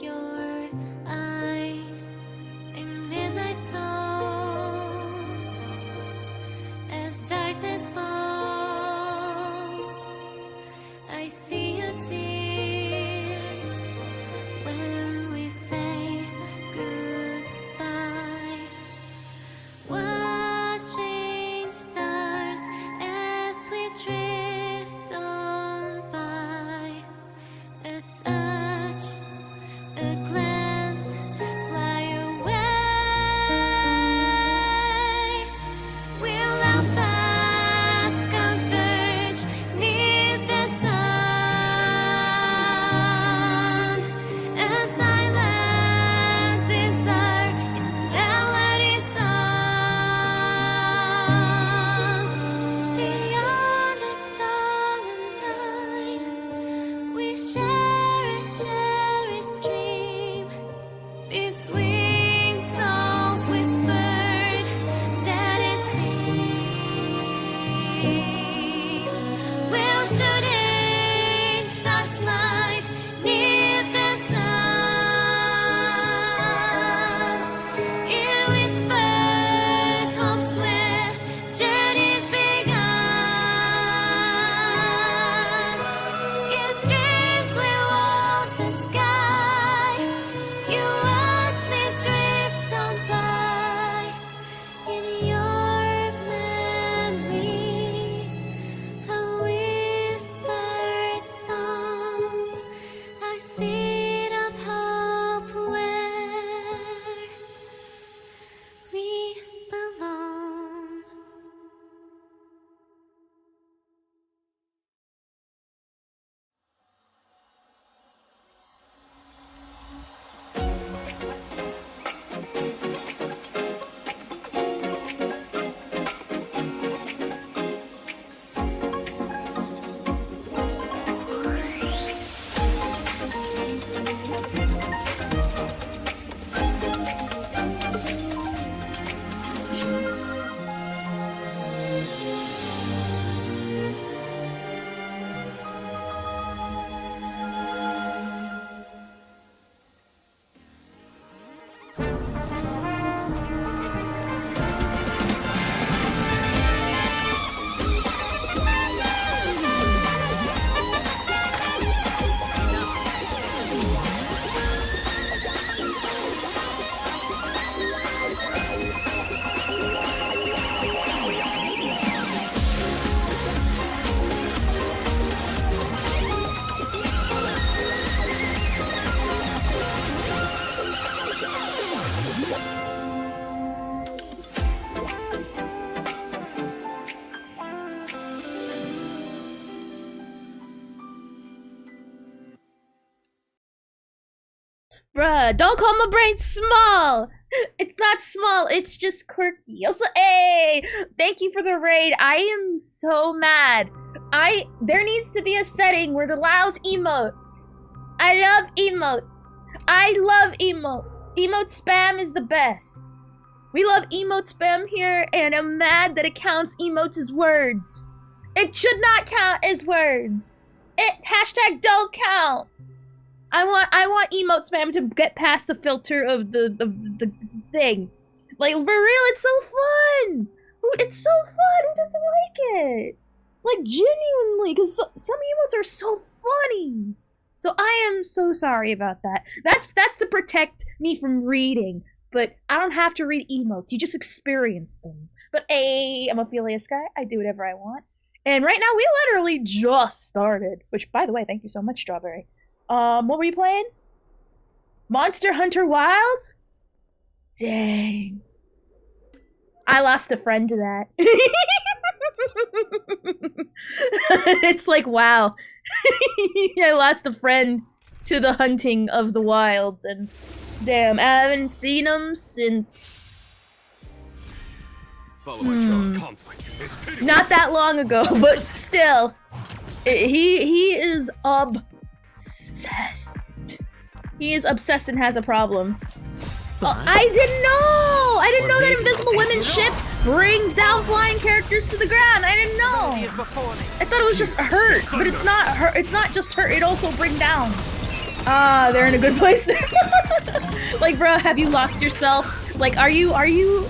your eyes in midnight songs as darkness falls. I see your tears when we say goodbye. Watching stars as we drift on by. A touch, a glance, fly away. Will our paths converge near the sun? A silence is our melody song. Beyond the stolen night, we share a cherished dream. Between songs whispered that it seems we'll shooting stars light near the sun. In whispered hopes where journeys begun. In dreams we walls the sky. You watch me drift on by. In your memory, a whispered song, a seed of hope where we belong. Bruh, don't call my brain small! It's not small, it's just quirky. Also, hey! Thank you for the raid. I am so mad. There needs to be a setting where it allows emotes. I love emotes. I love emotes. Emote spam is the best. We love emote spam here, and I'm mad that it counts emotes as words. It should not count as words. Hashtag don't count. I want emote spam to get past the filter of the thing. Like, for real, it's so fun! It's so fun! Who doesn't like it? Like, genuinely, because some emotes are so funny! So I am so sorry about that. That's to protect me from reading, but I don't have to read emotes, you just experience them. But hey, I'm a Ophelia Sky, I do whatever I want. And right now, we literally just started. Which, by the way, thank you so much, Strawberry. What were you playing? Monster Hunter Wilds? Dang. I lost a friend to that. It's like, wow. I lost a friend to the hunting of the wilds, and damn, I haven't seen him since... Not that long ago, but still. He is obsessed. He is obsessed and has a problem. I didn't know! I didn't know that Invisible Women's ship brings down flying characters to the ground. I didn't know. I thought it was just hurt, but it's not hurt. It's not just hurt. It also brings down. Ah, they're in a good place now. Like, bro, have you lost yourself? Like, have you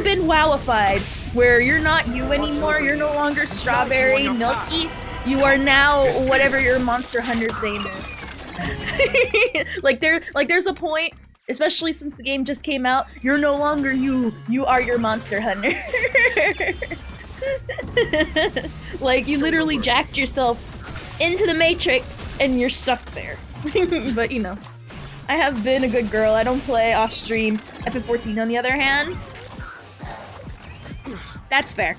been wowified where you're not you anymore? You're no longer Strawberry Milky. You are now whatever your Monster Hunter's name is. There's a point, especially since the game just came out, you're no longer you. You are your Monster Hunter. Like, you literally jacked yourself into the Matrix and you're stuck there. But you know, I have been a good girl. I don't play off stream. FF14 on the other hand, that's fair.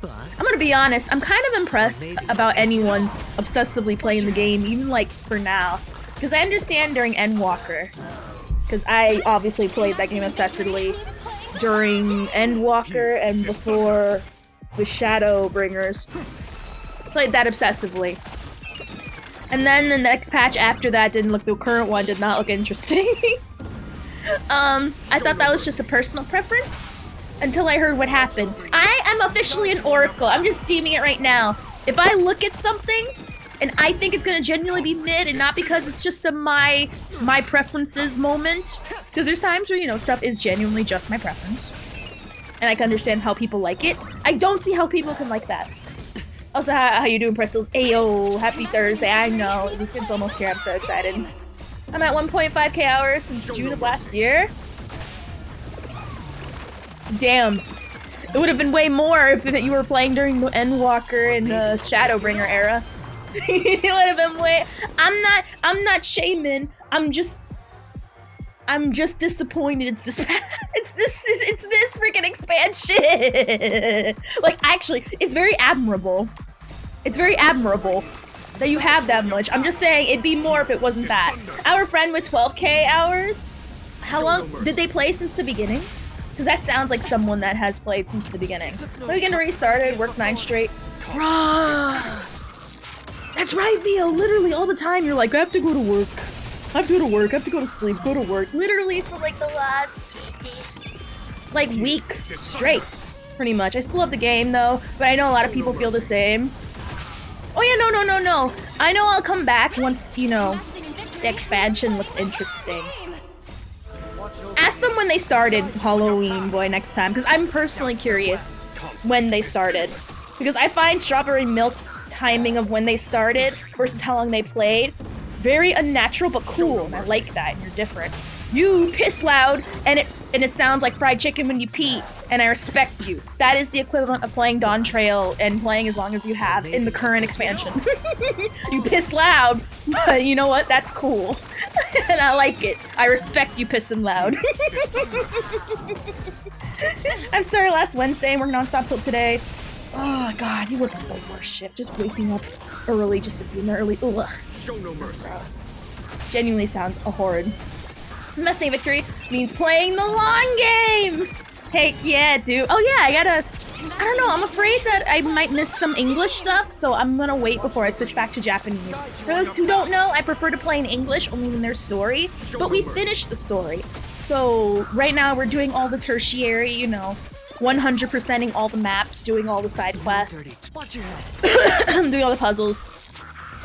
I'm gonna be honest, I'm kind of impressed about anyone obsessively playing the game, even like for now. Because I understand during Endwalker, because I obviously played that game obsessively during Endwalker and before with Shadowbringers. Played that obsessively. And then the next patch after that the current one did not look interesting. I thought that was just a personal preference until I heard what happened. I am officially an oracle. I'm just deeming it right now. If I look at something and I think it's gonna genuinely be mid and not because it's just a my preferences moment, because there's times where, you know, stuff is genuinely just my preference and I can understand how people like it. I don't see how people can like that. Also, how you doing, pretzels? Ayo, happy Thursday. I know, the weekend's almost here. I'm so excited. I'm at 1.5k hours since June of last year. Damn. It would have been way more if you were playing during the Endwalker and the Shadowbringer era. It would have been way. I'm not shaming. I'm just disappointed. It's this freaking expansion. Like, actually, it's very admirable. It's very admirable that you have that much. I'm just saying it'd be more if it wasn't that. Our friend with 12k hours, how long did they play since the beginning? Because that sounds like someone that has played since the beginning. We're gonna restarted, worked 9 straight. That's right, Theo. Literally all the time you're like, I have to go to work. I have to go to work, I have to go to sleep, go to work. Literally for like the last, like, week straight, pretty much. I still love the game though, but I know a lot of people feel the same. Oh yeah, no. I know I'll come back once, you know, the expansion looks interesting. Ask them when they started Halloween Boy next time, because I'm personally curious when they started. Because I find Strawberry Milk's timing of when they started versus how long they played very unnatural but cool, and I like that, and you're different. You piss loud, and it sounds like fried chicken when you pee, and I respect you. That is the equivalent of playing Dawn Trail and playing as long as you have in the current expansion. You piss loud, but you know what? That's cool. And I like it. I respect you pissing loud. I started last Wednesday and worked nonstop till today. Oh god, you work the worst shift. Just waking up early just to be in there early. Ugh. That's gross. Genuinely sounds horrid. Messing victory means playing the long game! Heck yeah, dude. Oh yeah, I don't know, I'm afraid that I might miss some English stuff, so I'm gonna wait before I switch back to Japanese. For those who don't know, I prefer to play in English only when there's story, but we finished the story. So right now we're doing all the tertiary, you know, 100%ing all the maps, doing all the side quests, doing all the puzzles.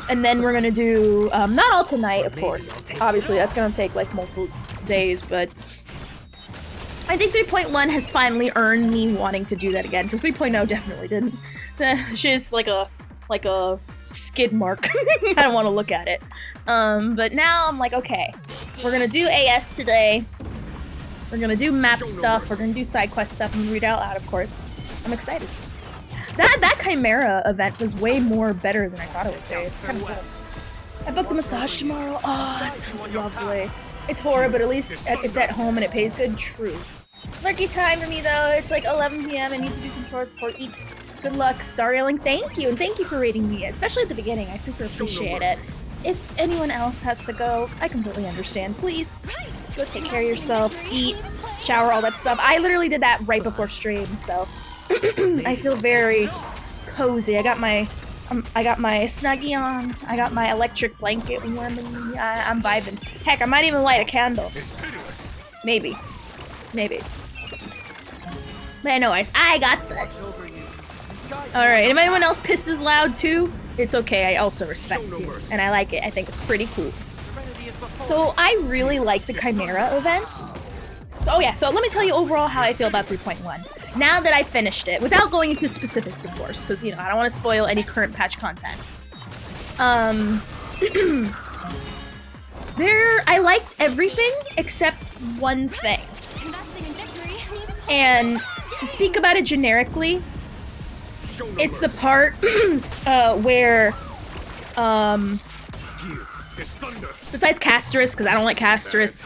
And then we're gonna do, not all tonight, of course. Obviously, that's gonna take like multiple days, but I think 3.1 has finally earned me wanting to do that again, because 3.0 definitely didn't. She's like a skid mark. I don't want to look at it. But now I'm like, okay, we're gonna do AS today. We're gonna do map stuff. We're gonna do side quest stuff and read out loud, of course. I'm excited. That Chimera event was way more better than I thought it would be. It's kind of cool. I booked a massage tomorrow. Oh, that sounds lovely. It's horrible, but at least it's at home and it pays good. True. Lucky time for me though. It's like 11 p.m. I need to do some chores before eat. Good luck, Starling. Thank you, and thank you for rating me, especially at the beginning. I super appreciate it. If anyone else has to go, I completely understand. Please go take care of yourself, eat, shower, all that stuff. I literally did that right before stream, so I feel very cozy. I got my Snuggie on. I got my electric blanket warming me. I'm vibing. Heck, I might even light a candle. Maybe. But anyways, I got this. Alright, if anyone else pisses loud too, it's okay. I also respect you. And I like it. I think it's pretty cool. So I really like the Chimera event. So, oh yeah, so let me tell you overall how I feel about 3.1. Now that I finished it, without going into specifics, of course, because, you know, I don't want to spoil any current patch content. I liked everything except one thing. And to speak about it generically, it's the part where, besides Casterus, because I don't like Casterus,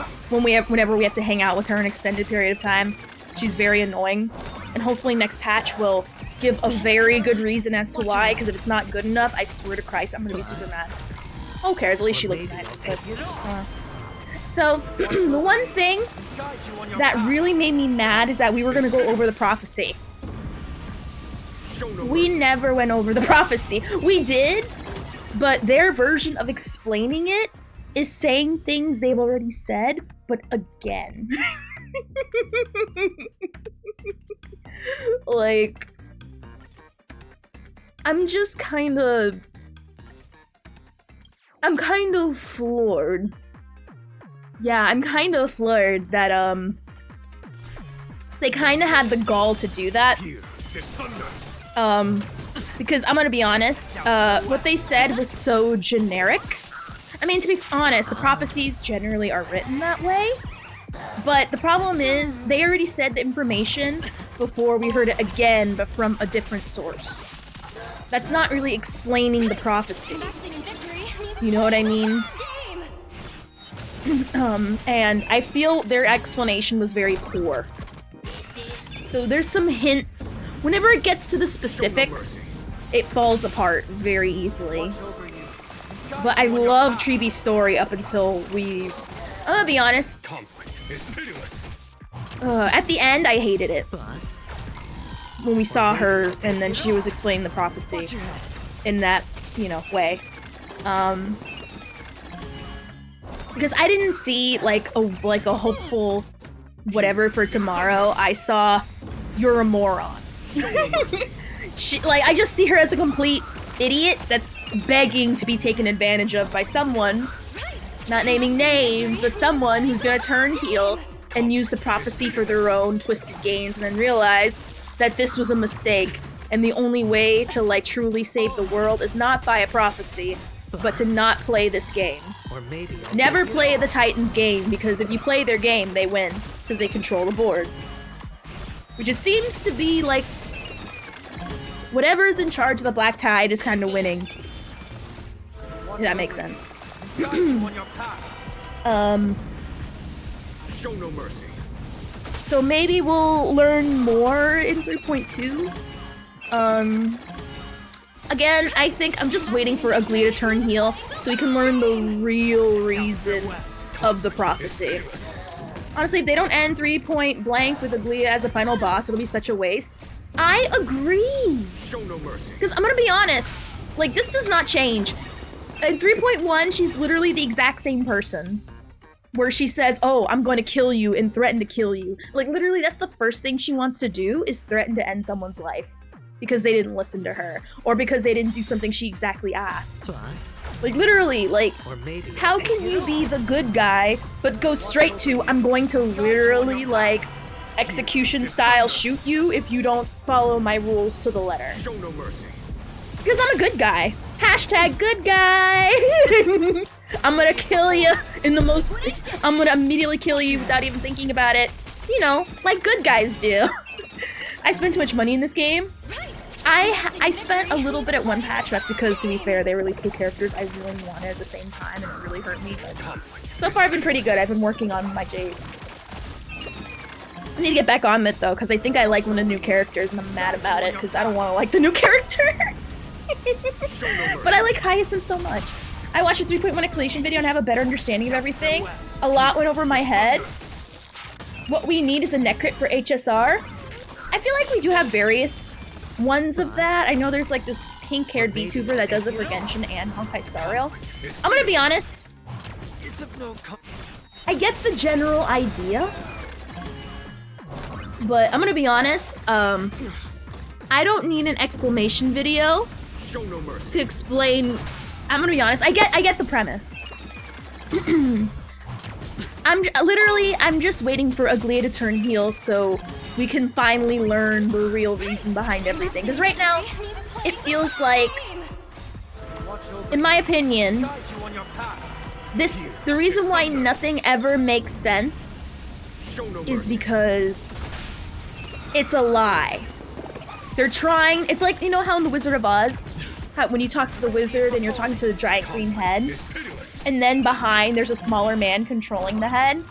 whenever we have to hang out with her an extended period of time, she's very annoying. And hopefully next patch will give a very good reason as to why, because if it's not good enough, I swear to Christ, I'm gonna be super mad. Who cares? At least she looks nice. But, so, the one thing that really made me mad is that we were gonna go over the prophecy. We never went over the prophecy. We did, but their version of explaining it is saying things they've already said, but again. Like, I'm kind of floored. Yeah, I'm kind of floored that, they kind of had the gall to do that. Because I'm gonna be honest, what they said was so generic. I mean, to be honest, the prophecies generally are written that way. But the problem is, they already said the information before we heard it again, but from a different source. That's not really explaining the prophecy. You know what I mean? And I feel their explanation was very poor. So there's some hints. Whenever it gets to the specifics, it falls apart very easily. But I love Treebee's story up until I'm gonna be honest. At the end, I hated it. When we saw her, and then she was explaining the prophecy in that, you know, way. Because I didn't see like a hopeful whatever for tomorrow. I saw you're a moron. I just see her as a complete idiot that's begging to be taken advantage of by someone, not naming names, but someone who's gonna turn heel and use the prophecy for their own twisted gains, and then realize that this was a mistake, and the only way to like truly save the world is not by a prophecy, but to not play this game. Or maybe Never play the Titans game, because if you play their game, they win, because they control the board. Which just seems to be like whatever's in charge of the Black Tide is kind of winning. If that makes sense. show no mercy. So maybe we'll learn more in 3.2. Again, I think I'm just waiting for Aglia to turn heel so we can learn the real reason of the prophecy. Honestly, if they don't end 3.blank with Aglia as a final boss, it'll be such a waste. I agree! Show no mercy. Because I'm gonna be honest, like, this does not change. In 3.1, she's literally the exact same person. Where she says, oh, I'm going to kill you and threaten to kill you. Like, literally, that's the first thing she wants to do, is threaten to end someone's life. Because they didn't listen to her. Or because they didn't do something she exactly asked. Like, literally, like, how can you be the good guy, but go straight to, I'm going to literally, like, execution style shoot you if you don't follow my rules to the letter. Show no mercy. Because I'm a good guy. Hashtag good guy. I'm gonna kill you in the most, I'm gonna immediately kill you without even thinking about it. You know, like good guys do. I spent too much money in this game. I spent a little bit at one patch, that's because, to be fair, they released 2 characters I really wanted at the same time, and it really hurt me, but so far I've been pretty good. I've been working on my Jades. I need to get back on it, though, because I think I like one of the new characters, and I'm mad about it, because I don't want to like the new characters. But I like Hyacinth so much. I watched a 3.1 explanation video and have a better understanding of everything. A lot went over my head. What we need is a net crit for HSR. I feel like we do have various ones of that. I know there's like this pink-haired VTuber that does it for Genshin and Honkai Star Rail. I'm gonna be honest. I get the general idea. But I'm gonna be honest, I don't need an exclamation video to explain. I'm gonna be honest, I get the premise. I'm just waiting for Aglia to turn heel so we can finally learn the real reason behind everything. Because right now, it feels like, in my opinion, the reason why nothing ever makes sense is because it's a lie. They're trying, it's like, you know how in The Wizard of Oz, when you talk to the wizard and you're talking to the giant green head, and then behind there's a smaller man controlling the head?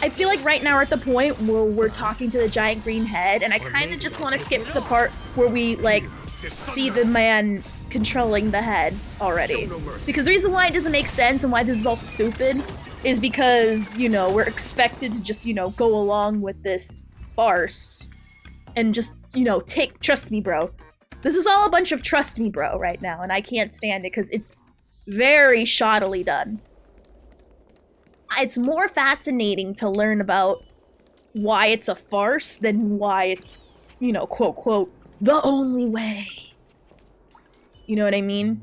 I feel like right now we're at the point where we're talking to the giant green head, and I kind of just want to skip to the part where we, like, see the man controlling the head already. Because the reason why it doesn't make sense and why this is all stupid is because, you know, we're expected to just, you know, go along with this farce and just, you know, trust me, bro. This is all a bunch of trust me, bro, right now, and I can't stand it because it's very shoddily done. It's more fascinating to learn about why it's a farce than why it's, you know, quote, quote, the only way. You know what I mean?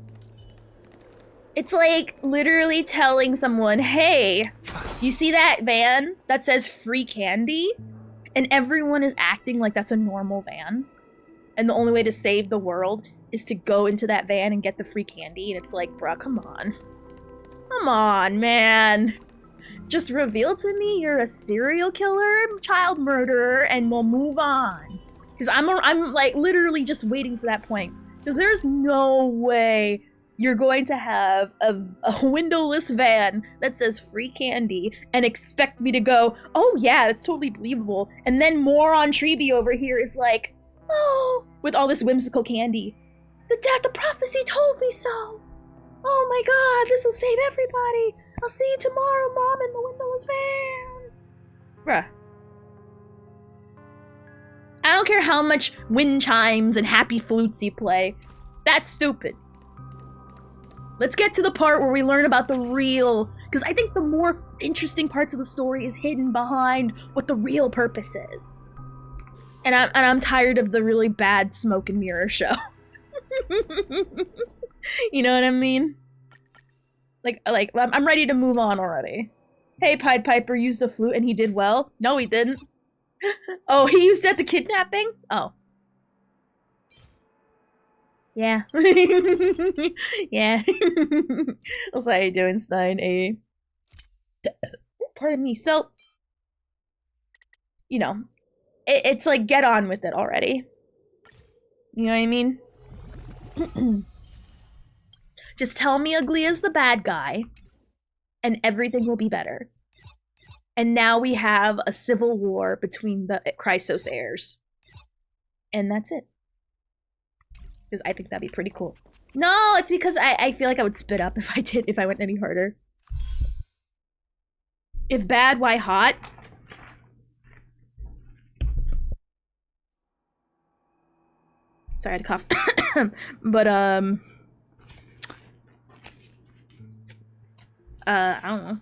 It's like literally telling someone, hey, you see that van that says free candy? And everyone is acting like that's a normal van. And the only way to save the world is to go into that van and get the free candy. And it's like, bruh, come on. Come on, man. Just reveal to me you're a serial killer, child murderer, and we'll move on. Because I'm like literally just waiting for that point. Because there's no way you're going to have a windowless van that says free candy and expect me to go, oh yeah, that's totally believable. And then Moron Treeby over here is like, oh, with all this whimsical candy. The prophecy told me so. Oh my god, this will save everybody. I'll see you tomorrow, Mom, in the windowless van. Bruh. I don't care how much wind chimes and happy flutes you play. That's stupid. Let's get to the part where we learn about the real, because I think the more interesting parts of the story is hidden behind what the real purpose is. And I'm tired of the really bad smoke and mirror show. You know what I mean? Like I'm ready to move on already. Hey, Pied Piper used the flute and he did well. No, he didn't. Oh, he used it at the kidnapping? Oh. Yeah. Yeah. Also, how you doing, Stein? Pardon me. So, you know, it's like, get on with it already. You know what I mean? Just tell me Aglia's the bad guy, and everything will be better. And now we have a civil war between the Chrysos heirs. And that's it. Because I think that'd be pretty cool. No, it's because I feel like I would spit up if I went any harder. If bad, why hot? Sorry, I had to cough. But, I don't know.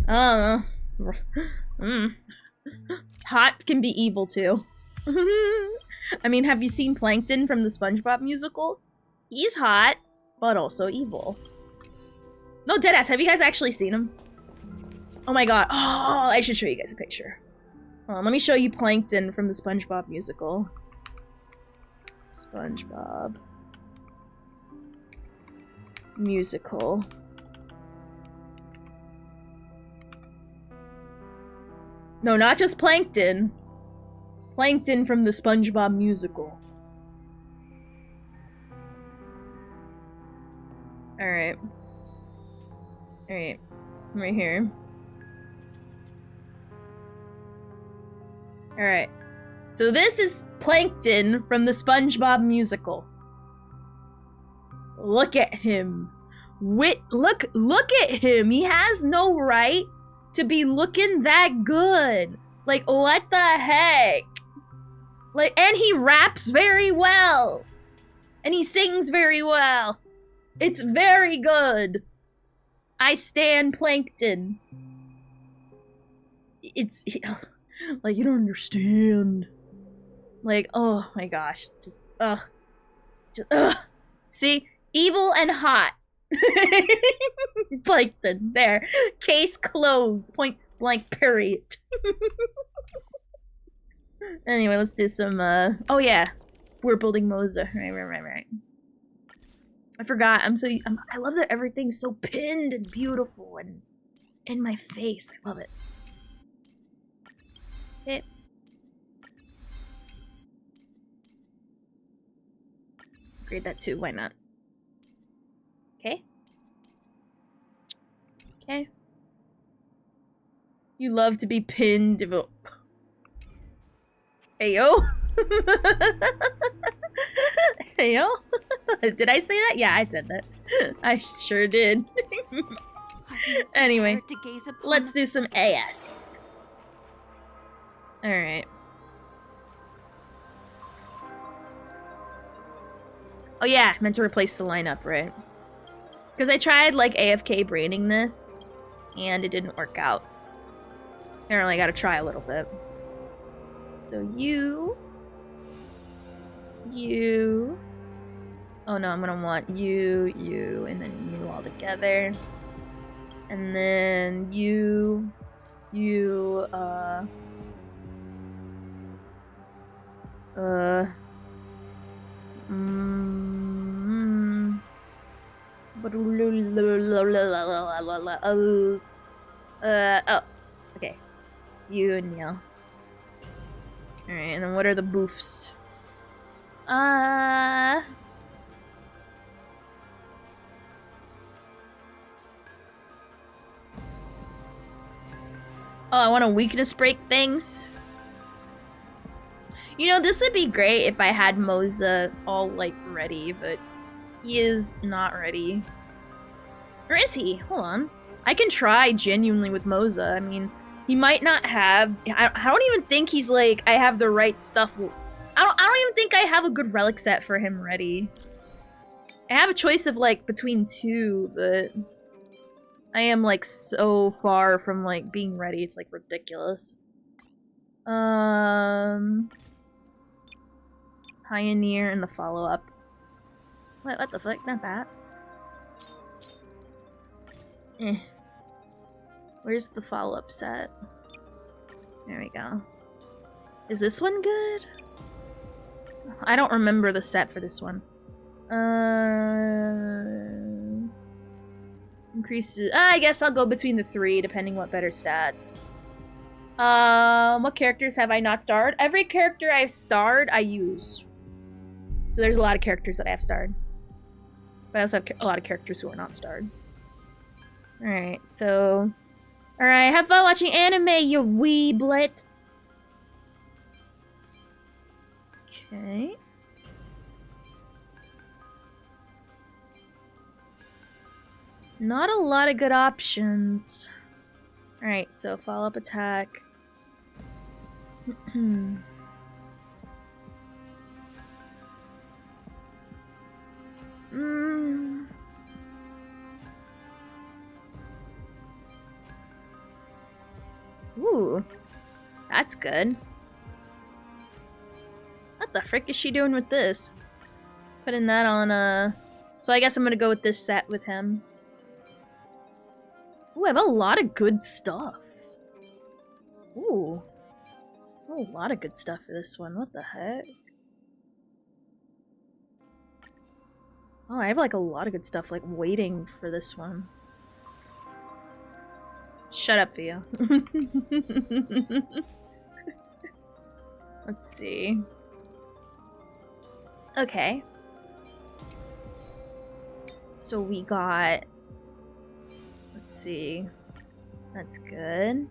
I don't know. Hot can be evil, too. I mean, have you seen Plankton from the SpongeBob musical? He's hot, but also evil. No, deadass, have you guys actually seen him? Oh my god. Oh, I should show you guys a picture. Let me show you Plankton from the SpongeBob musical. SpongeBob musical. No, not just Plankton. Plankton from the SpongeBob musical. Alright. Alright. Right here. Alright. So this is Plankton from the SpongeBob musical. Look at him. Look at him. He has no right to be looking that good. Like, what the heck? Like, and he raps very well. And he sings very well. It's very good. I stan Plankton. It's like, you don't understand. Like, oh my gosh. Just, ugh. See? Evil and hot. Plankton, there. Case closed. Point blank period. Anyway, let's do some, oh yeah. We're building Moze. Right. I forgot. I love that everything's so pinned and beautiful and in my face. I love it. Okay. Grade that too. Why not? Okay. Okay. You love to be pinned. Ayo. Ayo. Did I say that? Yeah, I said that. I sure did. Anyway, let's do some AS. Alright. Oh yeah, meant to replace the lineup, right? Because I tried, like, AFK braining this, and it didn't work out. Apparently I gotta try a little bit. So you... Oh no, I'm gonna want you, and then you all together. And then you, oh, okay. You and Neil. Alright, and then what are the boofs? Oh, I want to weakness break things. You know, this would be great if I had Moze all, like, ready, but he is not ready. Or is he? Hold on. I can try genuinely with Moze. I mean, he might not have... I don't even think he's, like, I have the right stuff. I don't even think I have a good relic set for him ready. I have a choice of, like, between two, but... I am, like, so far from, like, being ready. It's, like, ridiculous. Pioneer and the follow-up. What the fuck? Not that. Eh. Where's the follow-up set? There we go. Is this one good? I don't remember the set for this one. Increases. I guess I'll go between the three, depending what better stats. What characters have I not starred? Every character I've starred, I use. So there's a lot of characters that I have starred. But I also have a lot of characters who are not starred. Alright, so... Alright, have fun watching anime, you weeblet! Okay. Not a lot of good options. Alright, so follow-up attack. Ooh. That's good. What the frick is she doing with this? Putting that on, So I guess I'm gonna go with this set with him. Ooh, I have a lot of good stuff. Ooh. A lot of good stuff for this one. What the heck? Oh, I have like a lot of good stuff like waiting for this one. Shut up, Theo. Let's see. Okay. So we got... Let's see. That's good.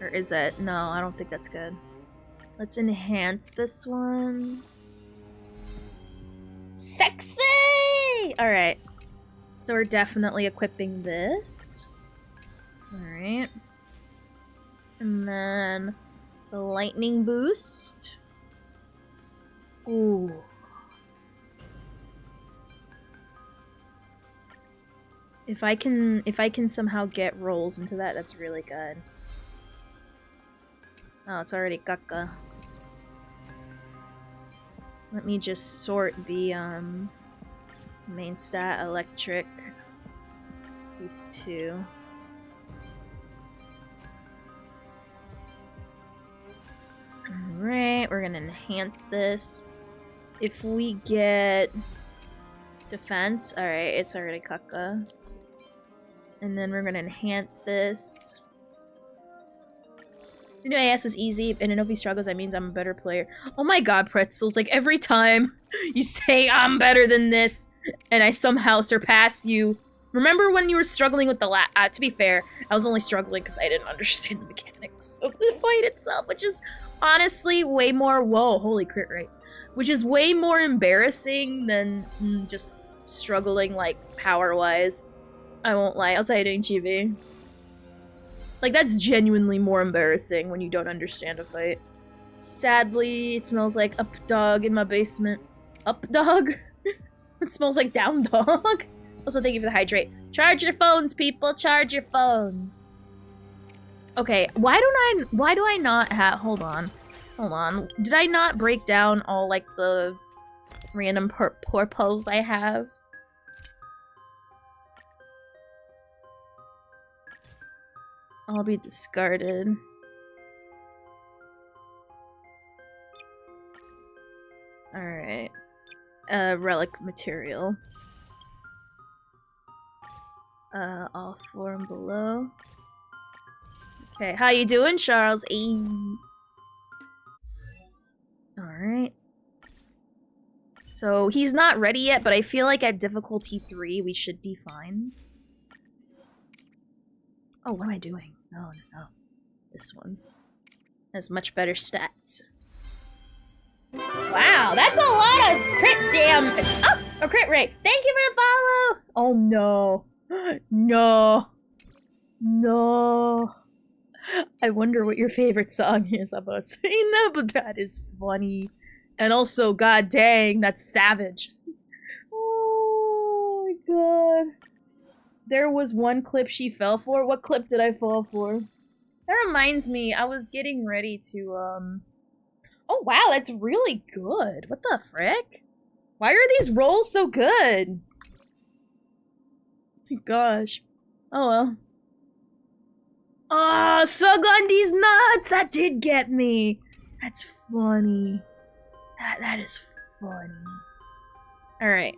Or is it? No, I don't think that's good. Let's enhance this one. Sexy! Alright. So we're definitely equipping this. Alright. And then the lightning boost. Ooh. If I can somehow get rolls into that, that's really good. Oh, it's already caca. Let me just sort the Main stat, electric. These two. Alright, we're gonna enhance this. If we get defense, alright, it's already caca. And then we're gonna enhance this. You know, AS was easy, and if he struggles, that means I'm a better player. Oh my god, Pretzels, like every time you say I'm better than this, and I somehow surpass you. Remember when you were struggling with the to be fair, I was only struggling because I didn't understand the mechanics of the fight itself, which is honestly way more- whoa, holy crit rate. Which is way more embarrassing than just struggling, like, power-wise. I won't lie, I'll tell you doing chibi. Like, that's genuinely more embarrassing when you don't understand a fight. Sadly, it smells like up dog in my basement. Up dog? It smells like down dog. Also, thank you for the hydrate. Charge your phones, people. Charge your phones. Okay, why do I not have... Hold on. Hold on. Did I not break down all, like, the random purples I have? I'll be discarded. Alright. Relic material. All form below. Okay, how you doing, Charles? Alright. So, he's not ready yet, but I feel like at difficulty 3, we should be fine. Oh, what am I doing? No. This one has much better stats. Wow, that's a lot of crit damage. Oh, a crit rate. Thank you for the follow. Oh no. No. I wonder what your favorite song is. I'm about saying that, but that is funny. And also, god dang, that's savage. Oh my god. There was one clip she fell for. What clip did I fall for? That reminds me, I was getting ready to, Oh wow, that's really good. What the frick? Why are these rolls so good? Oh my gosh. Oh well. Oh, sug on these nuts! That did get me! That's funny. That is funny. Alright.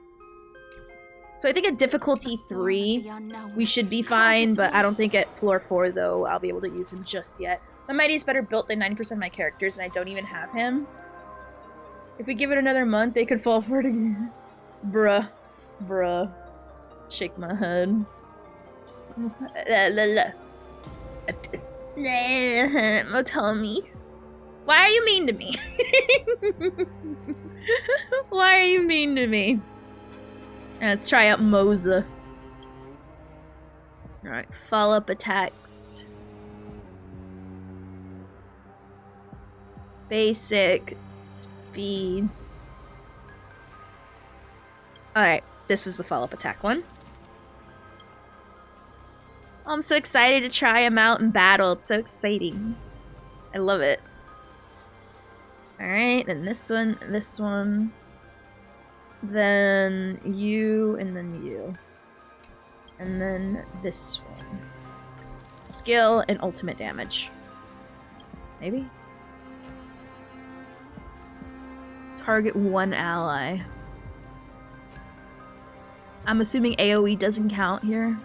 So I think at difficulty 3, we should be fine, but I don't think at floor 4, though, I'll be able to use him just yet. My Mighty is better built than 90% of my characters, and I don't even have him. If we give it another month, they could fall for it again. Bruh. Shake my head. Tell me. Why are you mean to me? Why are you mean to me? Let's try out Moze. Alright, follow-up attacks. Basic speed. Alright, this is the follow-up attack one. Oh, I'm so excited to try him out in battle. It's so exciting. I love it. Alright, then this one. Then you, and then you. And then this one. Skill and ultimate damage. Maybe? Target one ally. I'm assuming AoE doesn't count here.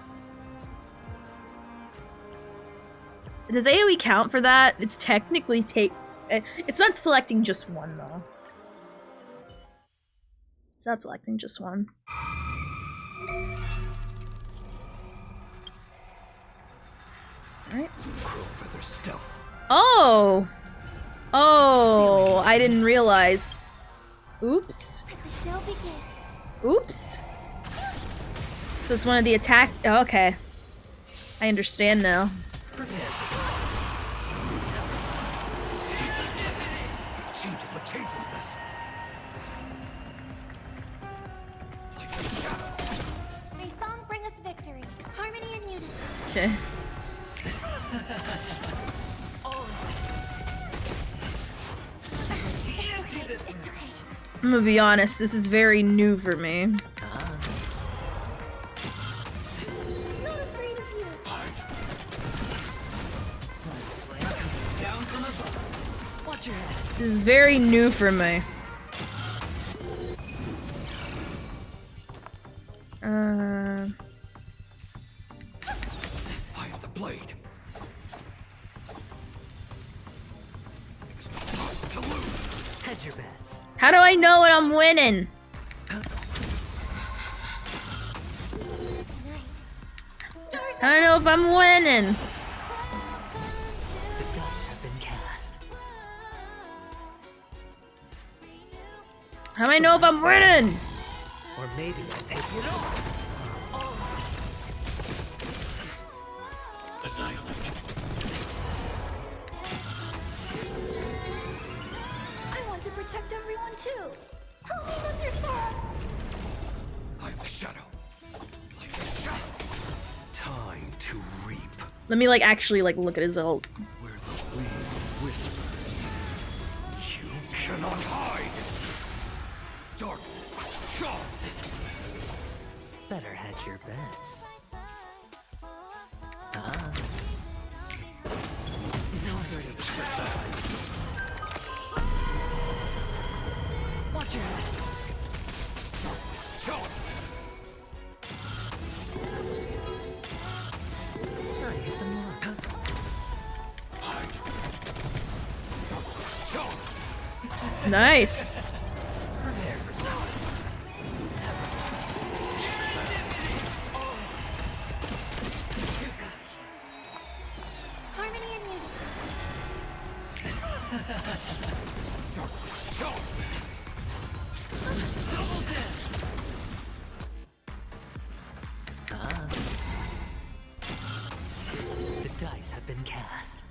Does AoE count for that? It's technically it's not selecting just one though. It's not selecting just one. Alright. Oh! Oh, I didn't realize. Oops. Oops. So it's one of the attack. Oh, okay. I understand now. May song bring us victory, harmony and unity. Okay. I'm gonna be honest, this is very new for me. This is very new for me. I have the blade. Hedge your bets. How do I know when I'm winning? How do I know if I'm winning? The dice have been cast. How do I know if I'm winning? Or maybe I'll take it all. I want to protect everyone too. Help me, Mr. Sora. I'm the shadow. Like a shadow. Time to reap. Let me like actually like look at his ult. Where the wind whispers. You cannot hide. Darkness. Shaw. Better hedge your bets. No dirty tricks. Watch your head. Shaw. I hit the mark. Hide. Shaw. Nice. Prepare for something. Harmony and music. The dice have been cast.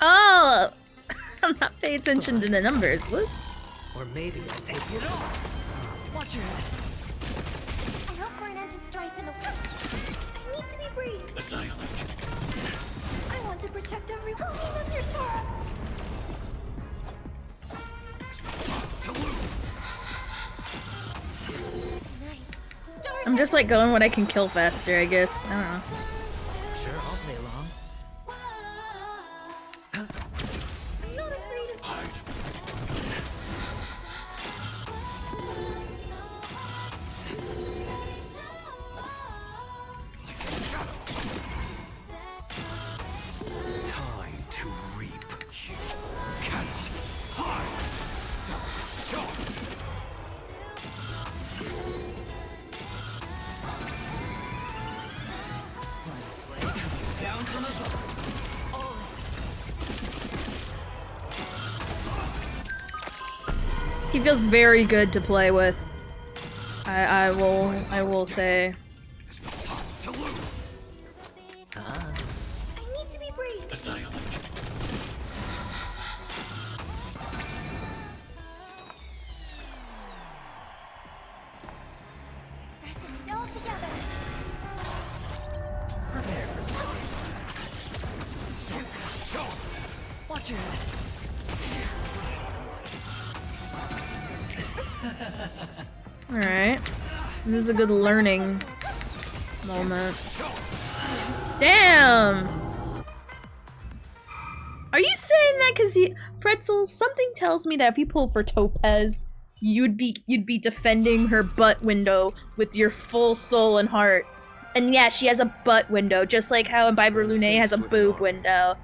Oh, I'm not paying attention to the numbers. Whoops. Or maybe I'll take it all. Watch your head. I hope for an end to strife in the world. I need to be brave. I want to protect everyone. Help me, Mr. Sora. Tonight, stars I'm just like going what I can kill faster, I guess. I don't know. Sure, I'll play along. I'm not afraid of Time to reap. You cannot hide. Down from above. He feels very good to play with. I will say. To lose. I need to be brave. Pressing it all together. Prepare for something. Watch your head. Alright. This is a good learning moment. Damn! Are you saying that because Pretzels, something tells me that if you pull for Topaz, you'd be defending her butt window with your full soul and heart. And yeah, she has a butt window, just like how Biber Lune has a boob window.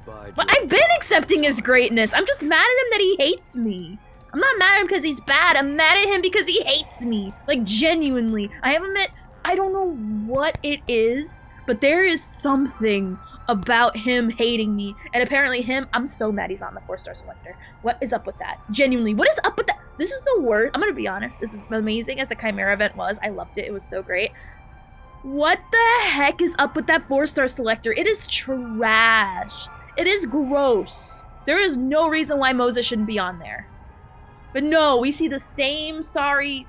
But I've been accepting his greatness. I'm just mad at him that he hates me. I'm not mad at him because he's bad. I'm mad at him because he hates me. Like, genuinely. I don't know what it is, but there is something about him hating me. And apparently I'm so mad he's on the 4-star selector. What is up with that? Genuinely, what is up with that? This is the word. I'm gonna be honest. This is amazing as the Chimera event was. I loved it. It was so great. What the heck is up with that 4-star selector? It is trash. It is gross. There is no reason why Moze shouldn't be on there. But no, we see the same sorry,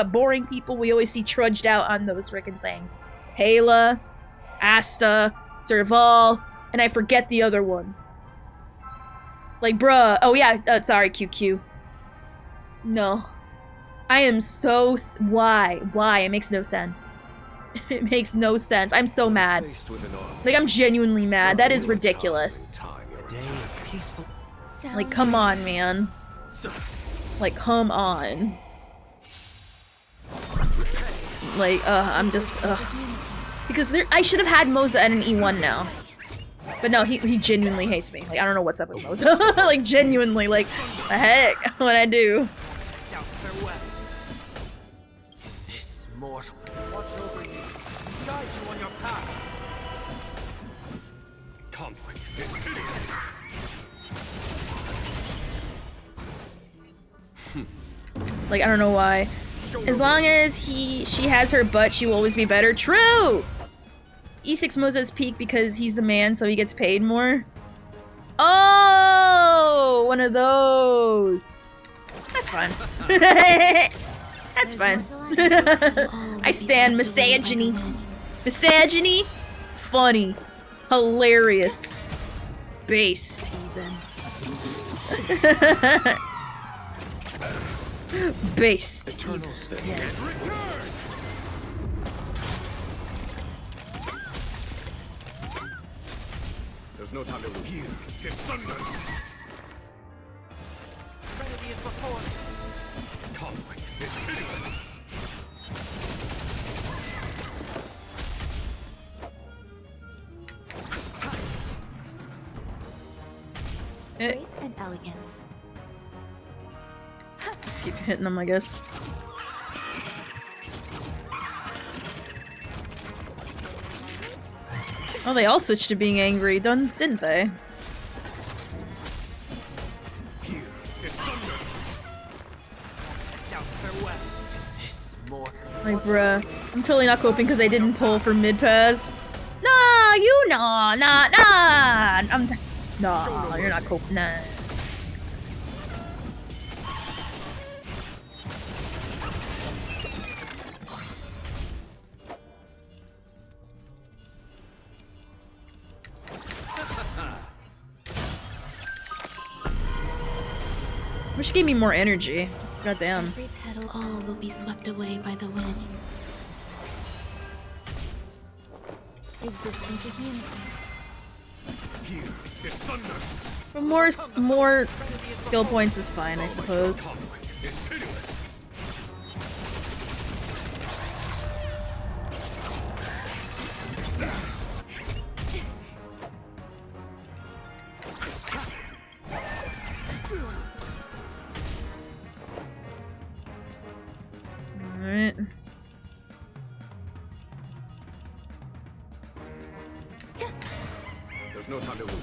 boring people we always see trudged out on those freaking things. Hayla, Asta, Serval, and I forget the other one. Like, bruh. Oh yeah, sorry, QQ. No. I am so... Why? Why? It makes no sense. It makes no sense. I'm so mad. Like, I'm genuinely mad. That is ridiculous. A day of peaceful. Like, come on, man. So, Like, come on. Like, I'm just, because I should have had Moze at an E1 now. But no, he genuinely hates me. Like, I don't know what's up with Moze. Like, genuinely, like, the heck? What'd I do? this mortal. Watch over you. Guide you on your path. Conflict is hideous. Like, I don't know why. As long as she has her butt, she will always be better. True! E6 Moze's peak because he's the man, so he gets paid more. Oh! One of those. That's fine. That's fine. I stand misogyny. Misogyny? Funny. Hilarious. Based, even. Based. Eternal state. Yes. There's no time to lose. Here, get thunder. Trinity is before me. Conflict is hideous. Grace and elegance. Just keep hitting them, I guess. Oh, they all switched to being angry, didn't they? Here, get thunder. Down farewell. This mortal. Like, bruh. I'm totally not coping because I didn't pull for mid-pass. Nah, you nah. Nah, you're not coping. Nah. Wish it gave me more energy. Goddamn. Every petal, all will be swept away by the wind. Existence is unity. Here, get thunder. But more skill points is fine, I suppose. Conflict is hideous. Alright. There's no time to lose.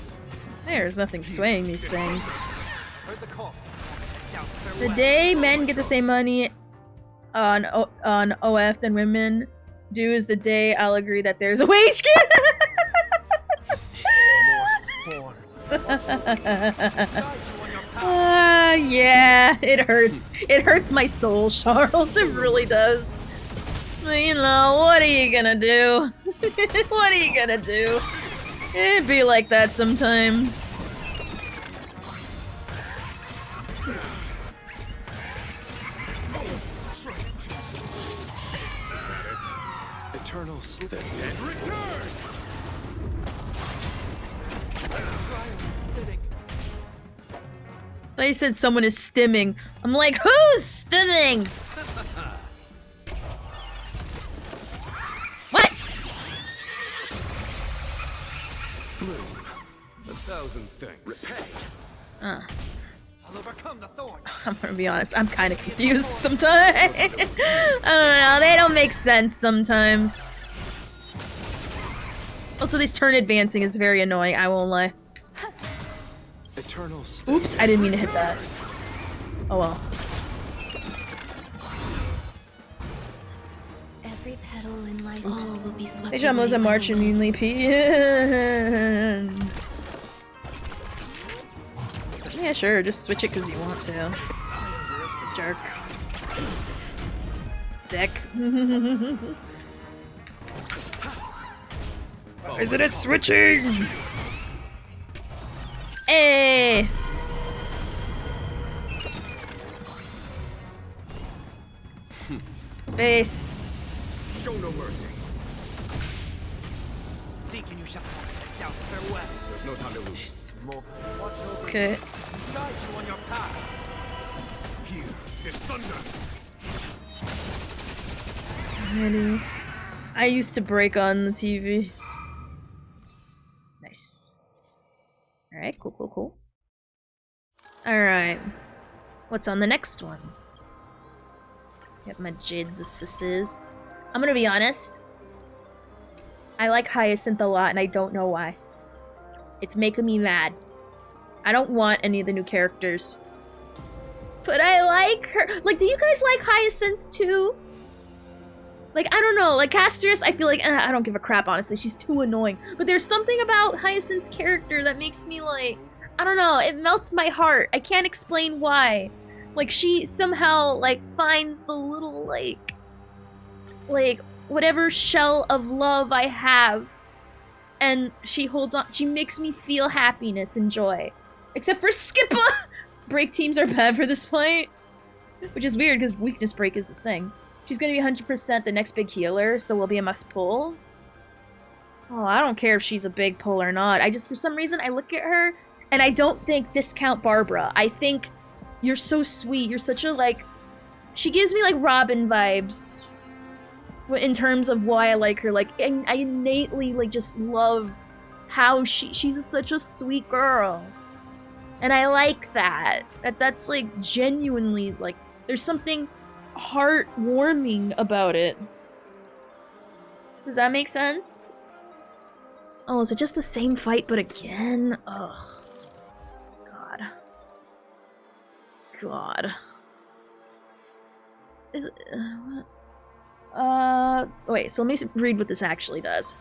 There's nothing swaying these things. Heard the call. Down The farewell. day men get the same money on OF than women do is the day I'll agree that there's a wage gap. Mortal form. Yeah, it hurts. It hurts my soul, Charles. It really does. You know, what are you gonna do? What are you gonna do? It'd be like that sometimes. Eternal sleep. The dead return. They said someone is stimming. I'm like, who's stimming? What? Bloom. 1,000 things. Repay. Uh, I'll overcome the thorn. I'm gonna be honest, I'm kind of confused sometimes. I don't know, they don't make sense sometimes. Also, this turn advancing is very annoying, I won't lie. Eternal sleep. Oops, I didn't mean to hit that. Oh well. Every petal in life, all will be swept Deja away Moze by the March wind. immunely pinned. Yeah, sure, just switch it because you want to. Jerk. Dick. Isn't it switching? Hey! Based. Show no mercy. Seek and you shall find. Down farewell. There's no time to lose. Moze, watch over Okay. you. Guide you on your path. Here is thunder. Really? I used to break on the TVs. Nice. Alright, cool, cool, cool. Alright. What's on the next one? Get my Jade's assisses. I'm gonna be honest. I like Hyacinth a lot, and I don't know why. It's making me mad. I don't want any of the new characters. But I like her. Like, do you guys like Hyacinth too? Like, I don't know. Like, Casterus, I feel like, I don't give a crap, honestly. She's too annoying. But there's something about Hyacinth's character that makes me, like, I don't know. It melts my heart. I can't explain why. Like, she somehow, like, finds the little, like, whatever shell of love I have. And she holds on. She makes me feel happiness and joy. Except for Skippa! Break teams are bad for this fight. Which is weird, because weakness break is the thing. She's gonna be 100% the next big healer, so will be a must pull. Oh, I don't care if she's a big pull or not. I just, for some reason, I look at her, and I don't think discount Barbara. I think you're so sweet. You're such a, like... She gives me, like, Robin vibes. In terms of why I like her. Like, I innately, like, just love how she's such a sweet girl. And I like that. That's, like, genuinely, like, there's something heartwarming about it. Does that make sense? Oh, is it just the same fight but again? Ugh. God. God. Is it... what? Wait, so let me read what this actually does.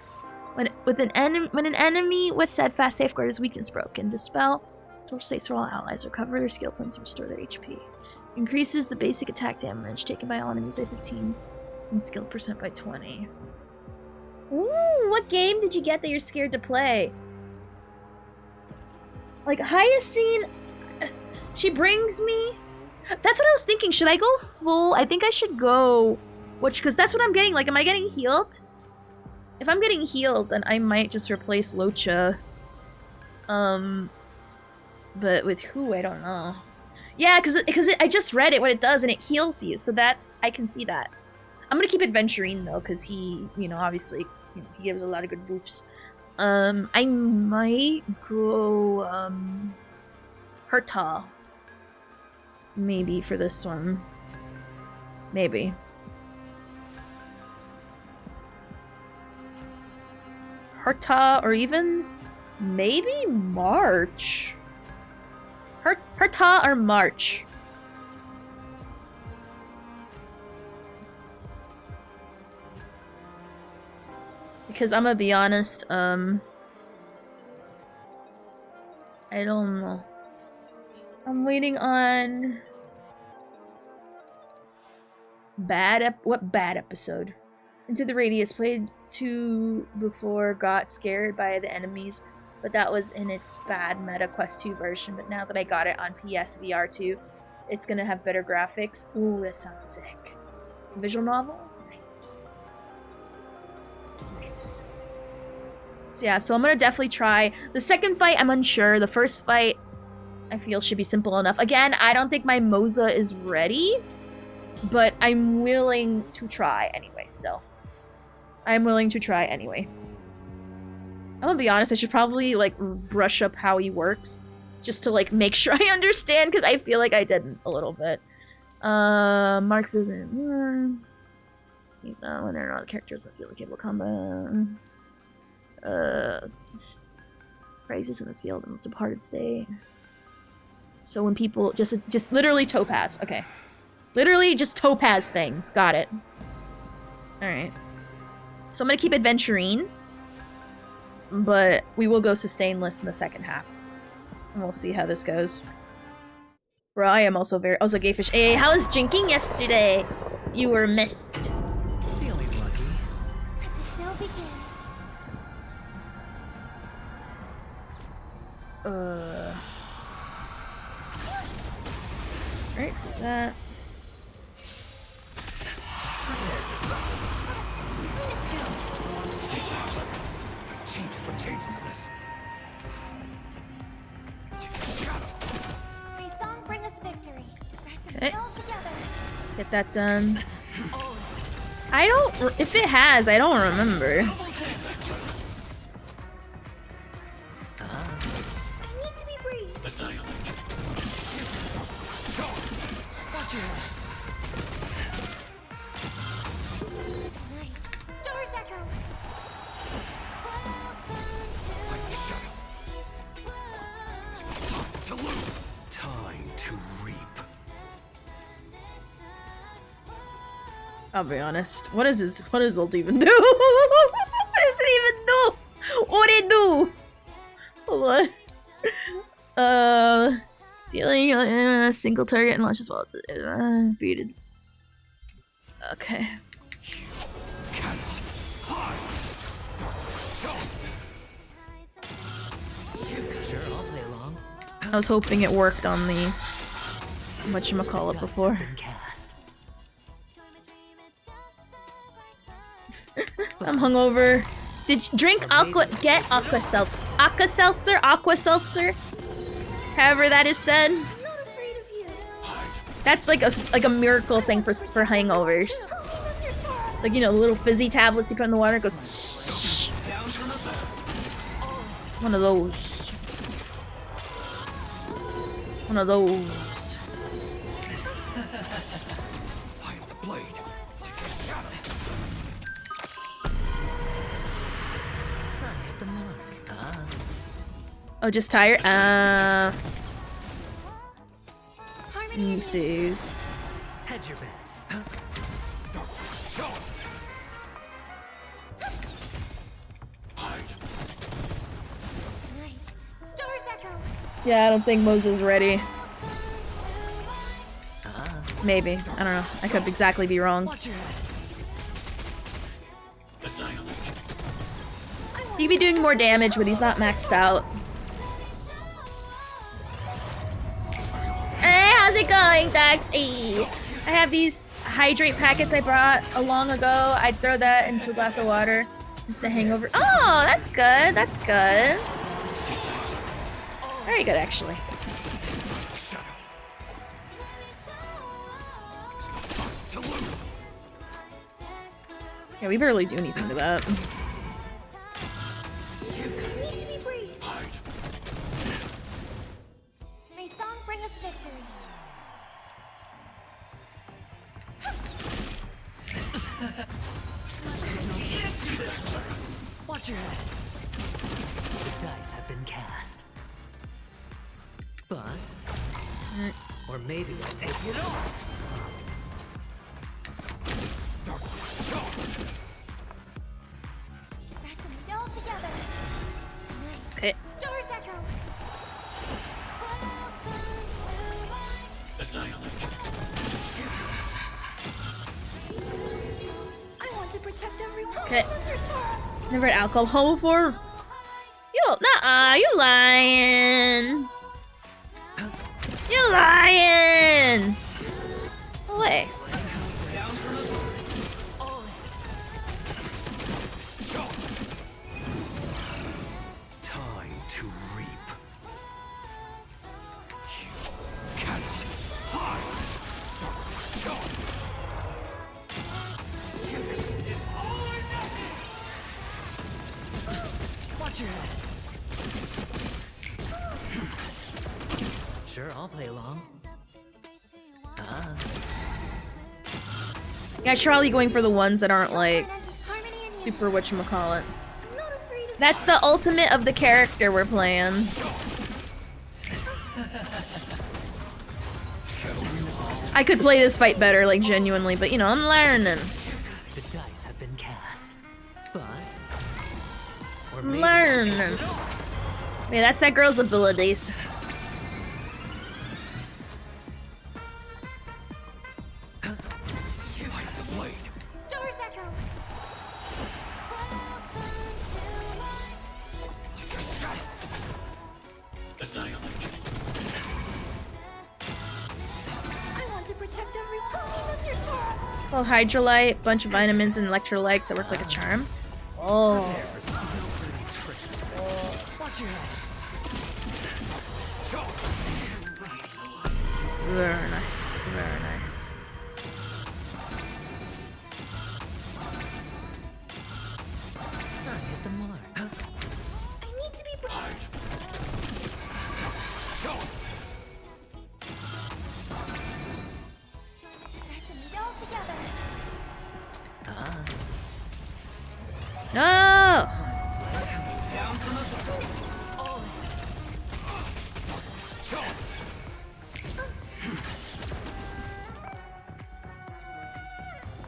When an enemy with steadfast safeguard is weakness broken, dispel total states for all allies, recover their skill points, and restore their HP. Increases the basic attack damage taken by all enemies by 15 and skill percent by 20. Ooh, what game did you get that you're scared to play? Like, Hyacinth, she brings me... That's what I was thinking. Should I go full? I think I should go... Because that's what I'm getting. Like, am I getting healed? If I'm getting healed, then I might just replace Locha. But with who? I don't know. Yeah, because I just read it, what it does, and it heals you. So that's... I can see that. I'm gonna keep Adventurine, though, because he, you know, obviously, you know, he gives a lot of good boofs. I might go, Herta. Maybe for this one. Maybe. Herta, or even maybe March. Herta or March. Because I'm gonna be honest, I don't know. I'm waiting on what bad episode? Into the Radius, played 2 before, got scared by the enemies, but that was in its bad Meta Quest 2 version. But now that I got it on PSVR 2, it's gonna have better graphics. Ooh, that sounds sick. Visual novel? Nice. Nice. So yeah, so I'm gonna definitely try. The second fight, I'm unsure. The first fight, I feel should be simple enough. Again, I don't think my Moze is ready, but I'm willing to try anyway still. I'm willing to try anyway. I'm gonna be honest, I should probably, like, brush up how he works. Just to, like, make sure I understand, because I feel like I didn't a little bit. Marks isn't... when there are not characters that feel like able to combat. Rises in the field in the departed state. So when people... Just literally topaz. Okay. Literally just topaz things. Got it. Alright. So I'm gonna keep Adventurine. But we will go sustainless in the second half. And we'll see how this goes. Bro, I am also very... Also, Gayfish. Hey, how was drinking yesterday? You were missed. Feeling lucky. The show begins. Right, that. Change for changelessness. Get that done. I don't. If it has, I don't remember. I need to be brave. Nice. Stars echo. Like the shadow. Time to loot. Time to reap. I'll be honest. What does ult even do? What does it even do? What it do? What? Dealing a single target and launches while beated. Okay. Sure, I'll play along. I was hoping it worked on the whatchamacallit before. I'm hungover. Did you drink get aqua seltzer? Aqua seltzer? However that is said. I'm not afraid of you. That's like a miracle thing for hangovers. Help me, Mr. Tara. Like, you know, little fizzy tablets you put in the water, it goes shh. One of those. One of those. I am the blade. Like the shadow. Hit the mark. Oh, just tired? Harmony. Sees. Hedge your bets. Night. Stars echo. Yeah, I don't think Moze is ready. Maybe. I don't know. I could exactly be wrong. He could be doing more damage, but he's not maxed out. Hey, how's it going, Daxy? I have these hydrate packets I brought a long ago. I'd throw that into a glass of water. It's the hangover. Oh, that's good. That's good. Very good, actually. Yeah, we barely do anything to that. Need to be brave. May song bring us victory. Watch your head. The dice have been cast. Bust. Or maybe I'll take it off. Fasten it all together. Night. Okay. Stars echo. I want to protect everyone. Okay. Mr. Tara. Never had alcohol before. You lying. You lying. Away. Time to reap. Watch your head. Sure, I'll play along. Yeah, you're probably going for the ones that aren't like Harmony and super whatchamacallit. I'm not afraid of That's the ultimate of the character we're playing. I could play this fight better, like genuinely, but you know, I'm learning. The dice have been cast. Bust. Or I'm maybe I'll take learning. it off. Yeah, that's that girl's abilities. Stars echo. I want to protect everyone. Help me, Mr. Tara. Well, hydrolyte, bunch of vitamins and electrolytes that work like a charm. Oh. Watch your head. Very nice. Very nice.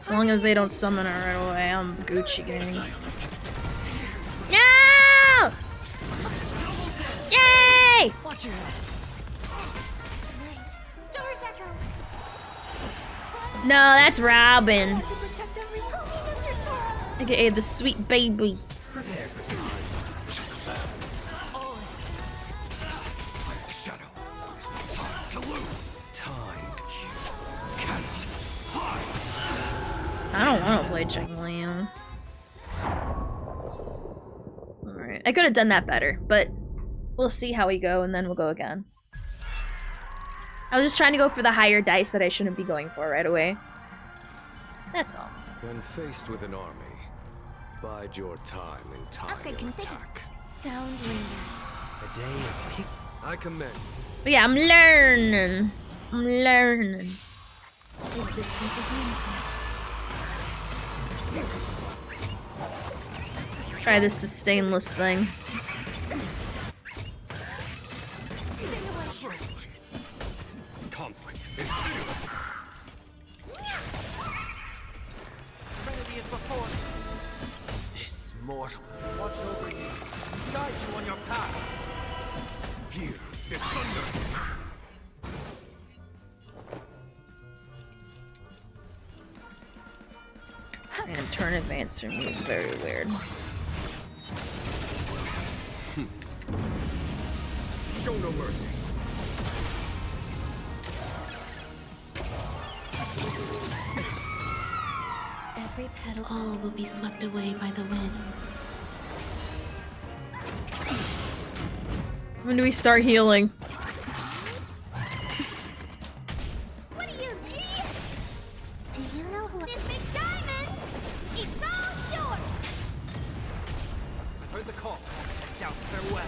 As long as they don't summon her right away, I'm Gucci gang. No! Yay! Watch your head. Stars echo. No, that's Robin. I want to protect everyone. Help me, Mr. Sora. AKA the sweet baby. Prepare for some. Like the shadow. Time to lose. Time cannot hide. I don't want to play Cheng Liu. Alright, I could have done that better, but we'll see how we go and then we'll go again. I was just trying to go for the higher dice that I shouldn't be going for right away. That's all. When faced with an army, bide your time in time Okay, of can think. attack. Sound lingers. A day of peak. I commend you. But yeah, I'm learning. I'm learning. Existence is meaningful. Try this stainless thing. Conflict is fearless. Remedy is before me. This mortal. Watch over you. Guide you on your path. Here is thunder. And turn advance for me is very weird. Show no mercy. Every petal. All will be swept away by the wind. When do we start healing? What do you need? Do you know who this big diamond? It's all yours. I heard the call. Down farewell.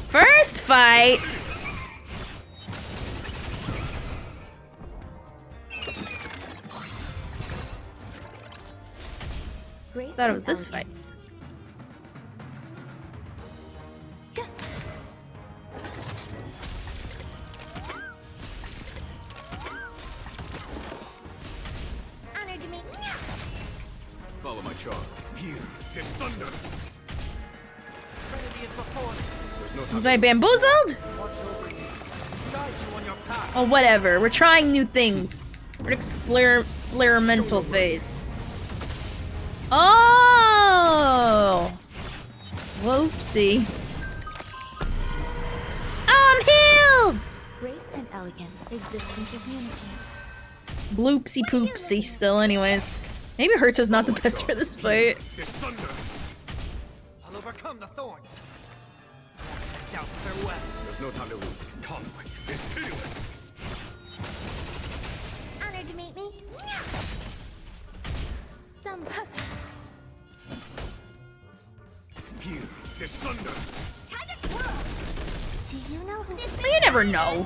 First fight! Grace Thought it and was this fight. elegance. Honored to meet you. Follow my charm. Here is thunder. Remedy is before me. There's no time Was to I lose. bamboozled? Watch over you. Guide you on your path. Oh, whatever. We're trying new things. We're in experimental phase. Oh! Whoopsie. Oh, I'm healed! Grace and elegance. Existence is unity. Bloopsie poopsie still anyways. Maybe Herta's not the best for this fight. Is thunder. I'll overcome the thorns. Down farewell. There's no time to lose. Conflict is pitiless. Honored to meet me. Some. Here is thunder. Time to twirl. Do you know who this Well, you never know.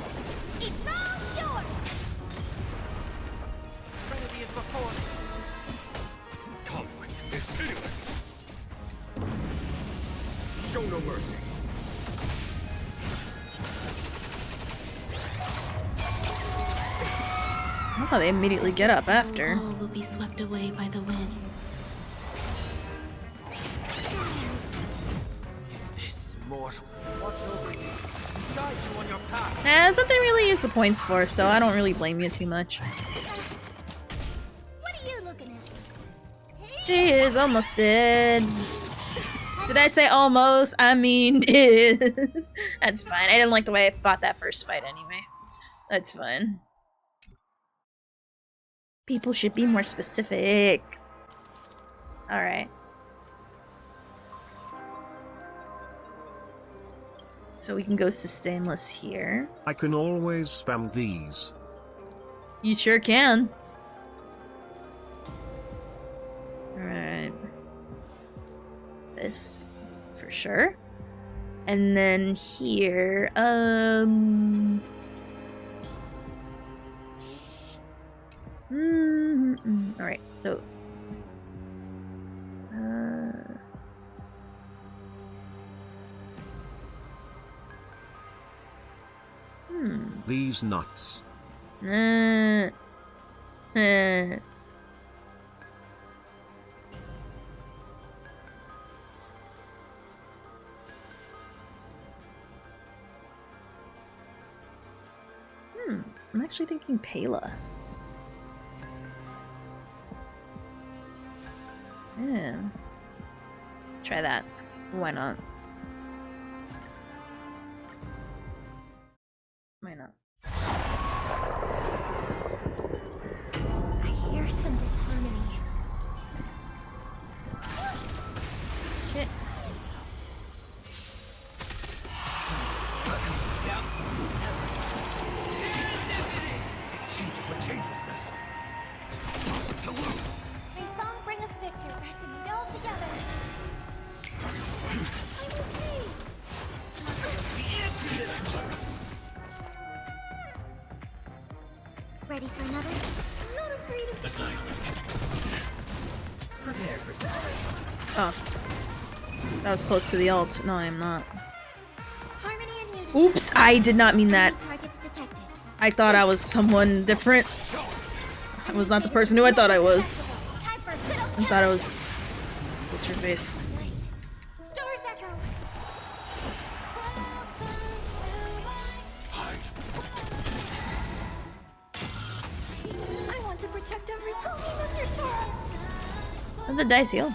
It's all yours. Remedy is before me. Conflict is pitiless. Show no mercy. Oh, they immediately get up after. All will be swept away by the wind. This mortal. Watch over you. Guide you on your path. Nah, that's what they really use the points for, so I don't really blame you too much. What are you looking at? She is almost dead. Did I say almost? I mean is. That's fine. I didn't like the way I fought that first fight anyway. That's fine. People should be more specific. Alright. So we can go sustainless here. I can always spam these. You sure can. Alright. This for sure. And then here, alright, so spam these nuts. I'm actually thinking Pela. Yeah. Try that. Why not? Why not? I hear some disharmony. Okay. Changelessness. Nothing to lose. May song bring us victory. Resting it all together. I'm okay. Ready for another? I'm not afraid of Prepare for something. Oh. That was close to the ult. No, I am not. harmony and unity. Oops, I did not mean that. Enemy targets detected. I thought I was someone different. I was not the person who I thought I was. Time for a good old I thought I was... What's your face? night. Stars echo. I want to protect every holiness your soul. And the dice heal.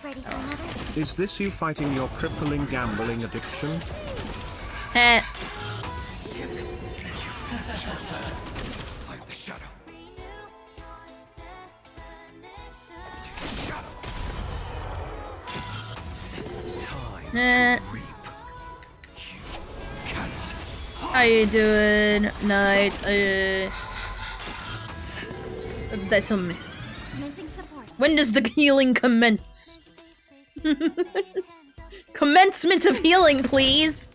Ready for another? Is this you fighting your crippling gambling addiction? Heh. Like the shadow. Time Eh. to reap. You cannot. How you doing? Night. Dice on me. Commencing support. When does the healing commence? Commencement of healing, please.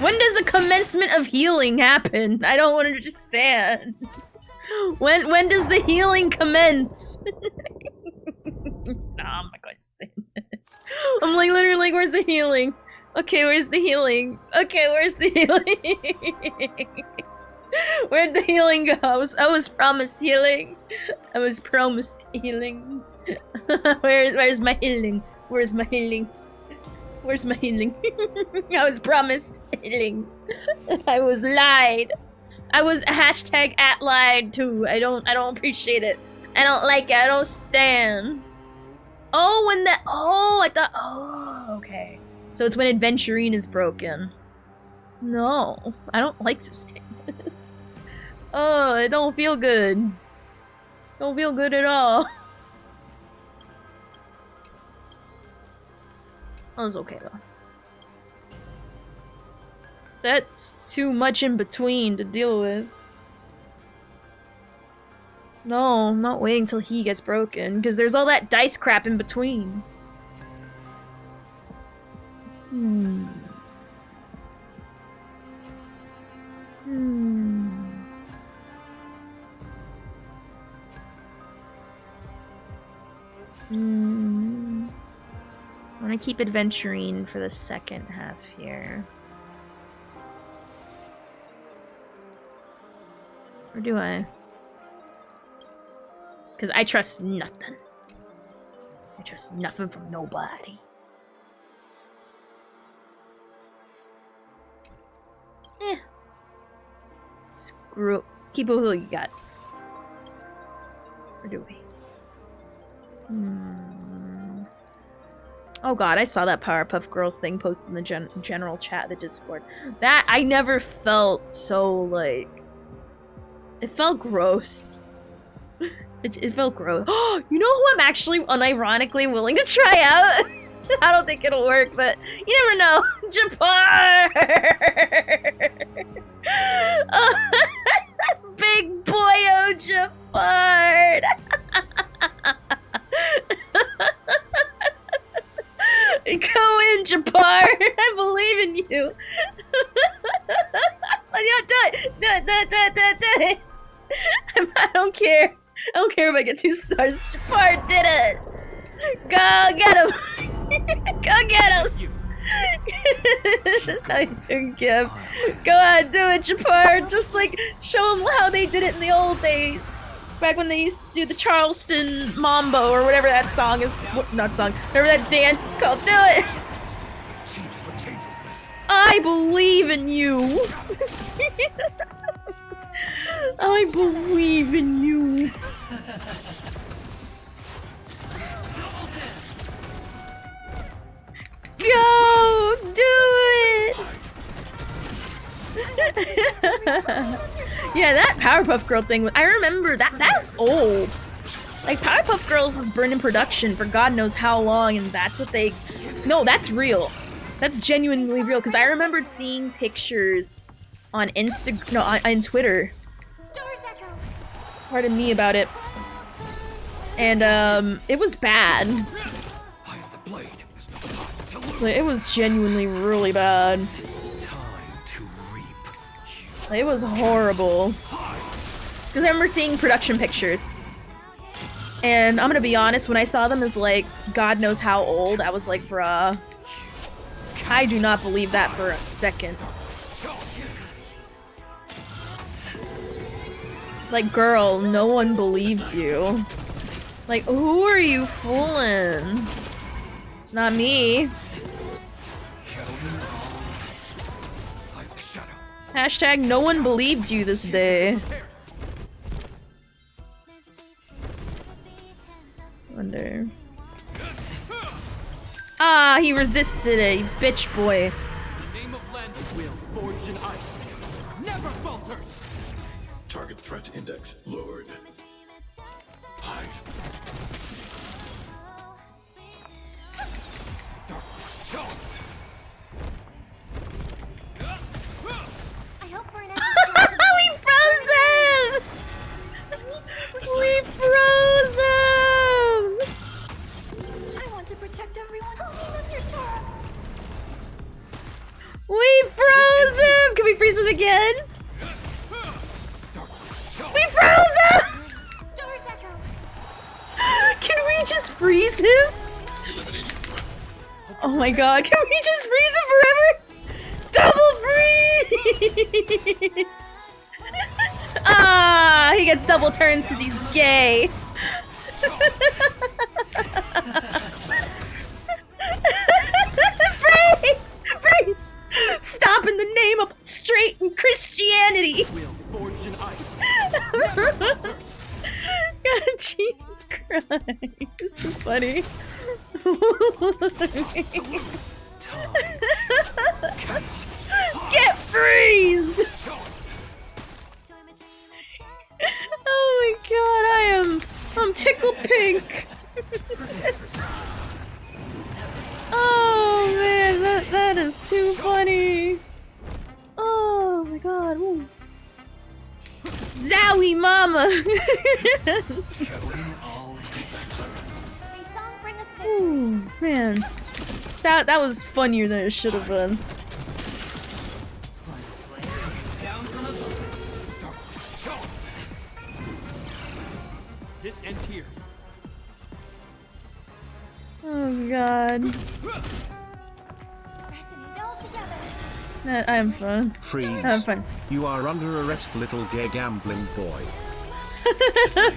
When does the commencement of healing happen? I don't understand. When does the healing commence? Nah, I'm not going to stand this. I'm like literally like, where's the healing? Okay, where's the healing? Okay, where's the healing? Where'd the healing go? I was promised healing. I was promised healing. Where's my healing? Where's my healing? Where's my healing? I was promised healing. I was lied. I was hashtag at lied too. I don't appreciate it. I don't like it. I don't stand. Oh, when that. Oh, I thought. Oh, okay. So it's when Adventurine is broken. No, I don't like to stand. Oh, it don't feel good. Don't feel good at all. That was okay though. That's too much in between to deal with. No, I'm not waiting till he gets broken, because there's all that dice crap in between. I want to keep Adventurine for the second half here. Or do I? Because I trust nothing. I trust nothing from nobody. Screw. Keep it who you got. Or do we? Oh god, I saw that Powerpuff Girls thing posted in the general chat, the Discord. That, I never felt so, like... It felt gross. It felt gross. Oh, you know who I'm actually unironically willing to try out? I don't think it'll work, but you never know. Japar! Big boyo Japar! Go in, Japar! I believe in you! Do it! I don't care. I don't care if I get 2 stars. Jafar did it! Go get him! Go get him! You. I think, yeah. Go ahead, do it, Jafar. Just like show them how they did it in the old days. Back when they used to do the Charleston Mambo or whatever that song is. Not song. Whatever that dance is called. Do it! What changes this? I believe in you. I believe in you. Go! Do it! Yeah, that Powerpuff Girl thing, I remember that's old. Like, Powerpuff Girls has been in production for God knows how long, and that's what they... No, that's real. That's genuinely real, because I remembered seeing pictures on on Twitter. Stars echo. Pardon me about it. And, it was bad. I have the blade. There's no time to lose. Like, it was genuinely really bad. Time to reap. Like, it was horrible. Because I remember seeing production pictures. And I'm gonna be honest, when I saw them as, like, God knows how old, I was like, bruh. I do not believe that for a second. Like, girl, no one believes you. Like, who are you fooling? It's not me. I have the shadow. Hashtag no one believed you this day. Wonder. Ah, he resisted it, you bitch boy. Name of land will forged in ice. Never falters. Target threat index lowered. Hide. I hope for an We froze him! We froze him! I want to protect everyone. Oh, he loves your Tara. We froze him! Can we freeze him again? We froze him! Stars echo. Can we just freeze him? Oh my god, can we just freeze him forever? Double freeze! Ah, he gets double turns because he's gay. Freeze! Freeze! Stop in the name of straight and Christianity! Will forged in ice. God, Jesus Christ. This is funny. Get freezed! Oh my god, I'm tickled pink. Oh man, that is too funny. Oh my god. Woo. Zowie mama! Ooh, man. That was funnier than it should have been. This ends here. Oh god. I'm fun. Freeze. I'm fun. You are under arrest, little gay gambling boy.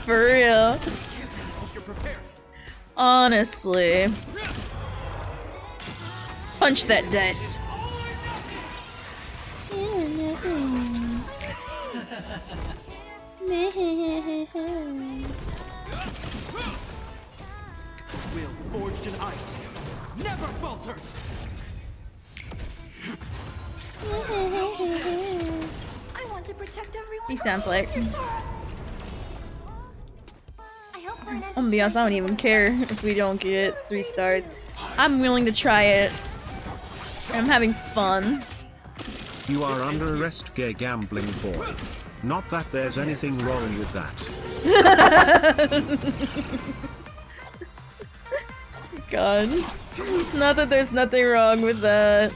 For real. Hope you're prepared. Honestly. Punch that dice. Will forged in ice. Never falters. I want to protect everyone. He sounds like. I hope for an I'm gonna be honest, I don't even care if we don't get 3 stars. I'm willing to try it. I'm having fun. You are under arrest, gay gambling boy. Not that there's anything wrong with that. God. Not that there's nothing wrong with that.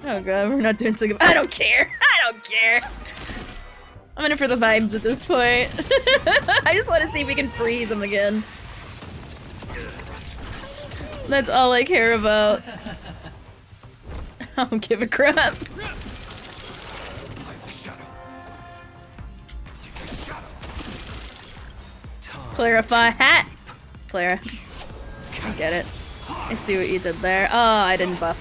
Oh god, we're not doing so good. I don't care! I don't care! I'm in it for the vibes at this point. I just want to see if we can freeze him again. That's all I care about. I don't give a crap. Like the shadow. Like the shadow. Time. Clarify hat. Clara. I get it. I see what you did there. Oh, I didn't buff.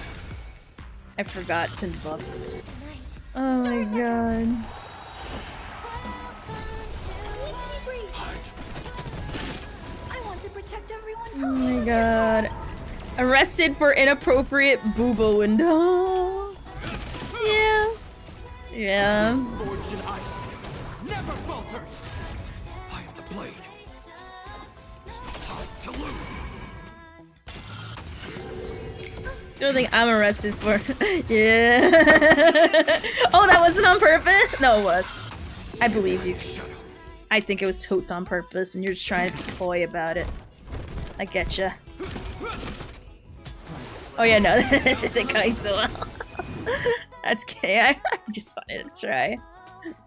I forgot to buff. Oh my god. Oh my god. Arrested for inappropriate booba window. Yeah. Yeah. Forged in ice. Never falters. I am the blade. Time to lose. Don't think I'm arrested for. Yeah. Oh, that wasn't on purpose? No, it was. I believe you. I think it was totes on purpose and you're just trying to be coy about it. I getcha. Oh yeah, no, this isn't going so well. That's okay, I just wanted to try.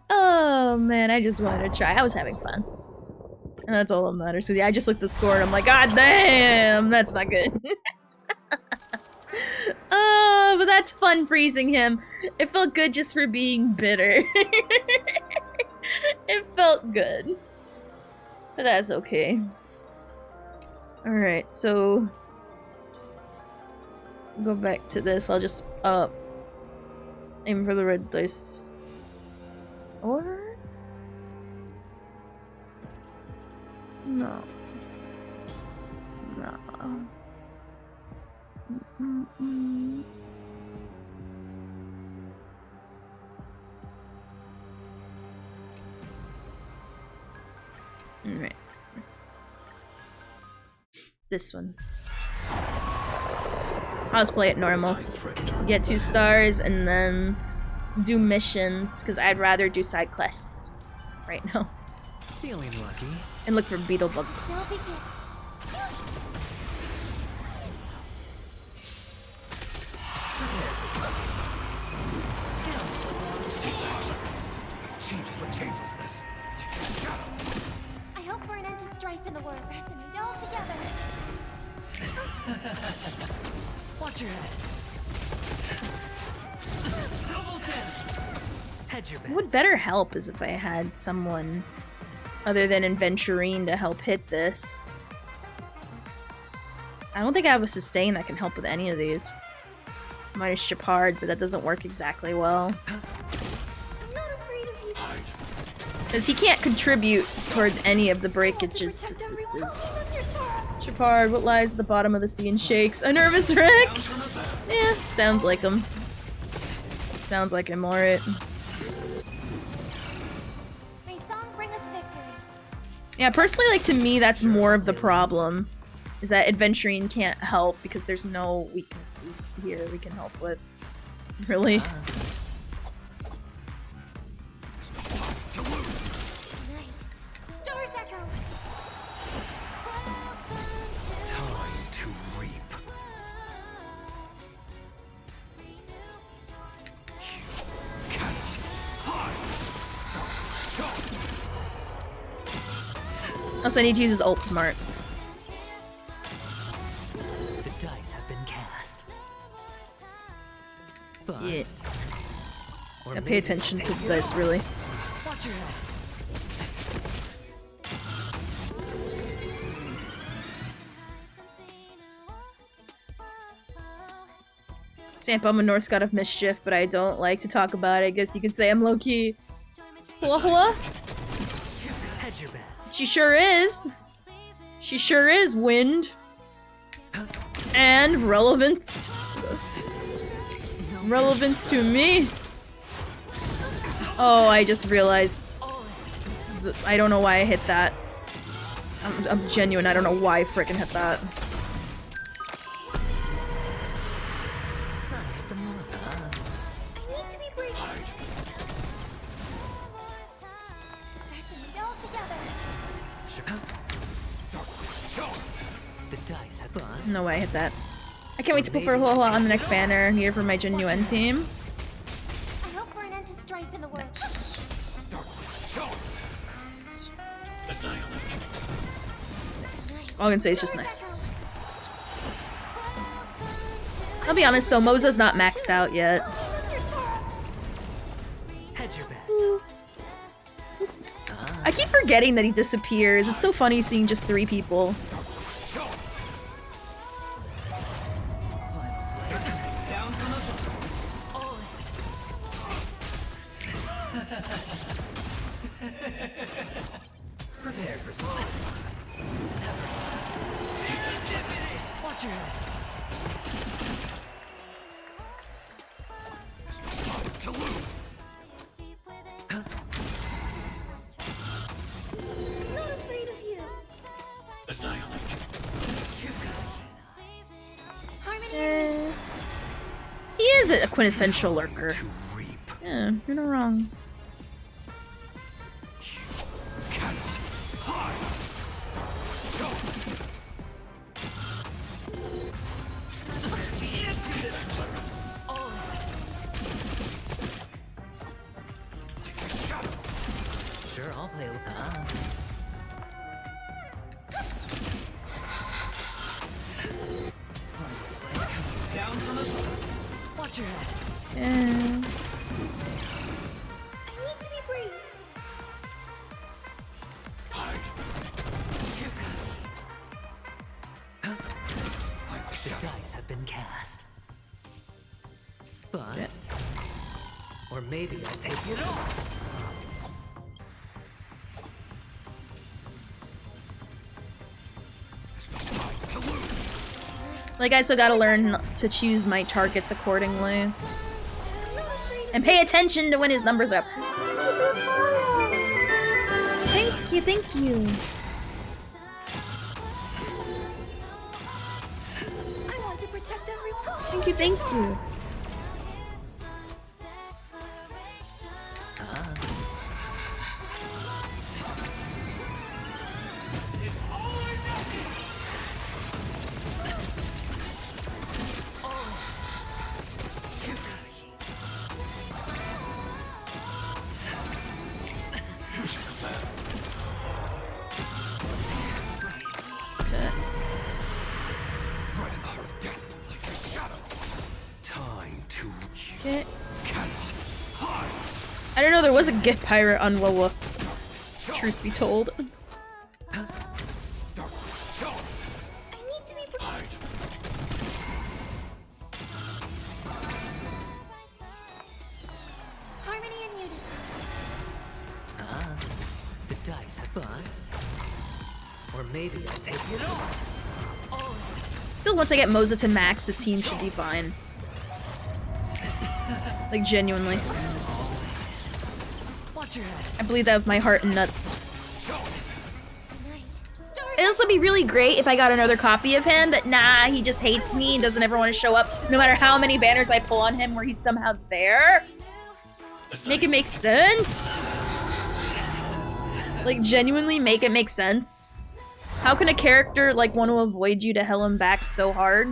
Oh man, I just wanted to try. I was having fun. And that's all that matters. So yeah, I just looked at the score and I'm like, god damn, that's not good. Oh, but that's fun freezing him. It felt good just for being bitter. It felt good. But that's okay. Alright, so go back to this. I'll just aim for the red dice. Or no. No. Alright. This one. I'll just play it normal. Get 2 stars and then do missions, because I'd rather do side quests right now. Feeling lucky. And look for beetle bugs. Changes what changelessness. Shadow. I hope for an end to strife in the world. Resonate all together. Watch your head. Double ten. Hedge your bets. What would better help is if I had someone other than Adventurine to help hit this. I don't think I have a sustain that can help with any of these. Minus Chapard, but that doesn't work exactly well. I'm not afraid of you. Because he can't contribute towards any of the breakages. Chapard, what lies at the bottom of the sea and shakes? A nervous wreck? Yeah, sounds like him. Sounds like him, alright. May song bring us victory. Yeah, personally, like, to me, that's more of the problem. Is that Adventurine can't help because there's no weaknesses here we can help with. Really? Stars echo. Time to reap. Also, I need to use his ult smart. The dice have been cast. Bust. Yeah. Or Gotta pay maybe attention to take it this, out. really. Watch your head. Stamp, I'm a Norse god of mischief, but I don't like to talk about it. I guess you could say I'm low-key. Hula hula? Hedge your bets. She sure is. She sure is, wind. And relevance. Relevance to me. Oh, I just realized. I don't know why I hit that. I'm genuine, I don't know why I frickin' hit that. I need to be brave. Resonate all together. The dice have bust. No way I hit that. I can't wait to put for Hula Hula on the next banner here for my genuine team. I hope for an end to strife in the world. All I can say is just nice. I'll be honest though, Moze's not maxed out yet. Hedge your bets. Oops. I keep forgetting that he disappears. It's so funny seeing just 3 people. Down from above. Prepare for some. Watch your head. To lose. Not afraid of you. Annihilate. Harmony. He is a quintessential lurker. To reap. Yeah, you're not wrong. Cannot hide. Sure, I'll play with that. Down from above. Watch your head. Yeah. I need to be brave. Hide. Like the The shadow. dice have been cast. Bust. Or maybe I'll take it all. To lose. Like, I still gotta learn to choose my targets accordingly. And pay attention to when his numbers are up. Thank you, thank you. I want to protect everyone. Thank you, thank you. Mission command. Right in the heart of death. Like a shadow. Time to Shit. cannot hide. I don't know, there was a gift pirate on Wawa. Truth be told. Dark. Show. I need to be Hide. harmony and unity. The dice have bust. Or maybe I'll take it all. I feel once I get Moze to max, this team should be fine. Like, genuinely. Watch your head. I believe that with my heart and nuts. Night. It'd also be really great if I got another copy of him, but nah, he just hates me and doesn't ever want to show up, no matter how many banners I pull on him where he's somehow there. Make it make sense. Like, genuinely make it make sense. How can a character, like, want to avoid you to hell him back so hard?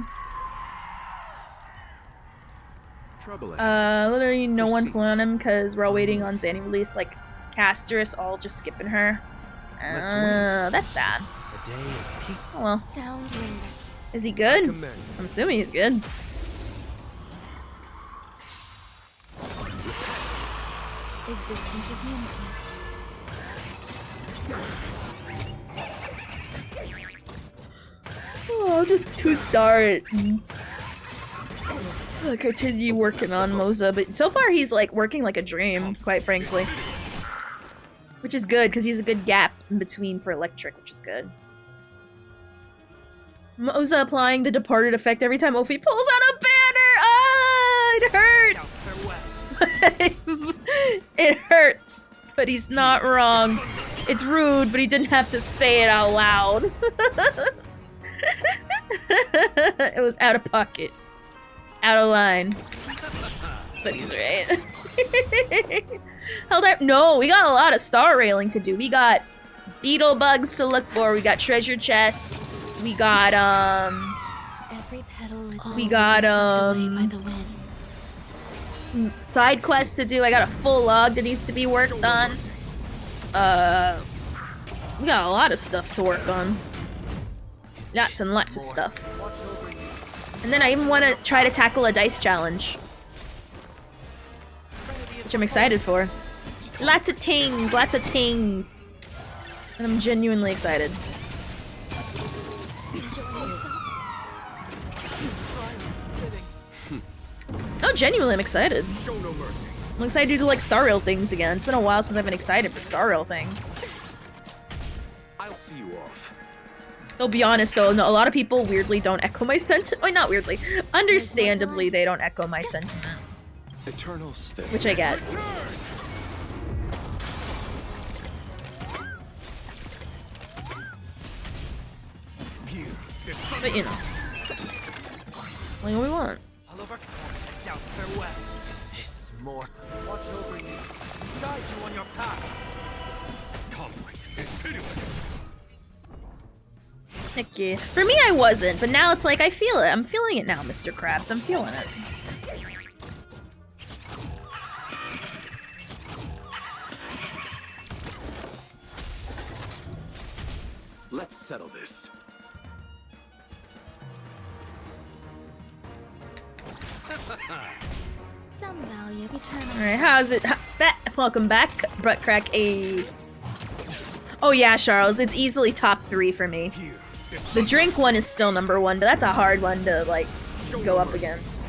Trouble ahead. Literally no one Proceed. pulling on him because we're all waiting on Zanny release, like, Casterus all just skipping her. Let's wait. That's sad. A day of peace. Oh well. Sound wind. Is he good? Command. I'm assuming he's good. Existence is unity. Oh, I'll just 2-star it. I'll continue working on Moze, but so far he's like working like a dream, quite frankly. Which is good, because he's a good gap in between for electric, which is good. Moze applying the departed effect every time Ophi pulls out a banner! Ah, it hurts! It hurts, but he's not wrong. It's rude, but he didn't have to say it out loud. It was out of pocket. Out of line. But he's right. Held up. No, we got a lot of star railing to do. We got beetle bugs to look for. We got treasure chests. We got, Every petal we got, by the wind. side quests to do. I got a full log that needs to be worked on. We got a lot of stuff to work on. Lots and lots of More. stuff. Watch over you. And then I even want to try to tackle a dice challenge, Remedy is which I'm excited for. Lots of tings, lots of tings. And I'm genuinely excited. Oh, genuinely, I'm excited. Show no mercy. I'm excited to do like Star Rail things again. It's been a while since I've been excited for Star Rail things. I'll see you off. I'll be honest though, no, a lot of people weirdly don't echo my sentiment. Well, not weirdly. Understandably, they don't echo my sentiment. Eternal stay. Which I get. Here. But you know. Only what we want. I'll overcome and doubt farewell. This mortal watch over you, guide you on your path. Conflict is pitiless. Heck yeah. For me, I wasn't, but now it's like I feel it. I'm feeling it now, Mr. Krabs. I'm feeling it. Let's settle this. Some value eternal. Alright, how's it? Welcome back, Butt Crack A. Oh yeah, Charles, it's easily top 3 for me. Here. The drink one is still number 1, but that's a hard one to, like, go up against.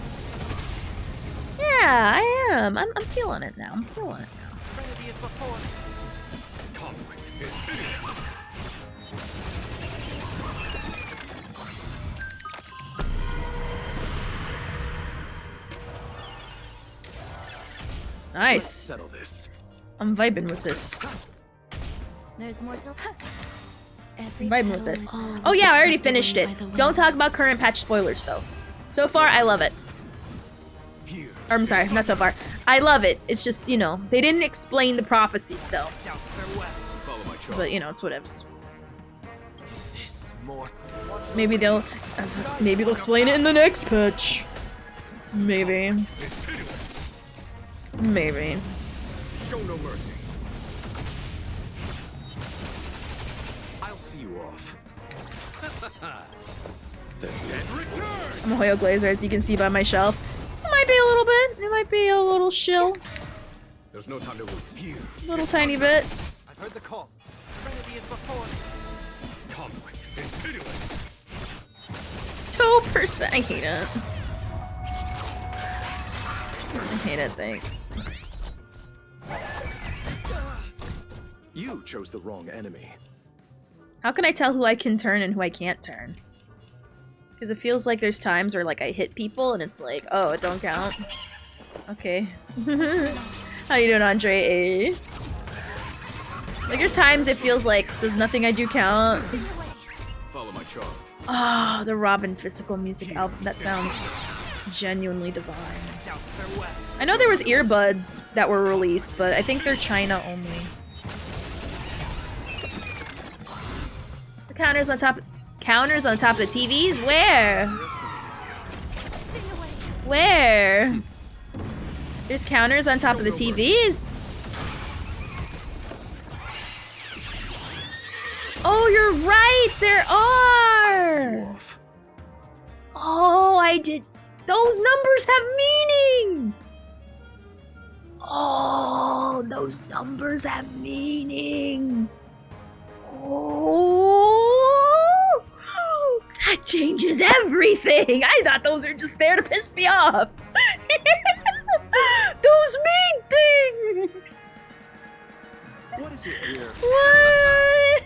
Yeah, I am. I'm feeling it now. I'm feeling it now. Remedy is before me. Conflict is pitiless. Let's Nice. settle this. I'm vibing with this. There's more to I'm vibing with this. Oh yeah, I already finished it. Don't talk about current patch spoilers though. So far, I love it. Here. Or, I'm sorry, not so far. I love it. It's just, you know, they didn't explain the prophecy still. Doubt farewell. Follow my charge. But, you know, it's whatevs. This mortal watch Maybe they'll explain it in the next patch. Maybe. Is pitiless. Maybe. Show no mercy. I'll see you off. The dead return. I'm a Hoyo Glazer, as you can see by my shelf. It might be a little bit. It might be a little shill. There's no time to lose. Here. Little tiny bit. I've heard the call. Remedy is before me. Conflict is pitiless. 2%. I hate it. I hate it, thanks. You chose the wrong enemy. How can I tell who I can turn and who I can't turn? Because it feels like there's times where, like, I hit people and it's like, oh, it don't count. Okay. How you doing, Andre? Like, there's times it feels like, does nothing I do count? Follow my charge. Oh, the Robin physical music album. That sounds genuinely divine. Doubt farewell. I know there was earbuds that were released, but I think they're China only. The counters on top of the TVs? Where? Where? There's counters on top of the TVs? Oh, you're right! There are! Off. Oh, I did. Those numbers have meaning! Oh, those numbers have meaning. Oh, that changes everything. I thought those are just there to piss me off. Those mean things. What is it here? What?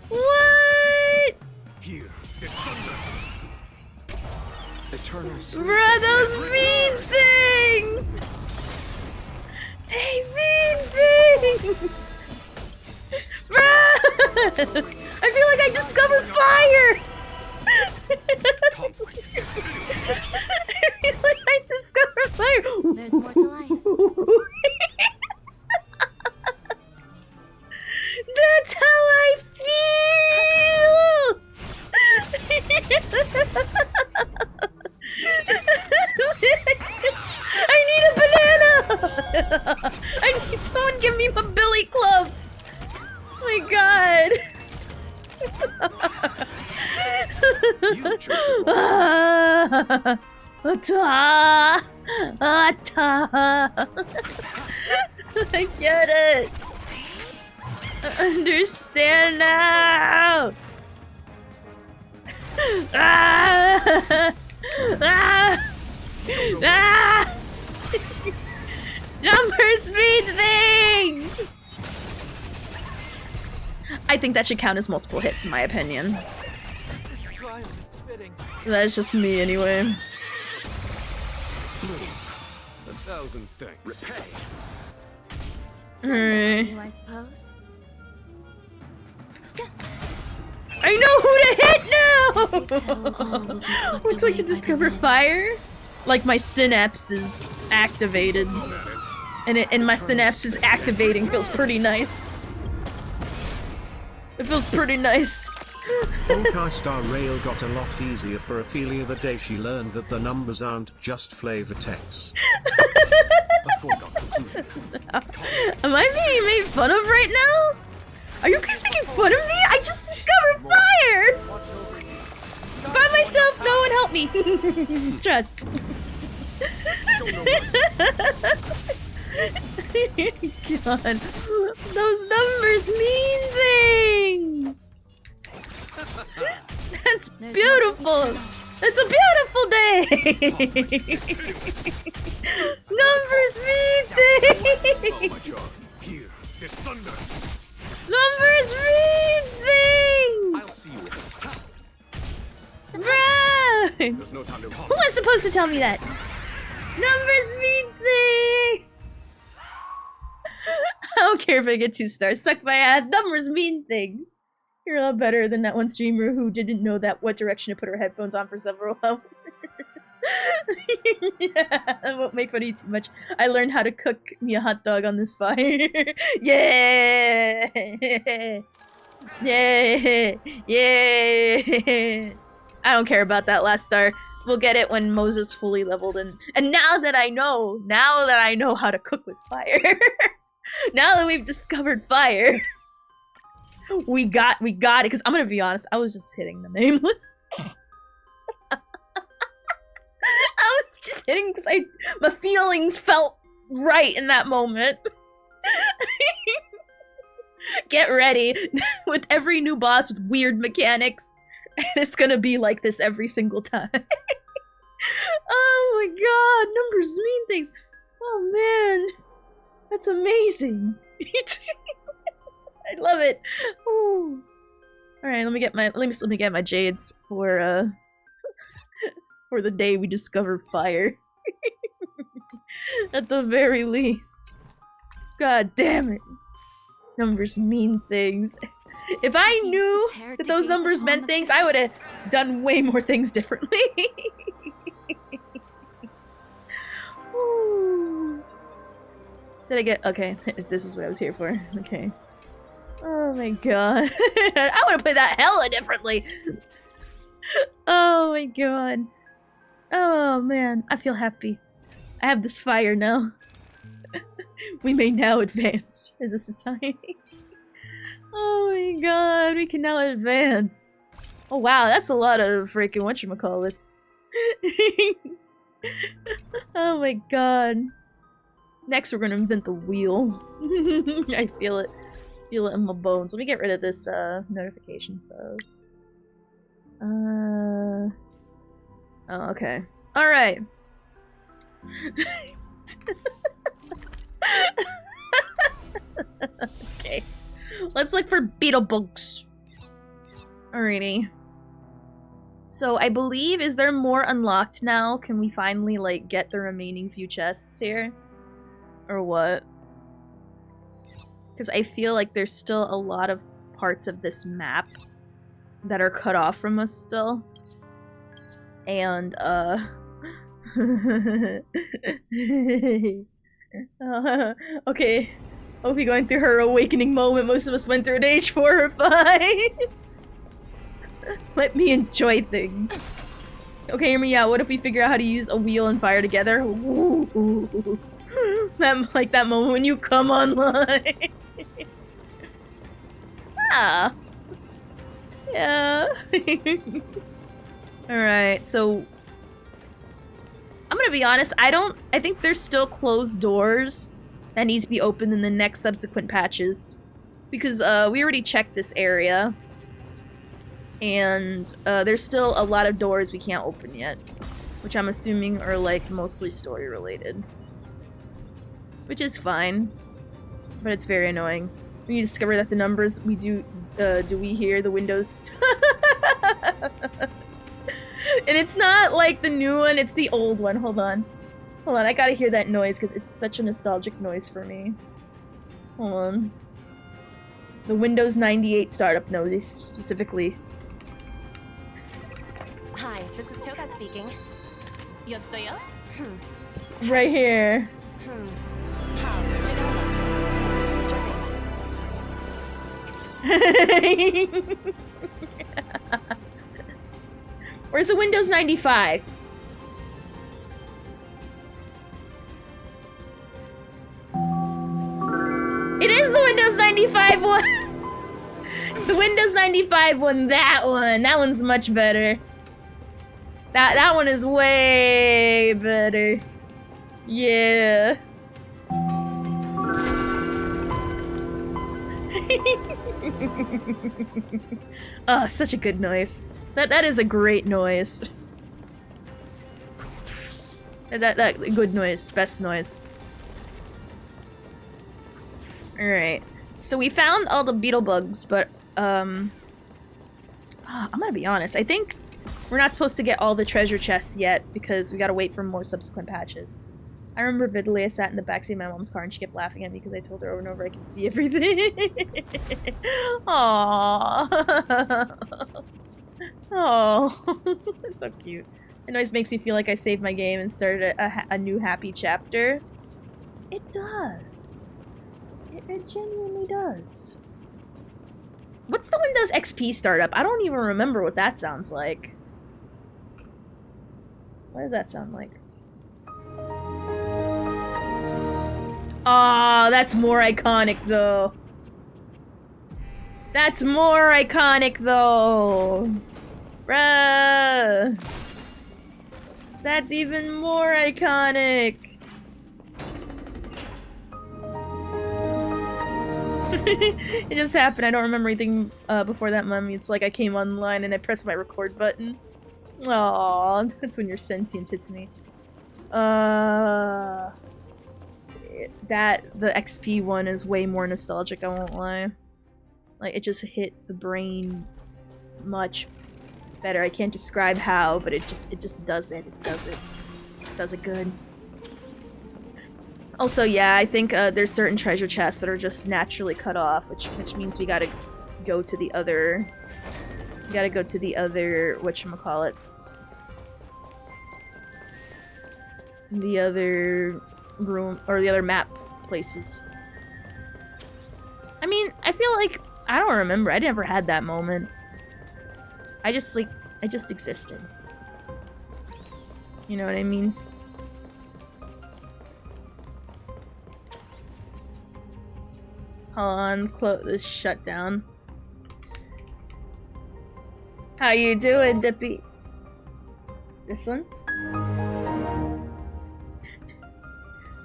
What? Here. It's thunder. Eternal sleep. Bruh, those mean things! They mean things! Bruh! I feel like I discovered fire! Conflict is pitiless. I feel like I discovered fire! There's more to life. That's how I feel! I need a banana! I need someone give me the billy club! Oh my god! You chose the wrong I get it. I understand now. Ah! Ah! Ah! Numbers mean things! I think that should count as multiple hits, in my opinion. This trial is fitting. That's just me, anyway. 1,000 thanks. Repay. Alright. You, I suppose. I know who to hit now! What's like to discover fire? Like my synapse is activated. And my synapse is activating feels pretty nice. It feels pretty nice. Star Rail got a lot easier for Ophelia the day she learned that the numbers aren't just flavor text. A foregone conclusion. Am I being made fun of right now? Are you guys making fun of me? I just discovered fire! Watch over you. By myself, no one help me. Trust. Show no mercy. God, those numbers mean things. That's beautiful. It's a beautiful day. Numbers mean Oh, things. my charm. Here is thunder. Numbers mean things. I'll see you at the top. Right. There's no time to Who was supposed to tell me that? Numbers mean things. I don't care if I get 2 stars. Suck my ass. Numbers mean things. You're a lot better than that one streamer who didn't know that what direction to put her headphones on for several hours. Yeah, I won't make fun of you too much. I learned how to cook me a hot dog on this fire. Yeah! Yeah! Yeah! I don't care about that last star. We'll get it when Moze is fully leveled and now that I know how to cook with fire. Now that we've discovered fire. We got it, because I'm gonna be honest, I was just hitting the nameless. I was just hitting because my feelings felt right in that moment. Get ready. With every new boss with weird mechanics, it's gonna be like this every single time. Oh my god, numbers mean things. Oh man, that's amazing. I love it. Ooh. All right, let me get my jades for for the day we discover fire. At the very least. God damn it. Numbers mean things. If I knew that those numbers meant things, I would have done way more things differently. Ooh. Did I get... Okay, this is what I was here for. Okay. Oh my god. I would have played that hella differently. Oh my god. Oh man, I feel happy. I have this fire now. We may now advance as a society. Oh my god, we can now advance. Oh wow, that's a lot of freaking whatchamacallits. Oh my god. Next we're gonna invent the wheel. I feel it. Feel it in my bones. Let me get rid of this notification stuff. Oh, okay. Alright. Okay. Let's look for beetle bugs. Alrighty. So I believe, is there more unlocked now? Can we finally, like, get the remaining few chests here? Or what? Because I feel like there's still a lot of parts of this map that are cut off from us still. And, okay. Opie going through her awakening moment. Most of us went through at age 4 or 5. Let me enjoy things. Okay, hear me out. What if we figure out how to use a wheel and fire together? Ooh. Like that moment when you come online. Ah. Yeah. Alright, so... I'm gonna be honest, I think there's still closed doors that need to be opened in the next subsequent patches. Because, we already checked this area. And, there's still a lot of doors we can't open yet. Which I'm assuming are, like, mostly story-related. Which is fine. But it's very annoying. We discover that the numbers we do we hear the windows... And it's not like the new one, it's the old one. Hold on. Hold on, I gotta hear that noise because it's such a nostalgic noise for me. Hold on. The Windows 98 startup noise, specifically. Hi, this is Toka speaking. 여보세요? Right here. How did you know Where's the Windows 95? It is the Windows 95 one! The Windows 95 one, that one. That one's much better. That one is way better. Yeah. Oh, such a good noise. That is a great noise. That good noise, best noise. Alright. So we found all the beetle bugs, but I'm gonna be honest, I think we're not supposed to get all the treasure chests yet because we gotta wait for more subsequent patches. I remember vividly I sat in the backseat of my mom's car and she kept laughing at me because I told her over and over I can see everything. Aww. Oh, that's so cute. It always makes me feel like I saved my game and started a new happy chapter. It does. It genuinely does. What's the Windows XP startup? I don't even remember what that sounds like. What does that sound like? Aw, that's more iconic though. That's more iconic though. Bruh. That's even more iconic. It just happened. I don't remember anything before that, Mommy. It's like I came online and I pressed my record button. Aww, that's when your sentience hits me. The XP one is way more nostalgic, I won't lie. Like, it just hit the brain much better. I can't describe how, but it just does it. It does it. It does it good. Also, yeah, I think there's certain treasure chests that are just naturally cut off, which means we gotta go to the other... We gotta go to the other... whatchamacallits. The other room... or the other map places. I mean, I feel like... I don't remember. I never had that moment. I just existed. You know what I mean? Hold on, close this shut down. How you doing, Dippy? This one?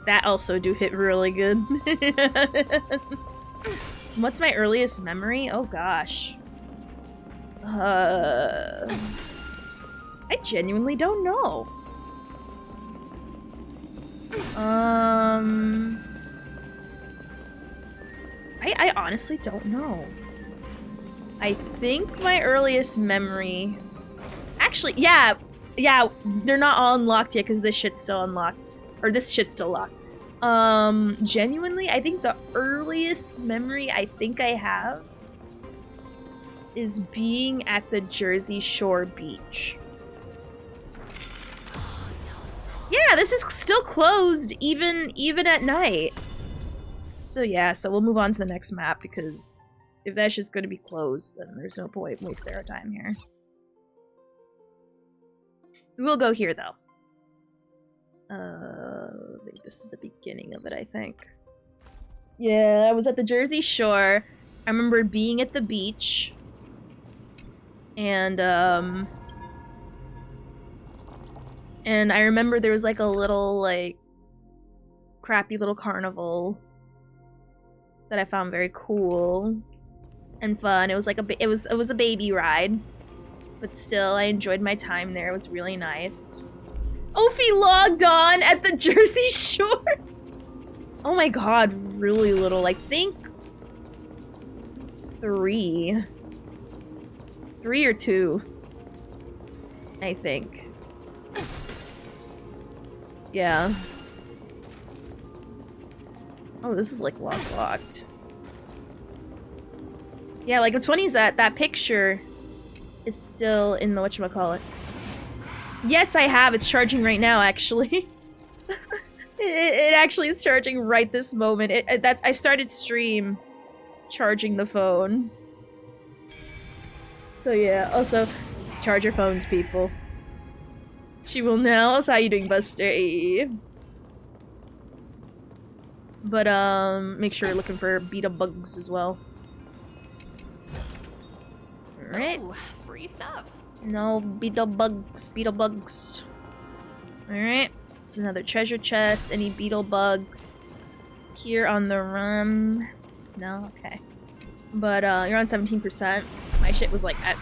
That also do hit really good. What's my earliest memory? Oh gosh. I genuinely don't know. I honestly don't know. I think my earliest memory... Actually, yeah, they're not all unlocked yet because this shit's still unlocked. Or this shit's still locked. Genuinely, I think the earliest memory I think I have is being at the Jersey Shore beach. Yeah, this is still closed even at night. So yeah, so we'll move on to the next map because if that shit's going to be closed, then there's no point wasting our time here. We will go here though. I think this is the beginning of it, I think. Yeah, I was at the Jersey Shore. I remember being at the beach. And, And I remember there was like a little, like, crappy little carnival that I found very cool and fun. It was like it was a baby ride, but still I enjoyed my time there. It was really nice. Ophi logged on at the Jersey Shore. Oh my god, really little. I think 3 or 2. I think. Yeah. Oh, this is like locked. Yeah, like what's funny is that picture is still in the whatchamacallit. Yes, I have. It's charging right now, actually. it actually is charging right this moment. I started stream charging the phone. So yeah, also charge your phones, people. She will now. So how you doing, Buster? But make sure you're looking for beetle bugs as well. Alright. Oh, free stuff. No beetle bugs, Alright. It's another treasure chest. Any beetle bugs here on the run? No? Okay. But you're on 17%. My shit was like at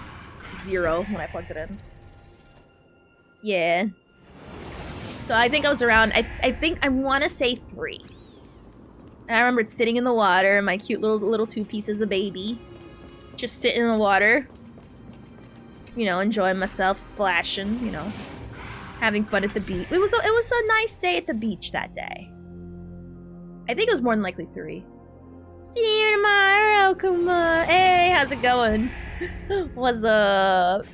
0 when I plugged it in. Yeah. So I think I was around, I think I want to say 3. And I remember sitting in the water, my cute little 2 pieces of baby. Just sitting in the water. You know, enjoying myself, splashing, you know. Having fun at the beach. It was a nice day at the beach that day. I think it was more than likely 3. See you tomorrow, come on. Hey, how's it going? What's up?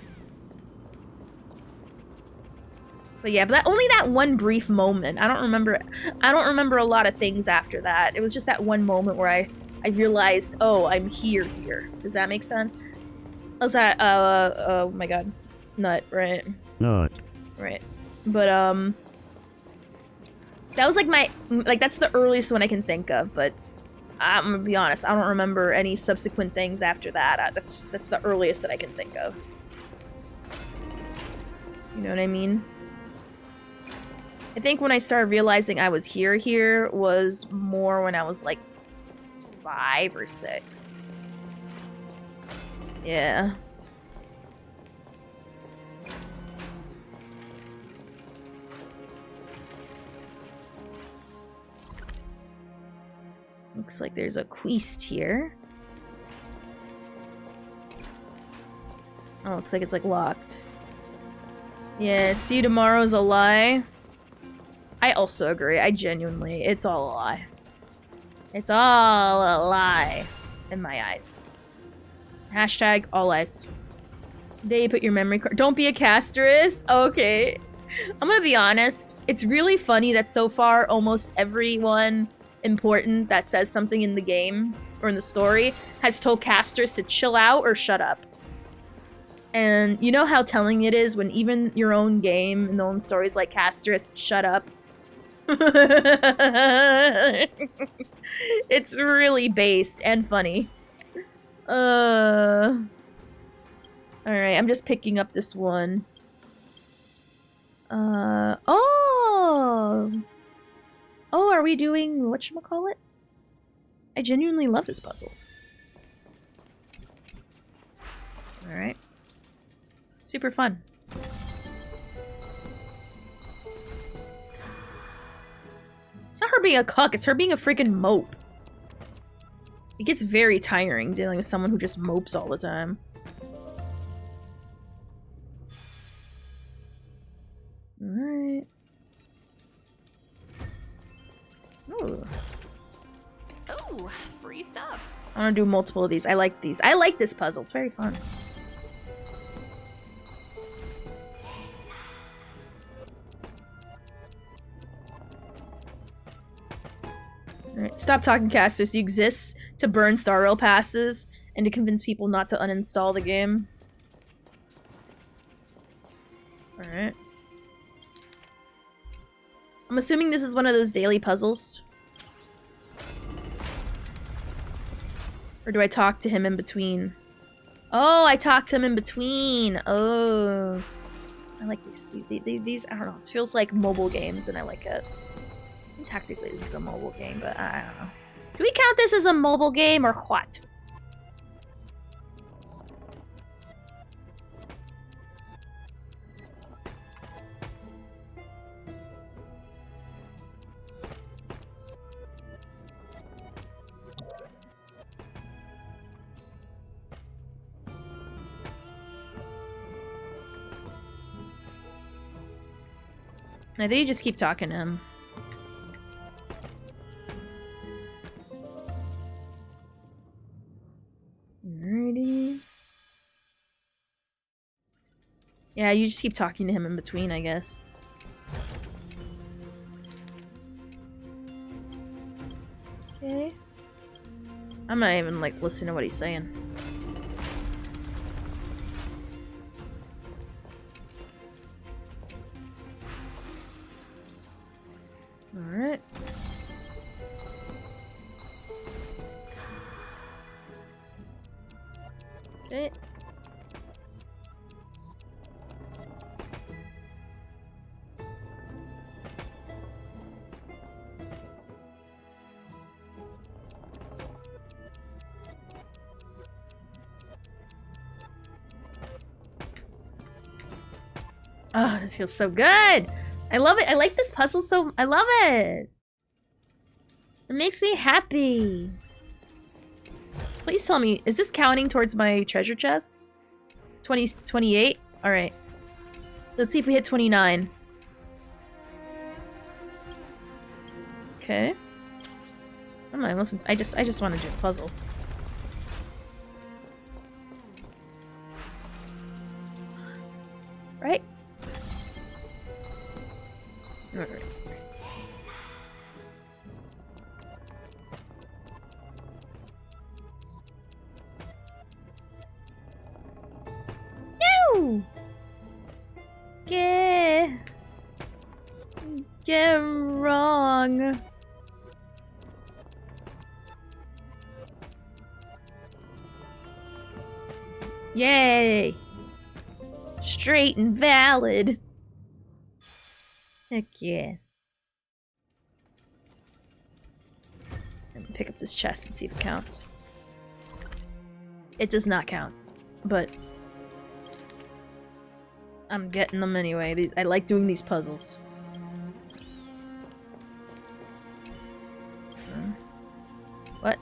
But yeah, but only that one brief moment. I don't remember a lot of things after that. It was just that one moment where I realized, oh, I'm here. Does that make sense? Was that oh my god. Nut, right? Nut. Right. But that was like that's the earliest one I can think of, but I'm gonna be honest, I don't remember any subsequent things after that. That's the earliest that I can think of. You know what I mean? I think when I started realizing I was here was more when I was like 5 or 6. Yeah. Looks like there's a quest here. Oh, looks like it's like locked. Yeah, see you tomorrow's a lie. I also agree. It's all a lie. It's all a lie in my eyes. Hashtag all lies. Day you put your memory card. Don't be a casteress. Okay. I'm gonna be honest. It's really funny that so far almost everyone important that says something in the game or in the story has told casters to chill out or shut up. And you know how telling it is when even your own game and the own stories like casteress, shut up. It's really based and funny. Alright, I'm just picking up this one. Oh! Oh, are we doing whatchamacallit? I genuinely love this puzzle. Alright. Super fun. It's not her being a cuck, it's her being a freaking mope. It gets very tiring dealing with someone who just mopes all the time. Alright. Ooh. Oh, free stuff. I want to do multiple of these. I like these. I like this puzzle. It's very fun. Alright, stop talking, casters. You exist to burn Star Rail passes and to convince people not to uninstall the game. Alright. I'm assuming this is one of those daily puzzles. Or do I talk to him in between? Oh, I talked to him in between. Oh. I like these. These, I don't know. It feels like mobile games, and I like it. And technically, this is a mobile game, but I don't know. Do we count this as a mobile game or what? I think you just keep talking to him. Alrighty. Yeah, you just keep talking to him in between, I guess. Okay. I'm not even, like, listening to what he's saying. Alright. Okay. Oh, this feels so good! I love it! I like this puzzle so- I love it! It makes me happy! Please tell me, is this counting towards my treasure chest? 28? Alright. Let's see if we hit 29. Okay. I'm not listening. I just want to do a puzzle. Right? Alright. Ew! Get wrong. Yay! Straight and valid. Heck yeah. Let me pick up this chest and see if it counts. It does not count, but I'm getting them anyway. I like doing these puzzles. What?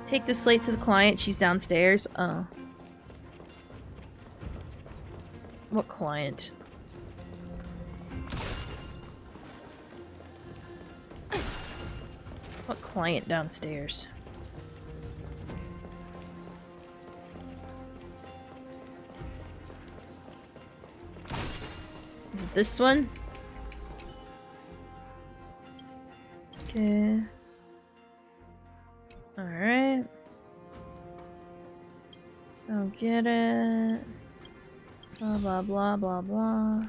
Take the slate to the client. She's downstairs. Oh. What client? What client downstairs? Is it this one? Okay. Alright. I'll get it. Blah blah blah blah blah.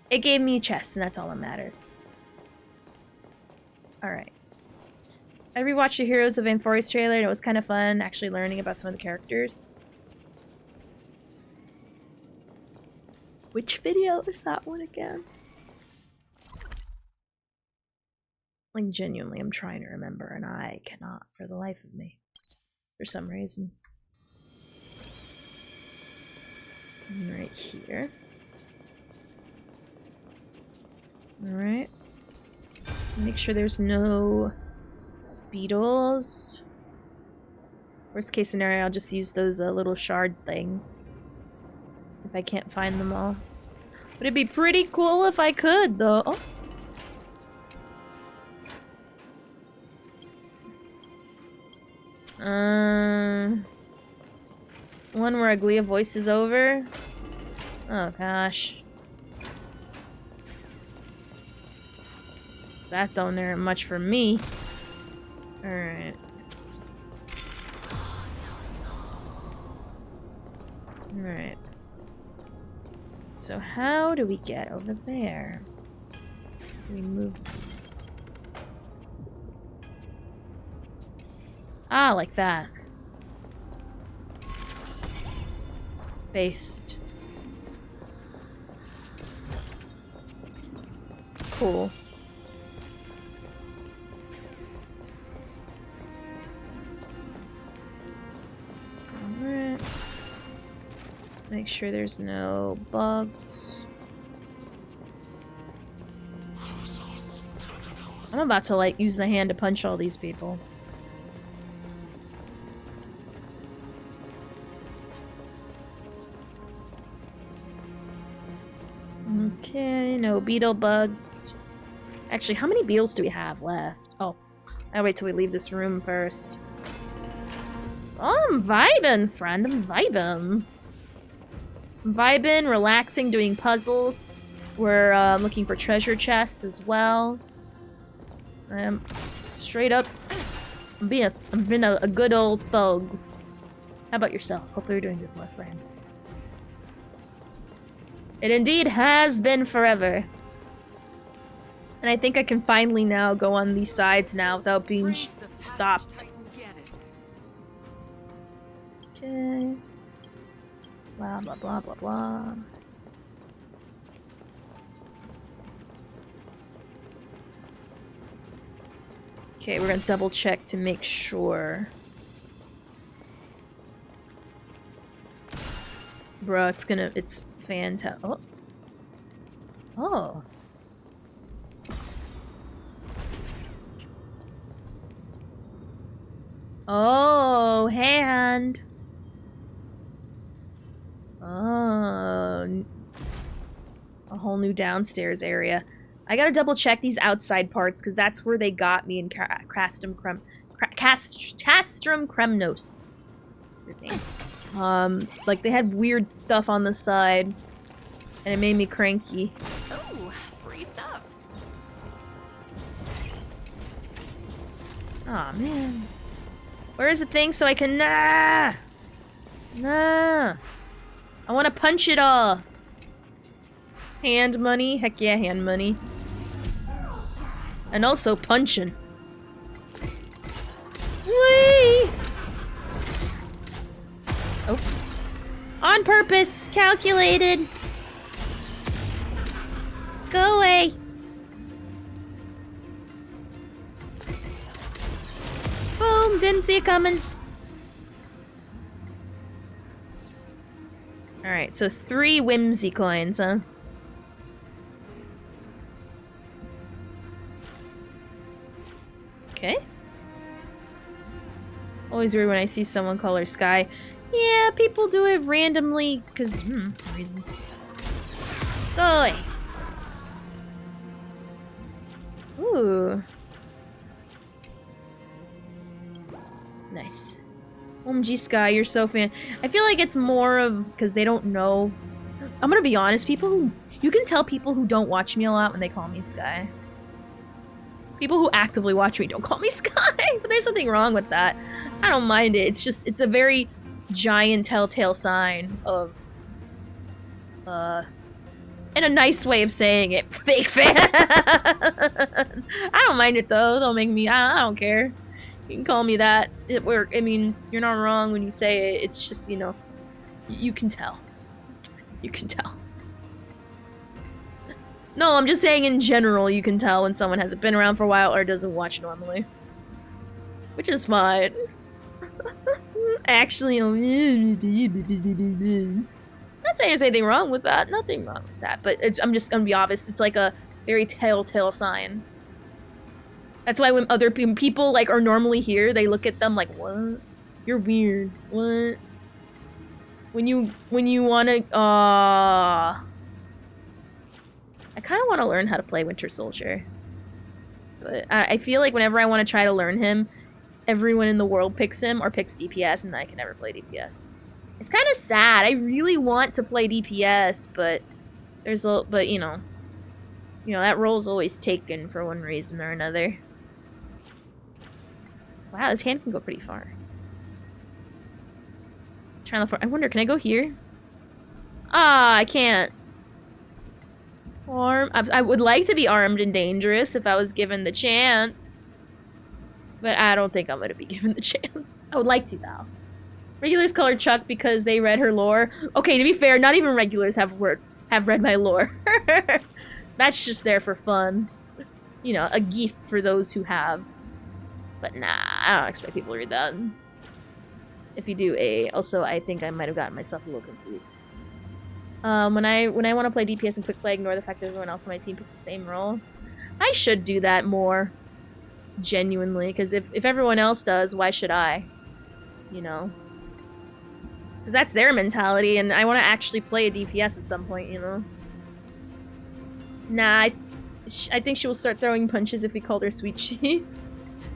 It gave me a chest, and that's all that matters. Alright. I rewatched the Heroes of Forest trailer, and it was kind of fun actually learning about some of the characters. Which video is that one again? Like, genuinely, I'm trying to remember, and I cannot for the life of me. For some reason. And right here. Alright. Make sure there's no beetles. Worst case scenario, I'll just use those little shard things. If I can't find them all. But it'd be pretty cool if I could, though. Oh. One where Aglia voices over. Oh gosh. That don't merit much for me. Alright. Alright. So how do we get over there? We move Ah, like that. Based. Cool. Alright. Make sure there's no bugs. I'm about to, like, use the hand to punch all these people. Okay, no beetle bugs. Actually, how many beetles do we have left? Oh, I'll wait till we leave this room first. Oh, I'm vibing, friend. I'm vibing. I'm vibing, relaxing, doing puzzles. We're looking for treasure chests as well. Straight up, I'm being a good old thug. How about yourself? Hopefully you're doing good, my friend. It indeed has been forever. And I think I can finally now go on these sides now without being stopped. Okay. Blah, blah, blah, blah, blah. Okay, we're gonna double check to make sure. Bro, it's fantastic. Oh. Oh. Oh, hand. Oh. A whole new downstairs area. I gotta double check these outside parts, because that's where they got me in Castrum Kremnos. Weird name. Like, they had weird stuff on the side, and it made me cranky. Ooh, free stuff. Aw, man. Where is the thing so I can... Nah! Nah! I want to punch it all! Hand money? Heck yeah, hand money. And also punching. Whee! Oops. On purpose! Calculated! Go away! Boom! Didn't see it coming. Alright, so 3 whimsy coins, huh? Okay. Always weird when I see someone call her Sky. Yeah, people do it randomly, because, reasons. Go away. Ooh. Nice. OMG Sky, you're so fan. I feel like it's more of, because they don't know. I'm gonna be honest, you can tell people who don't watch me a lot when they call me Sky. People who actively watch me don't call me Sky, but there's something wrong with that. I don't mind it. It's a very giant telltale sign of, in a nice way of saying it, fake fan. I don't mind it though. Don't make me, I don't care. You can call me that. I mean, you're not wrong when you say it. It's just, you know, you can tell. You can tell. No, I'm just saying in general, you can tell when someone hasn't been around for a while or doesn't watch normally. Which is fine. Actually, not saying there's anything wrong with that. Nothing wrong with that. But I'm just gonna be obvious. It's like a very telltale sign. That's why when other people like are normally here, they look at them like, what? You're weird. What? When you wanna, I kind of want to learn how to play Winter Soldier. But I feel like whenever I want to try to learn him, everyone in the world picks him or picks DPS, and I can never play DPS. It's kind of sad. I really want to play DPS, but you know, that role's always taken for one reason or another. Wow, this hand can go pretty far. I wonder, can I go here? Ah, I can't. I would like to be armed and dangerous if I was given the chance. But I don't think I'm gonna be given the chance. I would like to, though. Regulars call her Chuck because they read her lore. Okay, to be fair, not even regulars have read my lore. That's just there for fun. You know, a gift for those who have. But nah, I don't expect people to read that. If you do, also, I think I might have gotten myself a little confused. When I want to play DPS and quick play, ignore the fact that everyone else on my team picked the same role. I should do that more. Genuinely, because if everyone else does, why should I? You know? Because that's their mentality, and I want to actually play a DPS at some point, you know? Nah, I think she will start throwing punches if we called her Sweet Cheeks.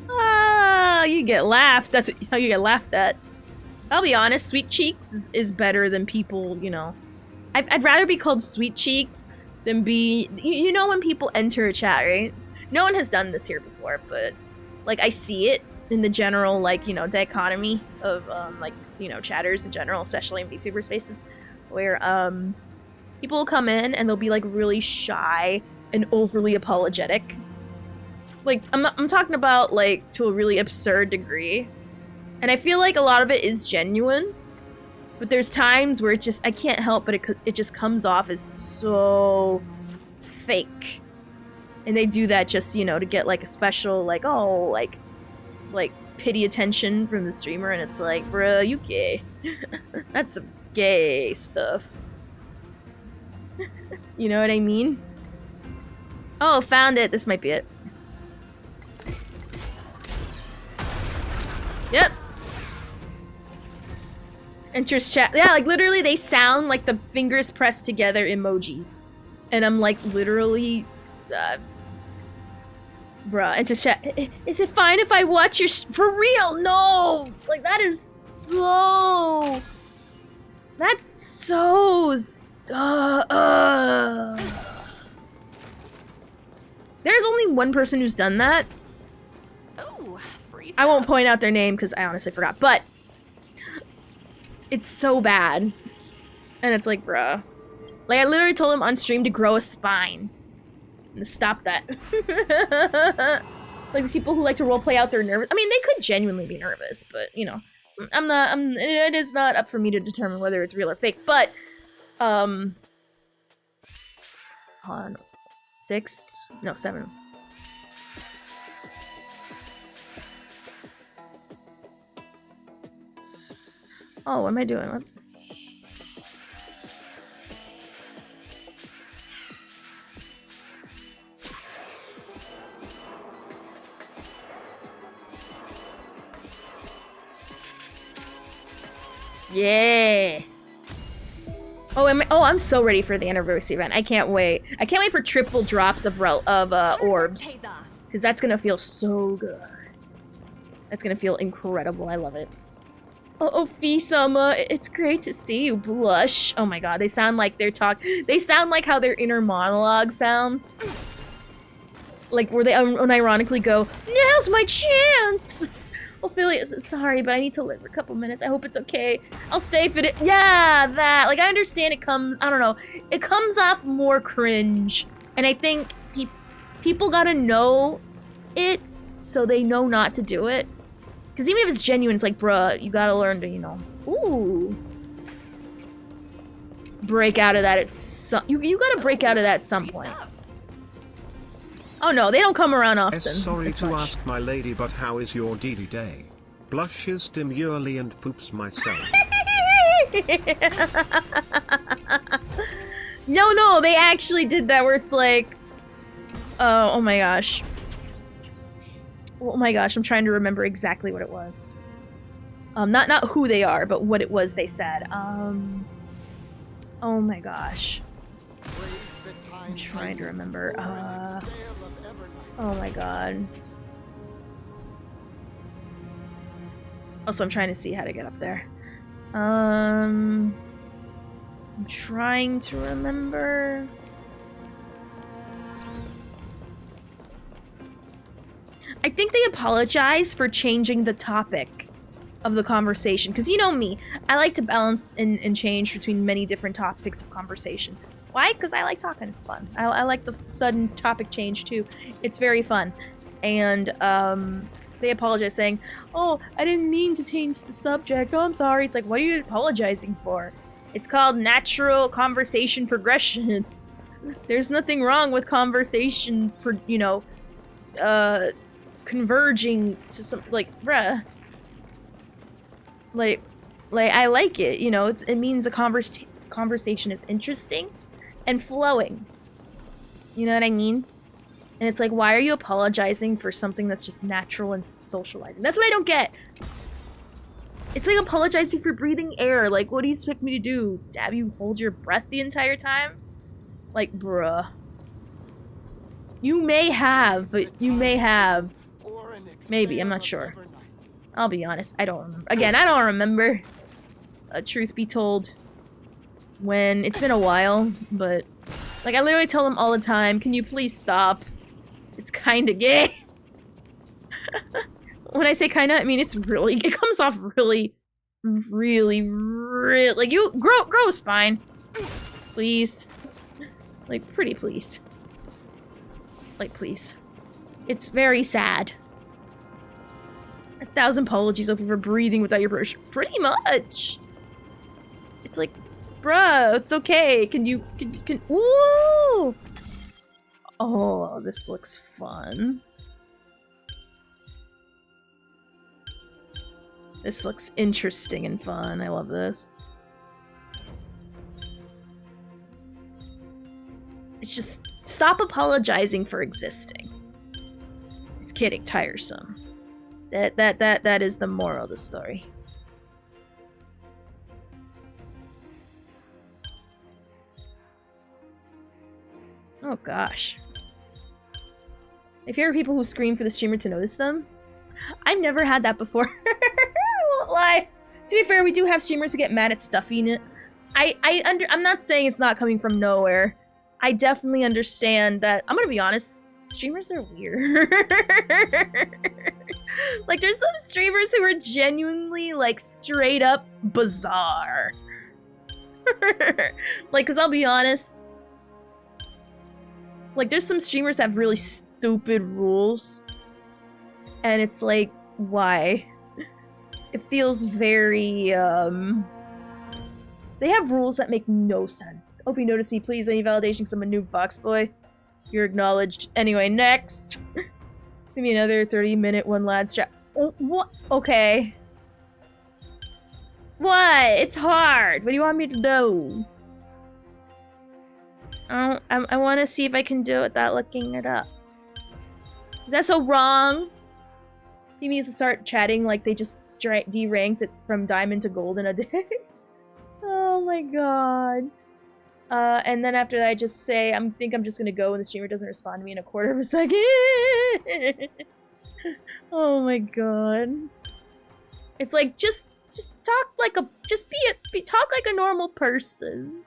Ah, you get laughed. That's how you get laughed at. I'll be honest, Sweet Cheeks is better than people, you know. I'd rather be called Sweet Cheeks than be... You know when people enter a chat, right? No one has done this here before, but, like, I see it in the general, like, you know, dichotomy of, like, you know, chatters in general, especially in VTuber spaces, where, people will come in and they'll be, like, really shy and overly apologetic. Like, I'm talking about, like, to a really absurd degree. And I feel like a lot of it is genuine. But there's times where I can't help but it just comes off as so fake. And they do that just, you know, to get, like, a special, like, oh, like, pity attention from the streamer. And it's like, bruh, you gay. That's some gay stuff. You know what I mean? Oh, found it. This might be it. Yep. Enters chat. Yeah, like literally they sound like the fingers pressed together emojis. And I'm like literally bruh, enters chat. Is it fine if I watch your for real? No! Like that is so... That's so There's only one person who's done that. Oh, free I won't point out their name because I honestly forgot, but it's so bad. And it's like, bruh. Like, I literally told him on stream to grow a spine. And to stop that. Like, these people who like to roleplay out their nervous. I mean, they could genuinely be nervous, but, you know. It is not up for me to determine whether it's real or fake, but, hold on. 7. Oh, what am I doing? What? Yeah. Oh, I'm so ready for the anniversary event. I can't wait. I can't wait for triple drops of orbs. Because that's gonna feel so good. That's gonna feel incredible. I love it. Oh, Fee-sama, it's great to see you, Blush. Oh my god, they sound like they sound like how their inner monologue sounds. Like, where they unironically go, now's my chance! Ophelia, sorry, but I need to live for a couple minutes. I hope it's okay. I'll stay if it- Yeah, that. Like, I understand it comes- I don't know. It comes off more cringe. And I think people gotta know it so they know not to do it. Because even if it's genuine, it's like, bruh, you gotta learn to, you know, ooh. Break out of that at some- You gotta break out of that at some point. Oh no, they don't come around often. Sorry to ask my lady, but how is your DD day? Blushes demurely and poops myself. No, they actually did that where it's like... oh my gosh. Oh my gosh, I'm trying to remember exactly what it was. Not who they are, but what it was they said. Oh my gosh. I'm trying to remember. Oh my god. Also, I'm trying to see how to get up there. I'm trying to remember. I think they apologize for changing the topic of the conversation. Because you know me, I like to balance and change between many different topics of conversation. Why? Because I like talking. It's fun. I like the sudden topic change too. It's very fun. And they apologize saying, "Oh, I didn't mean to change the subject. Oh, I'm sorry." It's like, what are you apologizing for? It's called natural conversation progression. There's nothing wrong with conversations, converging to some, like, bruh. Like I like it, you know, it means a conversation is interesting and flowing. You know what I mean? And it's like, why are you apologizing for something that's just natural and socializing? That's what I don't get. It's like apologizing for breathing air. Like, what do you expect me to do? Have you hold your breath the entire time? Like, bruh. You may have, but you may have. Maybe, I'm not sure. I'll be honest, I don't remember. Again, I don't remember. Truth be told. When it's been a while, but like I literally tell them all the time, can you please stop? It's kinda gay. When I say kinda, I mean it's really, it comes off really, like you grow a spine. Please. Like pretty please. Like please. It's very sad. 1,000 apologies over breathing without your permission. Pretty much. It's like, bruh, it's okay. Can ooh! Oh, this looks fun. This looks interesting and fun. I love this. It's just, stop apologizing for existing. It's kidding, tiresome. That is the moral of the story. Oh gosh. If you're people who scream for the streamer to notice them, I've never had that before. I won't lie. To be fair, we do have streamers who get mad at stuffing it. I'm not saying it's not coming from nowhere. I definitely understand that. I'm gonna be honest. Streamers are weird. Like, there's some streamers who are genuinely, like, straight up bizarre. Like, because I'll be honest. Like, there's some streamers that have really stupid rules. And it's like, why? It feels very, They have rules that make no sense. Oh, if you notice me, please, any validation because I'm a noob fox boy. You're acknowledged. Anyway, next. It's gonna be another 30-minute one lad strap. Oh, what? Okay. What? It's hard. What do you want me to do? I want to see if I can do it without looking it up. Is that so wrong? He needs to start chatting like they just deranked it from diamond to gold in a day. Oh my god. And then after that, I just say, I think I'm just gonna go when the streamer doesn't respond to me in a quarter of a second. Oh my god. It's like, just talk like a, talk like a normal person.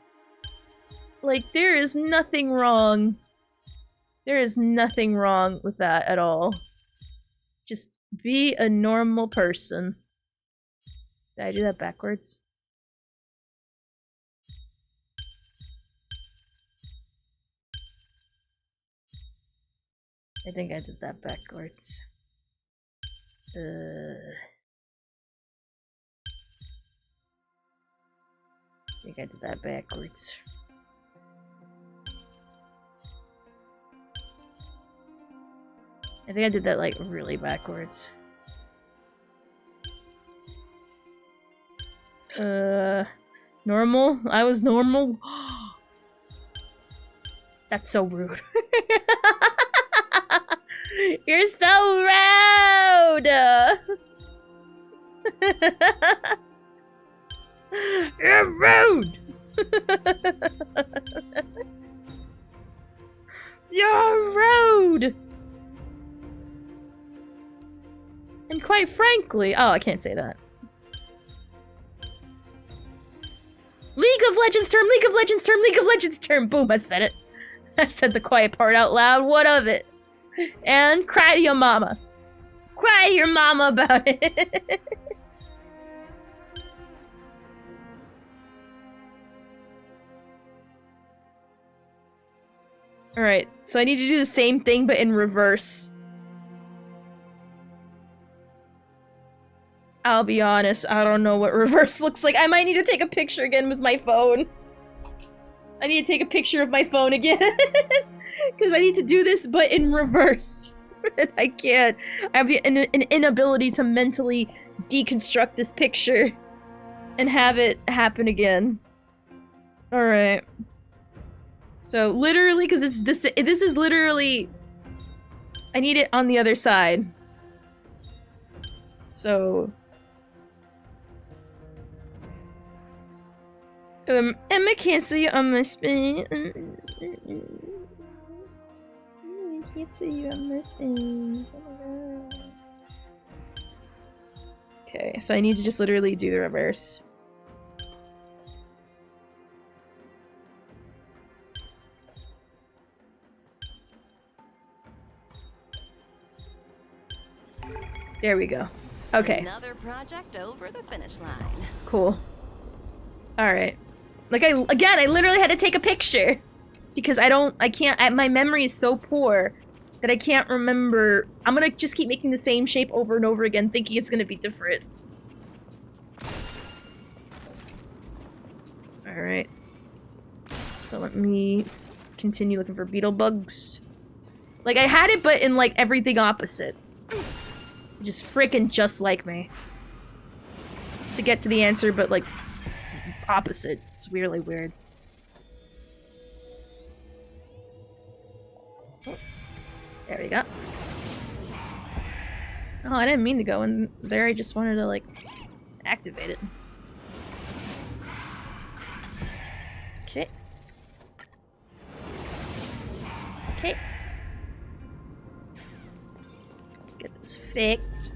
Like, there is nothing wrong. There is nothing wrong with that at all. Just be a normal person. Did I do that backwards? I think I did that backwards. I think I did that backwards. I think I did that, like, really backwards. Normal? I was normal? That's so rude. You're so rude! You're rude! You're rude! And quite frankly, oh, I can't say that. League of Legends term, League of Legends term, League of Legends term. Boom, I said it. I said the quiet part out loud. What of it? And cry to your mama. Cry to your mama about it. Alright, so I need to do the same thing but in reverse. I'll be honest, I don't know what reverse looks like. I might need to take a picture again with my phone. I need to take a picture of my phone again. Because I need to do this but in reverse. I can't. I have an inability to mentally deconstruct this picture and have it happen again. Alright. So literally, because it's this is literally, I need it on the other side. So Emma can't see you on my screen. I can't see you on my screen. Oh my god. Okay, so I need to just literally do the reverse. There we go. Okay. Another project over the finish line. Cool. Alright. Like, I literally had to take a picture. Because my memory is so poor that I can't remember. I'm gonna just keep making the same shape over and over again, thinking it's gonna be different. Alright. So let me continue looking for beetle bugs. Like, I had it, but in, like, everything opposite. Just freaking just like me. To get to the answer, but like opposite. It's really weird. Oh, there we go. Oh, I didn't mean to go in there. I just wanted to like activate it. Okay. Okay. Get this fixed.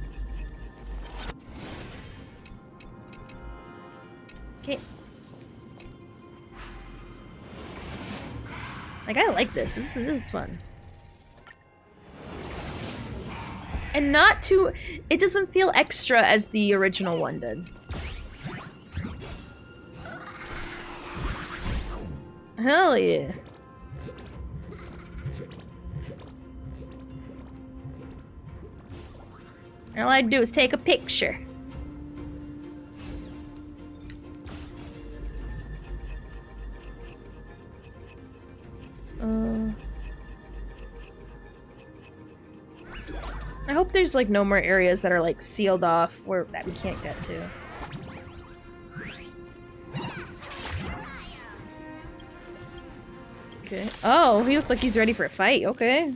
Okay. Like, I like this. This is fun. And not too... It doesn't feel extra as the original one did. Hell yeah. All I do is take a picture. I hope there's like no more areas that are like sealed off where that we can't get to. Okay. Oh, he looks like he's ready for a fight. Okay.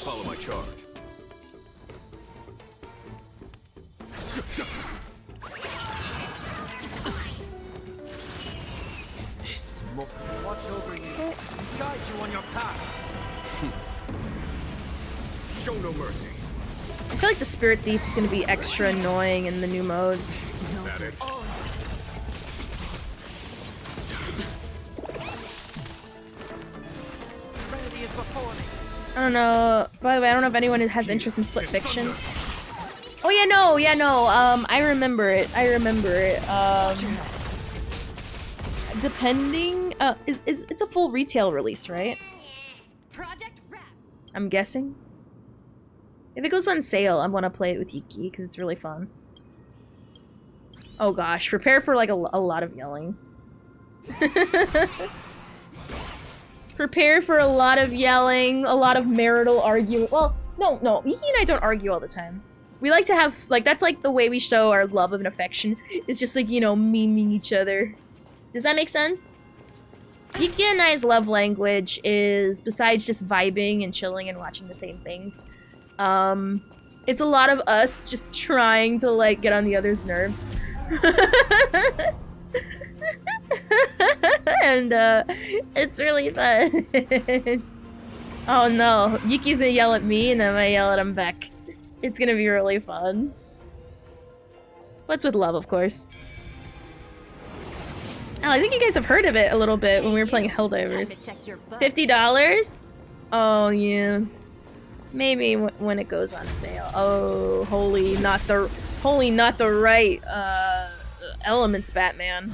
Follow my charge. This watch over you, guide you on your path. Show no mercy. I feel like the Spirit Thief is gonna be extra annoying in the new modes. That it. Remedy is before me. I don't know. By the way, I don't know if anyone has interest in Split Fiction. Oh yeah, no. I remember it. Depending, it's a full retail release, right? Project wrap. I'm guessing. If it goes on sale, I want to play it with Yuki because it's really fun. Oh gosh, prepare for like a lot of yelling. Prepare for a lot of yelling, a lot of marital arguing. Well, no, Yuki and I don't argue all the time. We like to have, like, that's like the way we show our love and affection. It's just like, you know, memeing each other. Does that make sense? Yuki and I's love language is, besides just vibing and chilling and watching the same things, it's a lot of us just trying to, like, get on the other's nerves. And, it's really fun. Oh no, Yuki's gonna yell at me and then I yell at him back. It's gonna be really fun. What's with love, of course. Oh, I think you guys have heard of it a little bit when we were playing Helldivers. $50? Oh, yeah. Maybe when it goes on sale. Oh, holy, not the right, elements, Batman.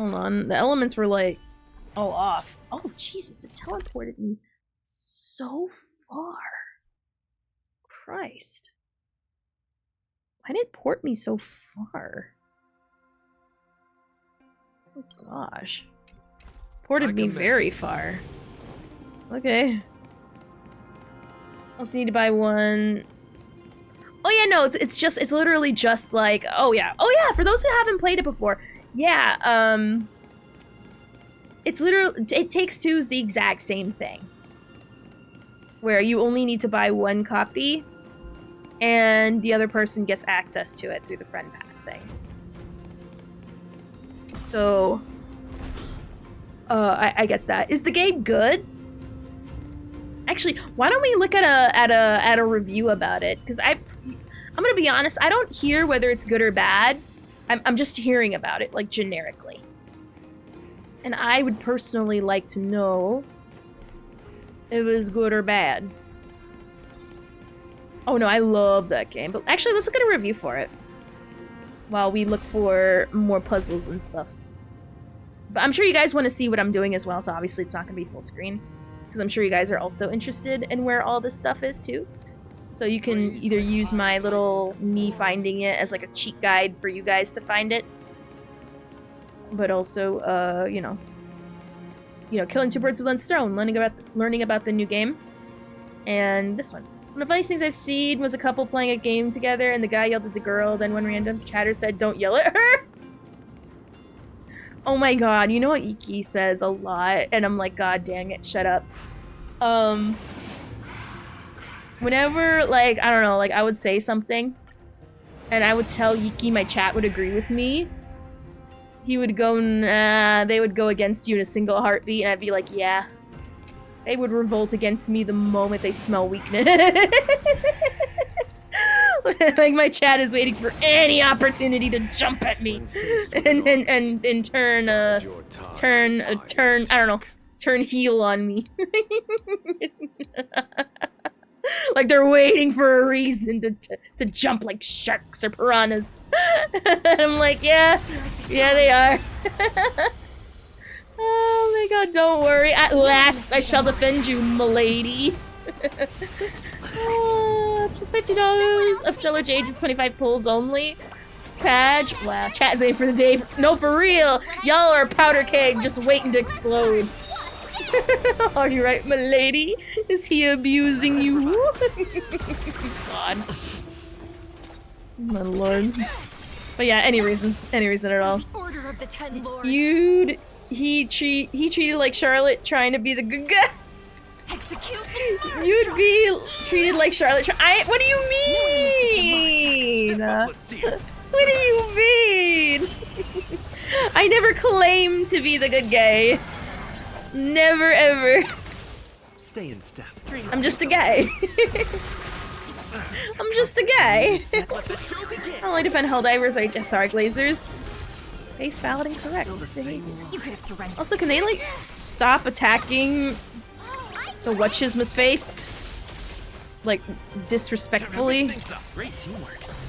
Hold on. The elements were like all off. Oh Jesus! It teleported me so far. Christ. Why did it port me so far? Oh gosh. Ported me very far. Okay. Also need to buy one. Oh yeah, no, it's literally just like, oh yeah, for those who haven't played it before, yeah, it's literally, It Takes Two is the exact same thing. Where you only need to buy one copy, and the other person gets access to it through the friend pass thing. So, I get that. Is the game good? Actually, why don't we look at a review about it? Because I'm gonna be honest, I don't hear whether it's good or bad. I'm just hearing about it, like, generically. And I would personally like to know if it was good or bad. Oh no, I love that game. But actually, let's look at a review for it while we look for more puzzles and stuff. But I'm sure you guys want to see what I'm doing as well, so obviously it's not going to be full screen. Because I'm sure you guys are also interested in where all this stuff is, too. So you can either use my little me finding it as like a cheat guide for you guys to find it. But also, you know, killing two birds with one stone, learning about the new game. And this one. One of the funniest things I've seen was a couple playing a game together, and the guy yelled at the girl, then one random chatter said, "Don't yell at her!" Oh my god, you know what Iki says a lot, and I'm like, god dang it, shut up. Whenever, like, I don't know, like, I would say something, and I would tell Iki my chat would agree with me, he would go, nah, they would go against you in a single heartbeat, and I'd be like, yeah. They would revolt against me the moment they smell weakness. Like, my chat is waiting for any opportunity to jump at me. And turn, I don't know, turn heel on me. Like they're waiting for a reason to jump like sharks or piranhas. And I'm like, yeah, they are. Oh my god, don't worry. At last, I shall defend you, m'lady. $50 of Stellar Jages, 25 pulls only. Sag. Wow, chat is waiting for the day. No, for real. Y'all are a powder keg just waiting to explode. Are you right, m'lady? Is he abusing you? God. My lord. But yeah, any reason at all. Order of the Ten Lords. He treated like Charlotte trying to be the good guy. Execute. You'd be treated like Charlotte. What do you mean? What do you mean? I never claimed to be the good guy. Never ever. Stay in step. I'm just a guy. I'm just a guy. I only defend Helldivers or HSR Glazers. Face valid and correct. Also, can they, like, stop attacking the Whatchismas face? Like, disrespectfully?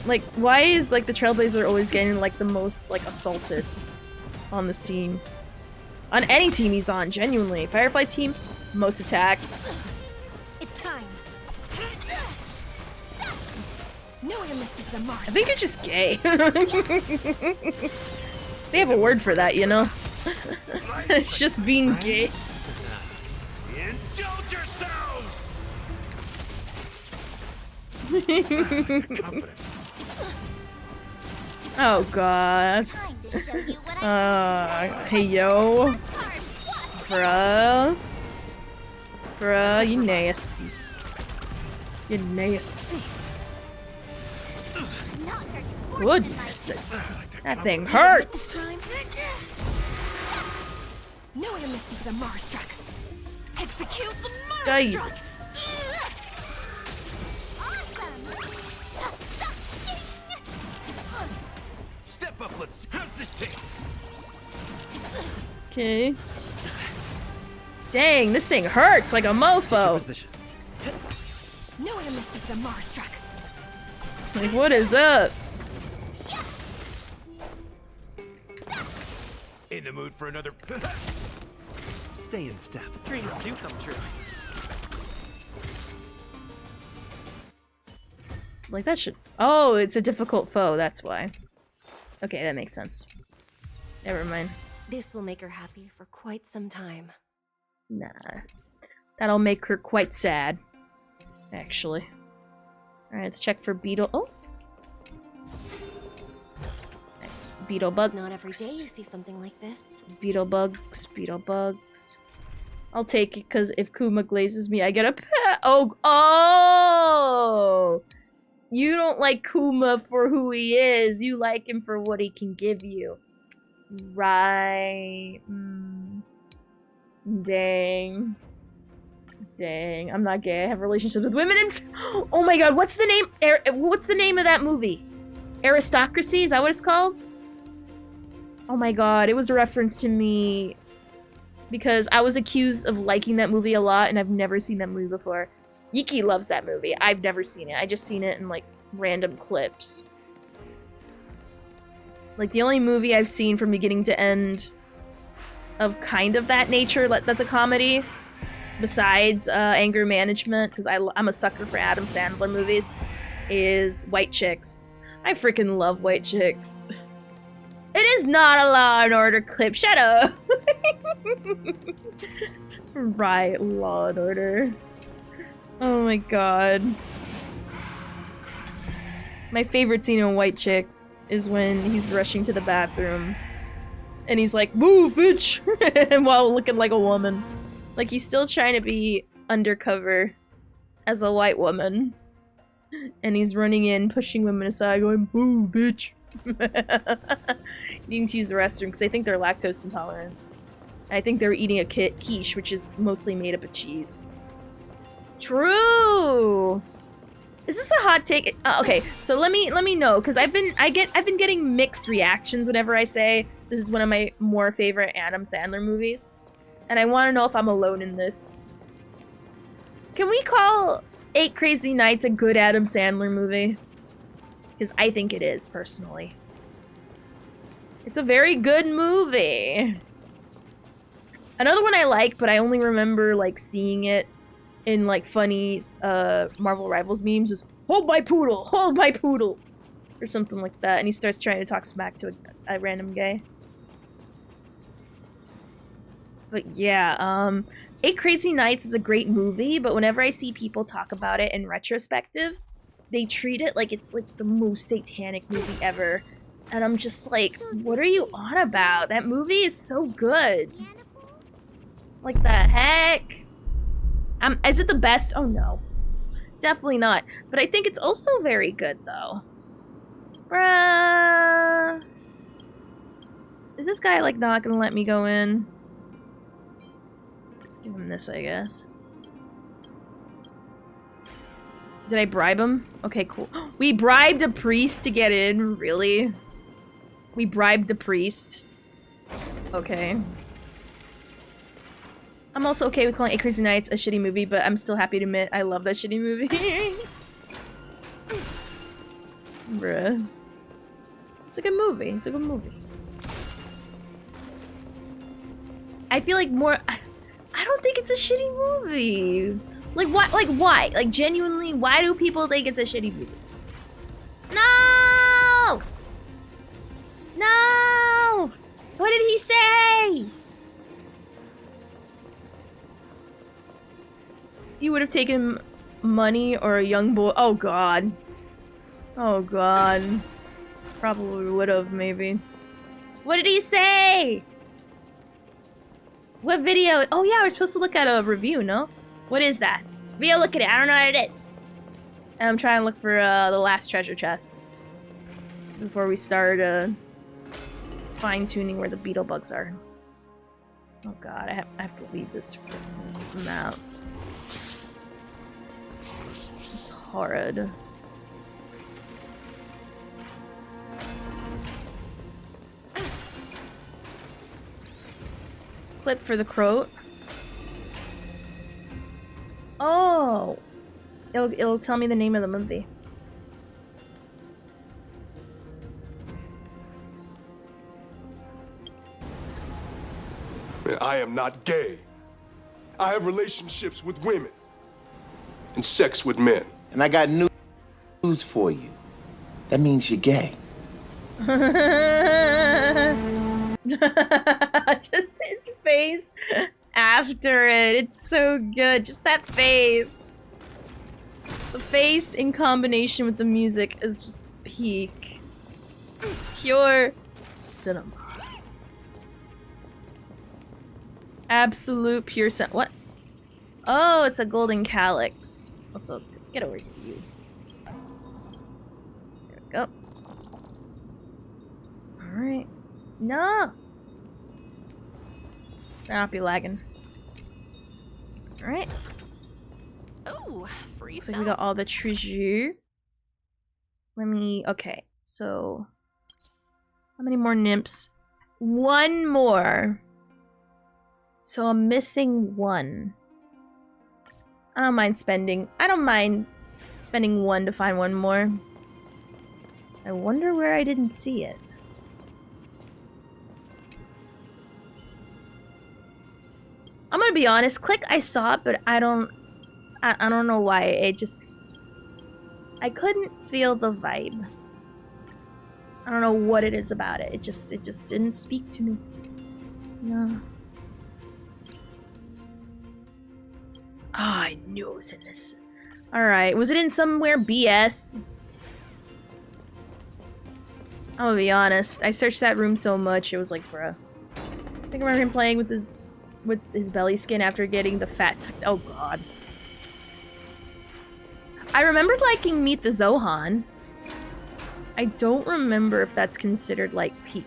Like, why is, like, the Trailblazer always getting, like, the most, like, assaulted on this team? On any team he's on, genuinely. Firefly team, most attacked. It's time. I think you're just gay. They have a word for that, you know? It's just being gay. Indulge yourselves! Oh god. Time to show you what I Hey yo. Bruh. Bruh, you nasty. You nasty. Goodness. That thing hurts. No amnesty for the Marstruck. Execute the Marstruck. Jesus. Step up, let's. How's this take? Okay. Dang, this thing hurts like a mofo. No amnesty for the Marstruck. Like, what is up? In the mood for another. Stay in step. Dreams do come true. Like that should. Oh, it's a difficult foe. That's why. Okay, that makes sense. Never mind. This will make her happy for quite some time. Nah. That'll make her quite sad. Actually. Alright, let's check for beetle. Oh! Nice. Beetle bugs. It's not every day you see something like this. Beetle bugs. Beetle bugs. I'll take it because if Kuma glazes me, I get a pet. Oh! Oh! You don't like Kuma for who he is. You like him for what he can give you. Right. Dang. Dang. I'm not gay. I have relationships with women and... Oh my god, what's the name? What's the name of that movie? Aristocracy? Is that what it's called? Oh my god, it was a reference to me because I was accused of liking that movie a lot and I've never seen that movie before. Yiki loves that movie. I've never seen it. I just seen it in like random clips. Like the only movie I've seen from beginning to end of kind of that nature that's a comedy, besides Anger Management, because I'm a sucker for Adam Sandler movies, is White Chicks. I freaking love White Chicks. It is not a Law and Order clip. Shut up. Right, Law and Order. Oh my god. My favorite scene in White Chicks is when he's rushing to the bathroom and he's like, "Move, bitch!" and while looking like a woman. Like he's still trying to be undercover as a white woman. And he's running in, pushing women aside, going, "Move, bitch!" Needing to use the restroom because I think they're lactose intolerant. I think they're eating a quiche, which is mostly made up of cheese. True. Is this a hot take? Okay, so let me know because I've been getting mixed reactions whenever I say this is one of my more favorite Adam Sandler movies, and I want to know if I'm alone in this. Can we call 8 Crazy Nights a good Adam Sandler movie? Because I think it is, personally. It's a very good movie. Another one I like, but I only remember like seeing it in like funny Marvel Rivals memes is "Hold my poodle! Hold my poodle!" or something like that, and he starts trying to talk smack to a random guy. But yeah, 8 Crazy Nights is a great movie, but whenever I see people talk about it in retrospective, they treat it like it's like the most satanic movie ever. And I'm just like, what are you on about? That movie is so good. Like the heck? Is it the best? Oh no. Definitely not. But I think it's also very good though. Bruh. Is this guy like not gonna let me go in? Give him this, I guess. Did I bribe him? Okay, cool. We bribed a priest to get in? Really? We bribed a priest. Okay. I'm also okay with calling 8 Crazy Nights a shitty movie, but I'm still happy to admit I love that shitty movie. Bruh. It's a good movie. It's a good movie. I feel like more... I don't think it's a shitty movie. Like, what? Like, why? Like, genuinely, why do people think it's a shitty movie? No! No! What did he say? You would have taken money or a young boy. Oh, God. Oh, God. Probably would have, maybe. What did he say? What video? Oh, yeah, we're supposed to look at a review, no? What is that? Video, look at it. I don't know what it is. And I'm trying to look for the last treasure chest before we start fine-tuning where the beetle bugs are. Oh god, I have to leave this map. It's horrid. Clip for the croat. Oh! It'll tell me the name of the movie. And I am not gay. I have relationships with women and sex with men. And I got news for you. That means you're gay. Just his face after it. It's so good. Just that face. The face in combination with the music is just peak. Pure cinema. Absolute pure cinema. What? Oh, it's a golden calyx. Also, get over here, you. There we go. Alright. No! Better not be lagging. Alright. Oh, free Looks stuff. like we got all the treasure. Let me... Okay, so... How many more nymphs? One more. So I'm missing one. I don't mind spending... I don't mind spending one to find one more. I wonder where I didn't see it. I'm gonna be honest, Click, I saw it, but I don't know why. It just... I couldn't feel the vibe. I don't know what it is about it. It just didn't speak to me. No. Oh, I knew it was in this. Alright, was it in somewhere BS? I'm gonna be honest. I searched that room so much, it was like, bruh. I think I remember him playing with his belly skin after getting the fat sucked. Oh god. I remembered liking Meet the Zohan. I don't remember if that's considered like peak.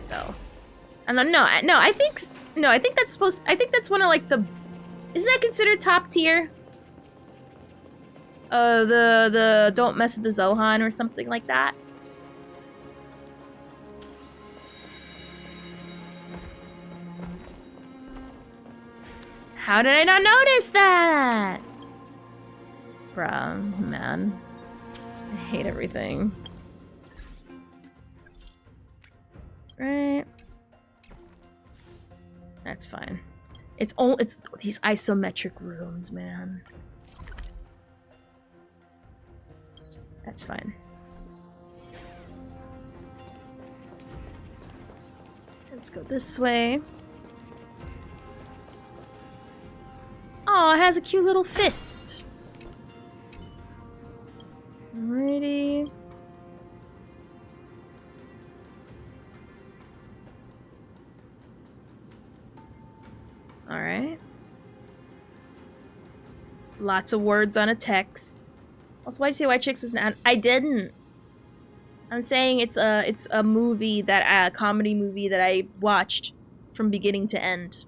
No. And no, I think that's supposed. I think that's one of like the. Isn't that considered top tier? The Don't Mess with the Zohan or something like that. How did I not notice that? Bruh, man. I hate everything. Right. That's fine. It's these isometric rooms, man. That's fine. Let's go this way. Oh, it has a cute little fist. Alrighty. Alright. Lots of words on a text. Also, why'd you say White Chicks was an... I didn't. I'm saying it's a movie a comedy movie that I watched from beginning to end.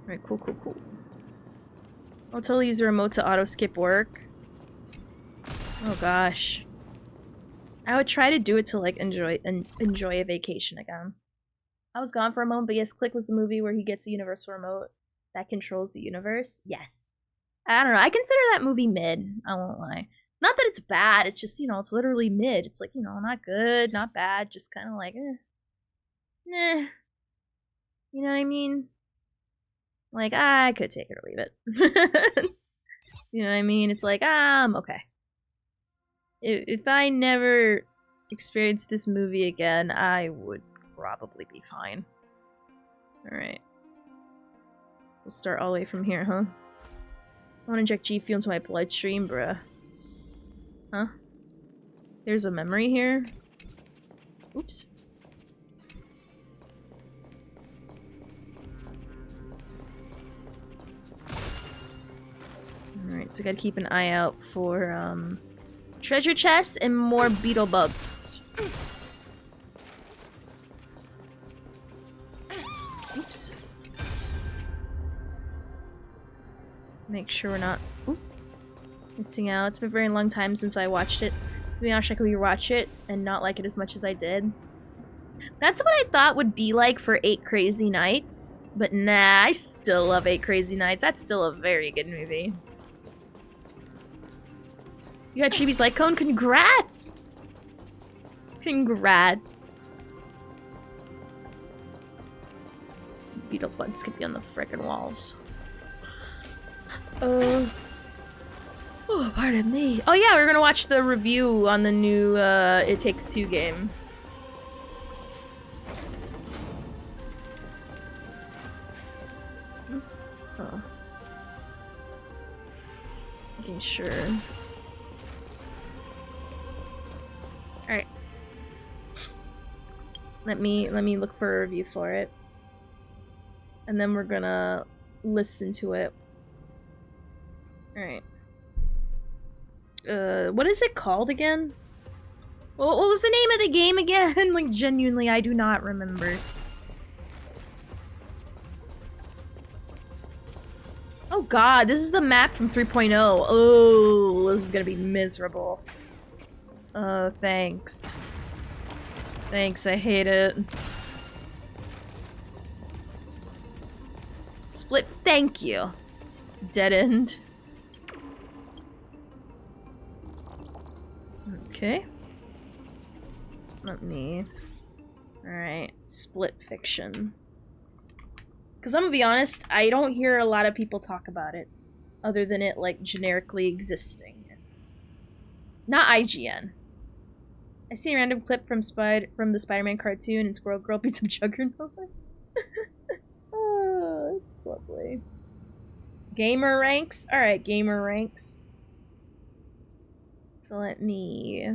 Alright, cool. I'll totally use the remote to auto-skip work. Oh gosh. I would try to do it to like enjoy a vacation again. I was gone for a moment, but yes, Click was the movie where he gets a universal remote that controls the universe. Yes. I don't know, I consider that movie mid, I won't lie. Not that it's bad, it's just, you know, it's literally mid. It's like, you know, not good, not bad, just kind of like, eh. You know what I mean? Like, I could take it or leave it. You know what I mean? It's like, I'm okay. If I never experienced this movie again, I would probably be fine. Alright. We'll start all the way from here, huh? I want to inject G Fuel into my bloodstream, bruh. Huh? There's a memory here? Oops. Alright, so I gotta keep an eye out for, treasure chests and more beetle bugs. Oops. Make sure we're not missing out. It's been a very long time since I watched it. To be honest, I could rewatch it and not like it as much as I did. That's what I thought would be like for 8 Crazy Nights. But nah, I still love 8 Crazy Nights. That's still a very good movie. You got Chibi's light cone? Congrats! Congrats. Beetle bugs could be on the frickin' walls. Oh, pardon me. Oh yeah, we're gonna watch the review on the new It Takes Two game. Oh. Making sure. Alright. Let me look for a review for it. And then we're gonna listen to it. Alright. What is it called again? What was the name of the game again? Like, genuinely, I do not remember. Oh god, this is the map from 3.0. Oh, this is gonna be miserable. Oh, thanks. Thanks, I hate it. Split, thank you. Dead end. Okay. Let me... Alright, split fiction. Because I'm gonna be honest, I don't hear a lot of people talk about it. Other than it, like, generically existing. Not IGN. I see a random clip from the Spider-Man cartoon and Squirrel Girl beats up Juggernaut. Oh, that's lovely. Gamer ranks? Alright, gamer ranks. So let me...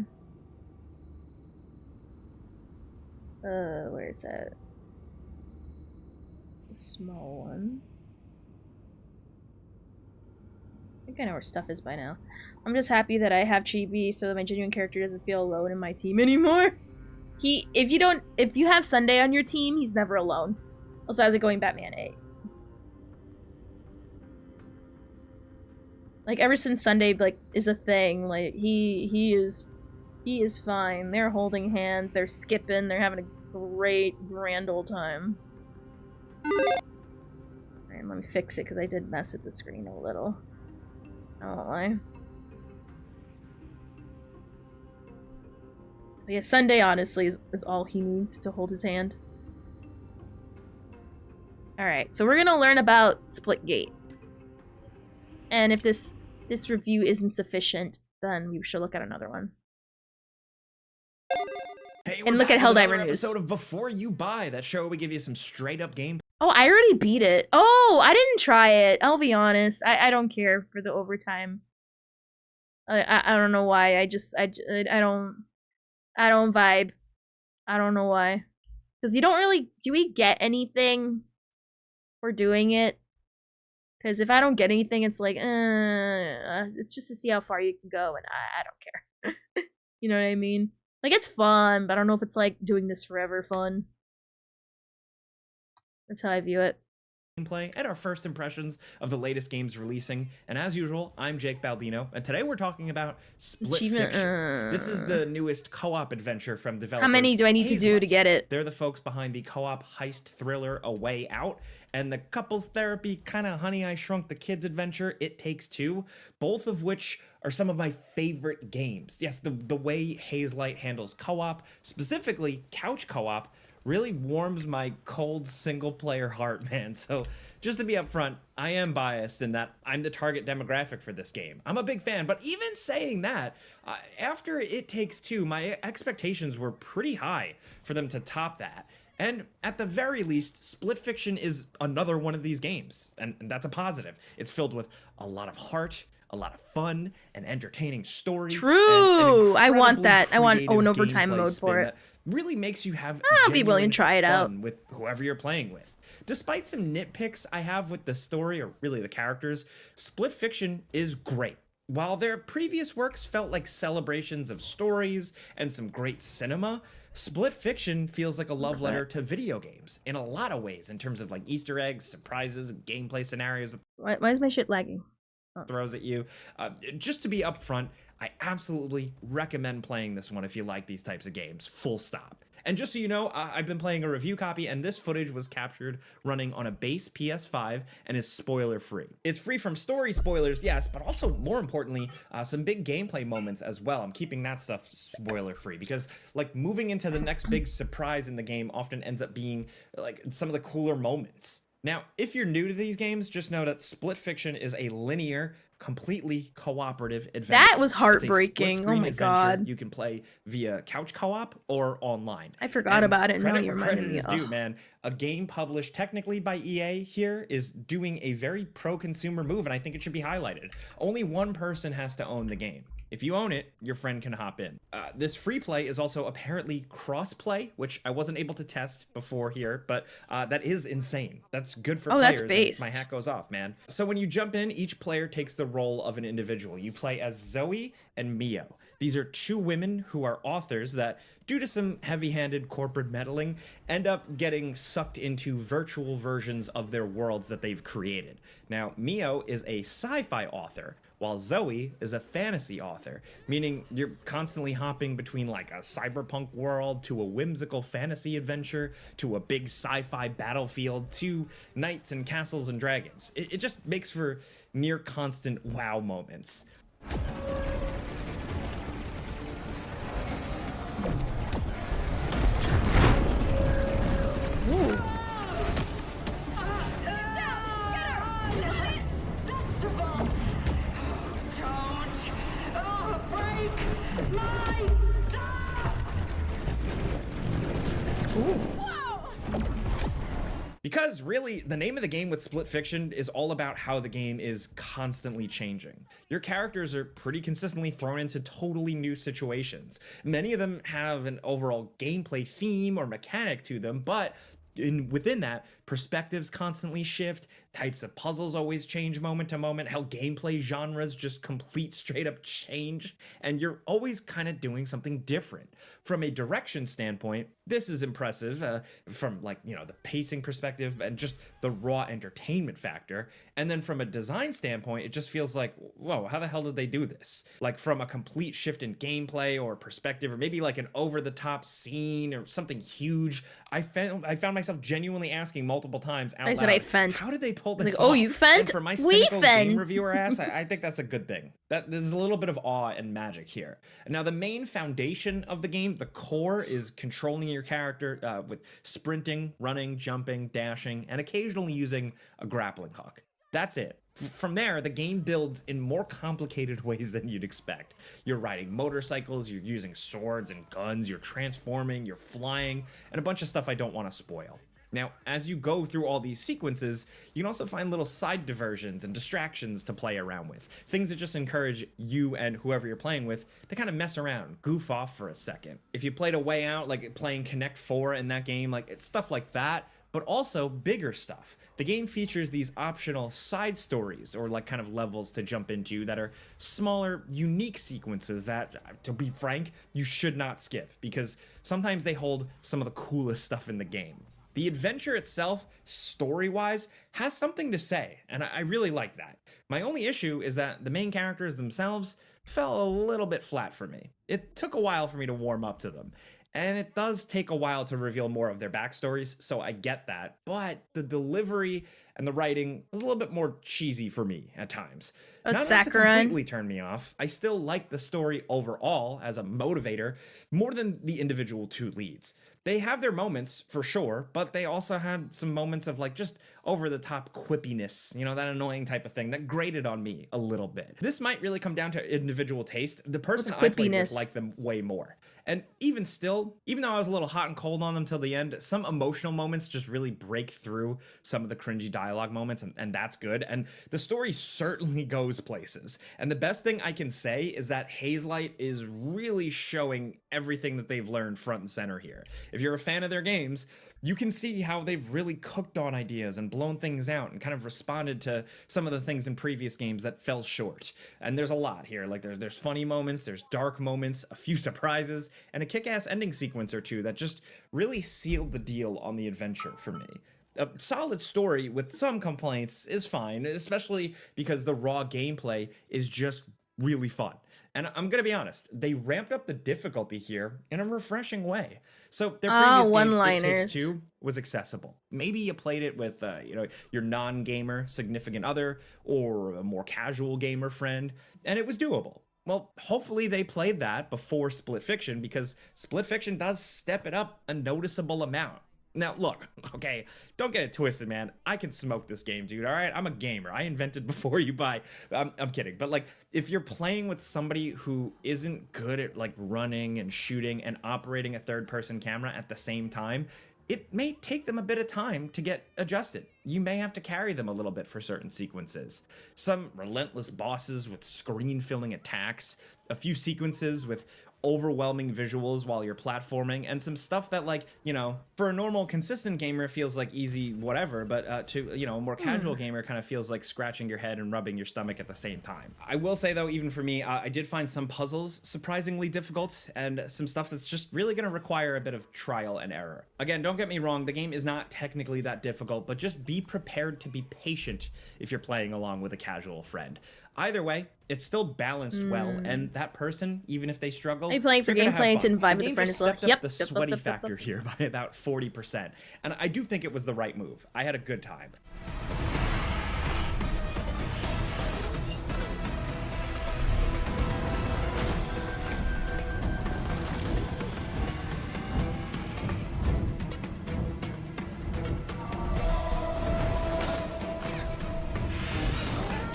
where is that? The small one. I think I know where stuff is by now. I'm just happy that I have Chibi so that my genuine character doesn't feel alone in my team anymore. If you have Sunday on your team, he's never alone. Also, how's it going, Batman 8? Like, ever since Sunday, like, is a thing, like, he is fine. They're holding hands, they're skipping, they're having a great, grand old time. Alright, let me fix it, because I did mess with the screen a little. I won't lie. But yeah, Sunday, honestly, is all he needs to hold his hand. Alright, so we're gonna learn about Splitgate. And if this review isn't sufficient, then we should look at another one. Hey, And look at Helldivers News. Episode of Before You Buy, that show we give you some straight up game. Oh, I already beat it. Oh, I didn't try it. I'll be honest. I don't care for the overtime. I don't know why. I don't vibe. I don't know why. Because you don't really... Do we get anything for doing it? Because if I don't get anything, it's like, it's just to see how far you can go, and I don't care. You know what I mean? Like, it's fun, but I don't know if it's like doing this forever fun. That's how I view it. Gameplay and our first impressions of the latest games releasing. And as usual, I'm Jake Baldino, and today we're talking about Split Fiction. This is the newest co-op adventure from developers. How many do I need to do to get it? They're the folks behind the co-op heist thriller A Way Out, and the couples therapy kind of Honey, I Shrunk the Kids adventure It Takes Two, both of which are some of my favorite games. Yes, the way Hazelight handles co-op, specifically couch co-op, really warms my cold single-player heart, man. So just to be upfront, I am biased in that I'm the target demographic for this game. I'm a big fan, but even saying that, after It Takes Two, my expectations were pretty high for them to top that. And at the very least, Split Fiction is another one of these games, and that's a positive. It's filled with a lot of heart, a lot of fun, and entertaining story. True! I want that. I want an overtime mode for it. Really makes you have I'll be willing to try it out with whoever you're playing with. Despite some nitpicks I have with the story, or really the characters, Split Fiction is great. While their previous works felt like celebrations of stories and some great cinema, Split Fiction feels like a love letter to video games in a lot of ways, in terms of like Easter eggs, surprises, gameplay scenarios. Why is my shit lagging? throws at you. Just to be upfront, I absolutely recommend playing this one if you like these types of games, full stop. And just so you know, I've been playing a review copy, and this footage was captured running on a base PS5 and is spoiler free. It's free from story spoilers, yes, but also more importantly, some big gameplay moments as well. I'm keeping that stuff spoiler free because like moving into the next big surprise in the game often ends up being like some of the cooler moments. Now, if you're new to these games, just know that Split Fiction is a linear, completely cooperative adventure. That was It's a heartbreaking. split-screen Oh my adventure God. You can play via couch co-op or online. I forgot And about it. Now credit you where reminded credit me. is due, man. A game published technically by EA here is doing a very pro-consumer move, and I think it should be highlighted. Only one person has to own the game. If you own it, your friend can hop in. This free play is also apparently cross-play, which I wasn't able to test before here, but that is insane. That's good for Oh, that's players. based. My hat goes off, man. So when you jump in, each player takes the role of an individual. You play as Zoe and Mio. These are two women who are authors that, due to some heavy-handed corporate meddling, end up getting sucked into virtual versions of their worlds that they've created. Now, Mio is a sci-fi author, while Zoe is a fantasy author, meaning you're constantly hopping between like a cyberpunk world to a whimsical fantasy adventure to a big sci-fi battlefield to knights and castles and dragons. It just makes for near constant wow moments. That's cool. Because really, the name of the game with Split Fiction is all about how the game is constantly changing. Your characters are pretty consistently thrown into totally new situations. Many of them have an overall gameplay theme or mechanic to them, but within that, perspectives constantly shift, types of puzzles always change moment to moment, how gameplay genres just complete straight up change, and you're always kind of doing something different. From a direction standpoint, this is impressive from like, you know, the pacing perspective and just the raw entertainment factor. And then from a design standpoint, it just feels like, whoa, how the hell did they do this? Like from a complete shift in gameplay or perspective, or maybe like an over the top scene or something huge. I found myself genuinely asking multiple times out I said loud, I fent. how did they pull this Like, off? oh, you fent? And for my We cynical game fent. reviewer ass, I think that's a good thing. That there's a little bit of awe and magic here. Now, the main foundation of the game, the core, is controlling your character with sprinting, running, jumping, dashing, and occasionally using a grappling hook. That's it. From there, the game builds in more complicated ways than you'd expect. You're riding motorcycles, you're using swords and guns, you're transforming, you're flying, and a bunch of stuff I don't want to spoil. Now, as you go through all these sequences, you can also find little side diversions and distractions to play around with. Things that just encourage you and whoever you're playing with to kind of mess around, goof off for a second. If you played A Way Out, like playing Connect 4 in that game, like it's stuff like that, but also bigger stuff. The game features these optional side stories or like kind of levels to jump into that are smaller, unique sequences that, to be frank, you should not skip because sometimes they hold some of the coolest stuff in the game. The adventure itself, story-wise, has something to say, and I really like that. My only issue is that the main characters themselves fell a little bit flat for me. It took a while for me to warm up to them. And it does take a while to reveal more of their backstories, so I get that. But the delivery and the writing was a little bit more cheesy for me at times. Not enough to saccharine. completely turn me off. I still like the story overall as a motivator more than the individual two leads. They have their moments for sure, but they also had some moments of like just over the top quippiness, you know, that annoying type of thing that grated on me a little bit. This might really come down to individual taste. The person I played with quippiness? liked them way more. And even still, even though I was a little hot and cold on them till the end, some emotional moments just really break through some of the cringy dialogue moments, and that's good. And the story certainly goes places. And the best thing I can say is that Hazelight is really showing everything that they've learned front and center here. If you're a fan of their games, you can see how they've really cooked on ideas and blown things out and kind of responded to some of the things in previous games that fell short. And there's a lot here. Like there's funny moments, there's dark moments, a few surprises, and a kick-ass ending sequence or two that just really sealed the deal on the adventure for me. A solid story with some complaints is fine, especially because the raw gameplay is just really fun. And I'm gonna be honest, they ramped up the difficulty here in a refreshing way. So their previous game, It one-liners. Takes Two, was accessible. Maybe you played it with your non-gamer significant other or a more casual gamer friend, and it was doable. Well, hopefully they played that before Split Fiction, because Split Fiction does step it up a noticeable amount. Now, look, okay, don't get it twisted, man. I can smoke this game, dude, all right? I'm a gamer. I invented before you buy. I'm kidding. But, like, if you're playing with somebody who isn't good at, like, running and shooting and operating a third-person camera at the same time, it may take them a bit of time to get adjusted. You may have to carry them a little bit for certain sequences. Some relentless bosses with screen-filling attacks, a few sequences with overwhelming visuals while you're platforming, and some stuff that, like, for a normal consistent gamer it feels like easy whatever, but to a more casual gamer kind of feels like scratching your head and rubbing your stomach at the same time. I will say though, even for me, I did find some puzzles surprisingly difficult, and some stuff that's just really going to require a bit of trial and error. Again, don't get me wrong, the game is not technically that difficult, but just be prepared to be patient if you're playing along with a casual friend. Either way, it's still balanced well, and that person, even if they struggle, Are you playing for they're gonna have gameplay fun. and vibe The with a game friend just as well? stepped up Yep. the Yep, sweaty yep, yep, factor here by about 40%, and I do think it was the right move. I had a good time.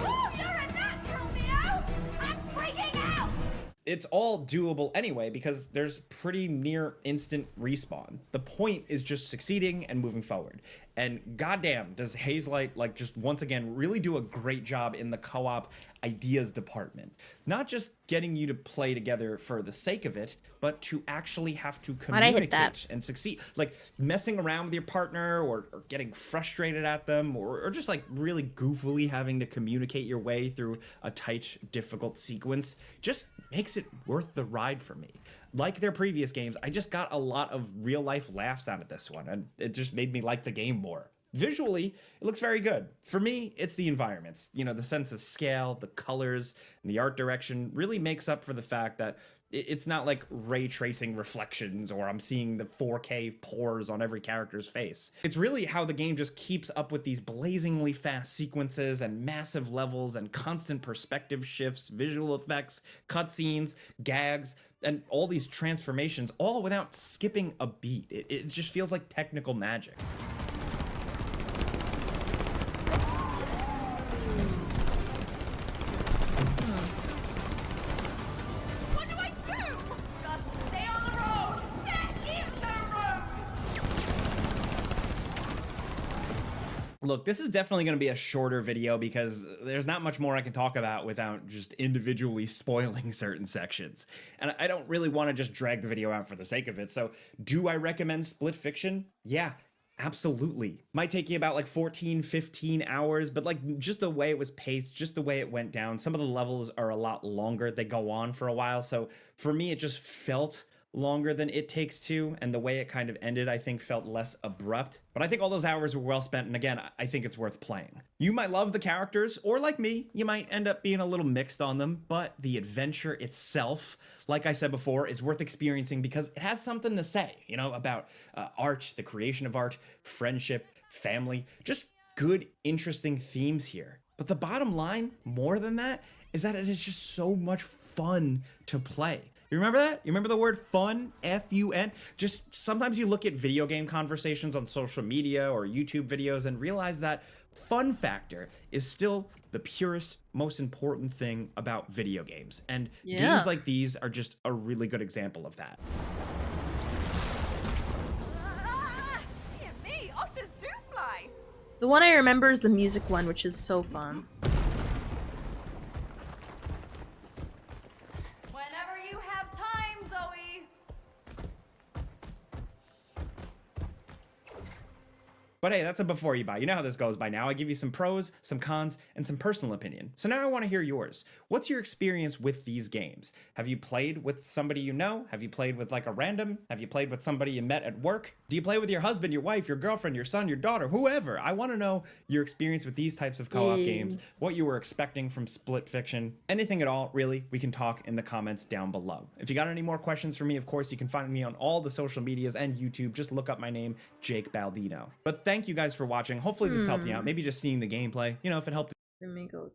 Oh, you're a natural, Neo! I'm freaking out! It's all doable anyway because there's pretty near instant respawn. The point is just succeeding and moving forward. And goddamn, does Hazelight, like, just once again really do a great job in the co-op ideas department. Not just getting you to play together for the sake of it, but to actually have to Why'd I hit that? communicate and succeed. Like, messing around with your partner or getting frustrated at them or just like really goofily having to communicate your way through a tight, difficult sequence just makes it worth the ride for me. Like their previous games, I just got a lot of real life laughs out of this one, and it just made me like the game more. Visually, it looks very good. For me, it's the environments. The sense of scale, the colors, and the art direction really makes up for the fact that it's not like ray tracing reflections or I'm seeing the 4K pores on every character's face. It's really how the game just keeps up with these blazingly fast sequences and massive levels and constant perspective shifts, visual effects, cutscenes, gags, and all these transformations, all without skipping a beat. It just feels like technical magic. What do I do? Just stay on the road! That is the road! Look, this is definitely going to be a shorter video because there's not much more I can talk about without just individually spoiling certain sections. And I don't really want to just drag the video out for the sake of it. So do I recommend Split Fiction? Yeah, absolutely. Might take you about like 14, 15 hours, but like just the way it was paced, just the way it went down. Some of the levels are a lot longer. They go on for a while. So for me, it just felt longer than It Takes Two, and the way it kind of ended, I think, felt less abrupt. But I think all those hours were well spent, and again, I think it's worth playing. You might love the characters, or like me, you might end up being a little mixed on them, but the adventure itself, like I said before, is worth experiencing because it has something to say, about art, the creation of art, friendship, family, just good, interesting themes here. But the bottom line, more than that, is that it is just so much fun to play. You remember that? You remember the word fun? F-U-N? Just sometimes you look at video game conversations on social media or YouTube videos and realize that fun factor is still the purest, most important thing about video games. And games like these are just a really good example of that. Dear me, otters do fly. The one I remember is the music one, which is so fun. Whenever you have time, Zoe. But hey, that's a before you buy. You know how this goes by now. I give you some pros, some cons, and some personal opinion. So now I want to hear yours. What's your experience with these games? Have you played with somebody you know? Have you played with like a random? Have you played with somebody you met at work? Do you play with your husband, your wife, your girlfriend, your son, your daughter, whoever? I want to know your experience with these types of co-op games, what you were expecting from Split Fiction, anything at all, really. We can talk in the comments down below. If you got any more questions for me, of course, you can find me on all the social medias and YouTube. Just look up my name, Jake Baldino. But thank you guys for watching. Hopefully this helped you out. Maybe just seeing the gameplay, you know, if it helped.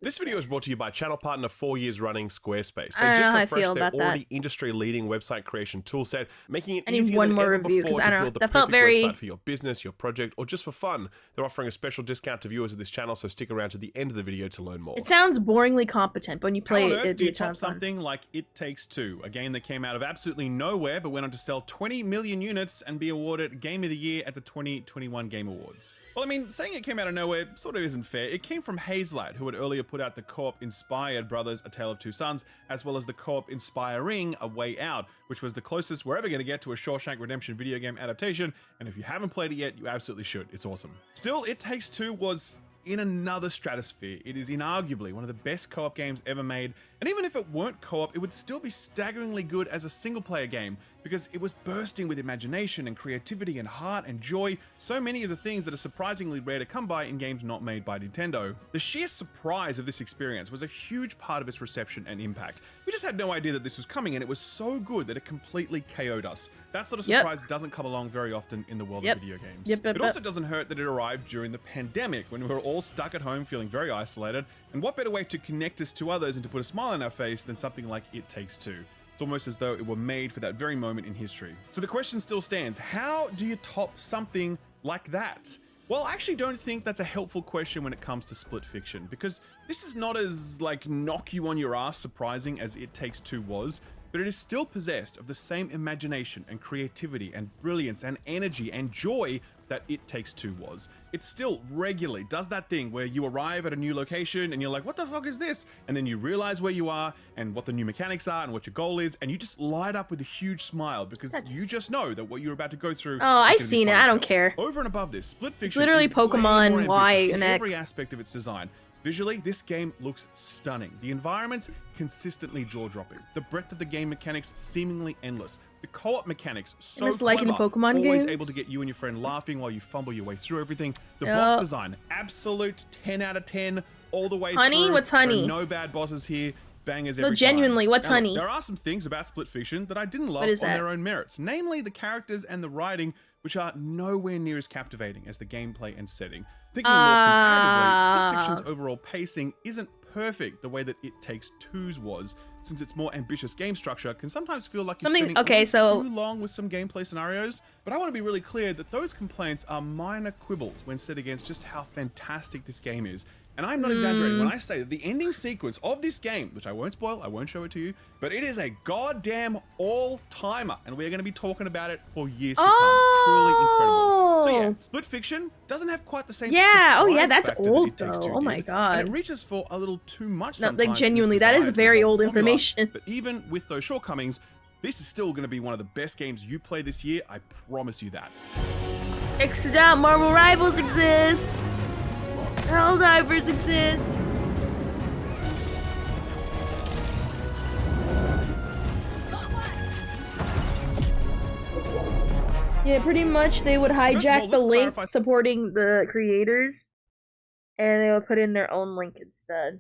This video is brought to you by channel partner 4 years running Squarespace. They just refreshed their already industry-leading website creation toolset, making it easier than ever before to build the perfect website for your business, your project, or just for fun. They're offering a special discount to viewers of this channel, so stick around to the end of the video to learn more. It sounds boringly competent, but when you play it, it do you top something like It Takes Two, a game that came out of absolutely nowhere but went on to sell 20 million units and be awarded Game of the Year at the 2021 Game Awards. Well, I mean, saying it came out of nowhere sort of isn't fair. It came from Hazelight, who had earlier put out the co-op inspired Brothers: A Tale of Two Sons, as well as the co-op inspiring A Way Out, which was the closest we're ever going to get to a Shawshank Redemption video game adaptation, and if you haven't played it yet, you absolutely should. It's awesome. Still, It Takes Two was in another stratosphere. It is inarguably one of the best co-op games ever made, and even if it weren't co-op, it would still be staggeringly good as a single-player game, because it was bursting with imagination and creativity and heart and joy, so many of the things that are surprisingly rare to come by in games not made by Nintendo. The sheer surprise of this experience was a huge part of its reception and impact. We just had no idea that this was coming, and it was so good that it completely KO'd us. That sort of surprise doesn't come along very often in the world of video games. It also doesn't hurt that it arrived during the pandemic, when we were all stuck at home feeling very isolated, and what better way to connect us to others and to put a smile on our face than something like It Takes Two. It's almost as though it were made for that very moment in history. So the question still stands, how do you top something like that? Well, I actually don't think that's a helpful question when it comes to Split Fiction, because this is not as, like, knock you on your ass surprising as It Takes Two was, but it is still possessed of the same imagination and creativity and brilliance and energy and joy that It Takes Two was. It still regularly does that thing where you arrive at a new location and you're like, what the fuck is this? And then you realize where you are and what the new mechanics are and what your goal is, and you just light up with a huge smile because you just know that what you're about to go through. Oh, I've seen it. I don't care. Over and above this, Split Fiction it's literally is Pokemon Y and X. Every aspect of its design. Visually, this game looks stunning. The environments consistently jaw-dropping. The breadth of the game mechanics seemingly endless. The co-op mechanics so it's like clever, in Pokemon always games. able to get you and your friend laughing while you fumble your way through everything. The boss design, absolute 10 out of 10 all the way through. What's honey? There are no bad bosses here. Bangers every no, genuinely, time. what's now, honey? There are some things about Split Fiction that I didn't love on their own merits, namely the characters and the writing, which are nowhere near as captivating as the gameplay and setting. Thinking more comparatively, Split Fiction's overall pacing isn't perfect the way that It Takes Two's was, since its more ambitious game structure can sometimes feel like you're spending too long with some gameplay scenarios. But I want to be really clear that those complaints are minor quibbles when set against just how fantastic this game is. And I'm not exaggerating when I say that the ending sequence of this game, which I won't spoil, I won't show it to you, but it is a goddamn all-timer, and we're going to be talking about it for years to come. Truly incredible. So yeah, Split Fiction doesn't have quite the same that's old that though. Oh my god. And it reaches for a little too much No, sometimes. like genuinely, that is very old information. But even with those shortcomings, this is still going to be one of the best games you play this year. I promise you that. Exit out, Marvel Rivals exists. Helldivers exist. Yeah, pretty much they would hijack the link supporting the creators, and they would put in their own link instead.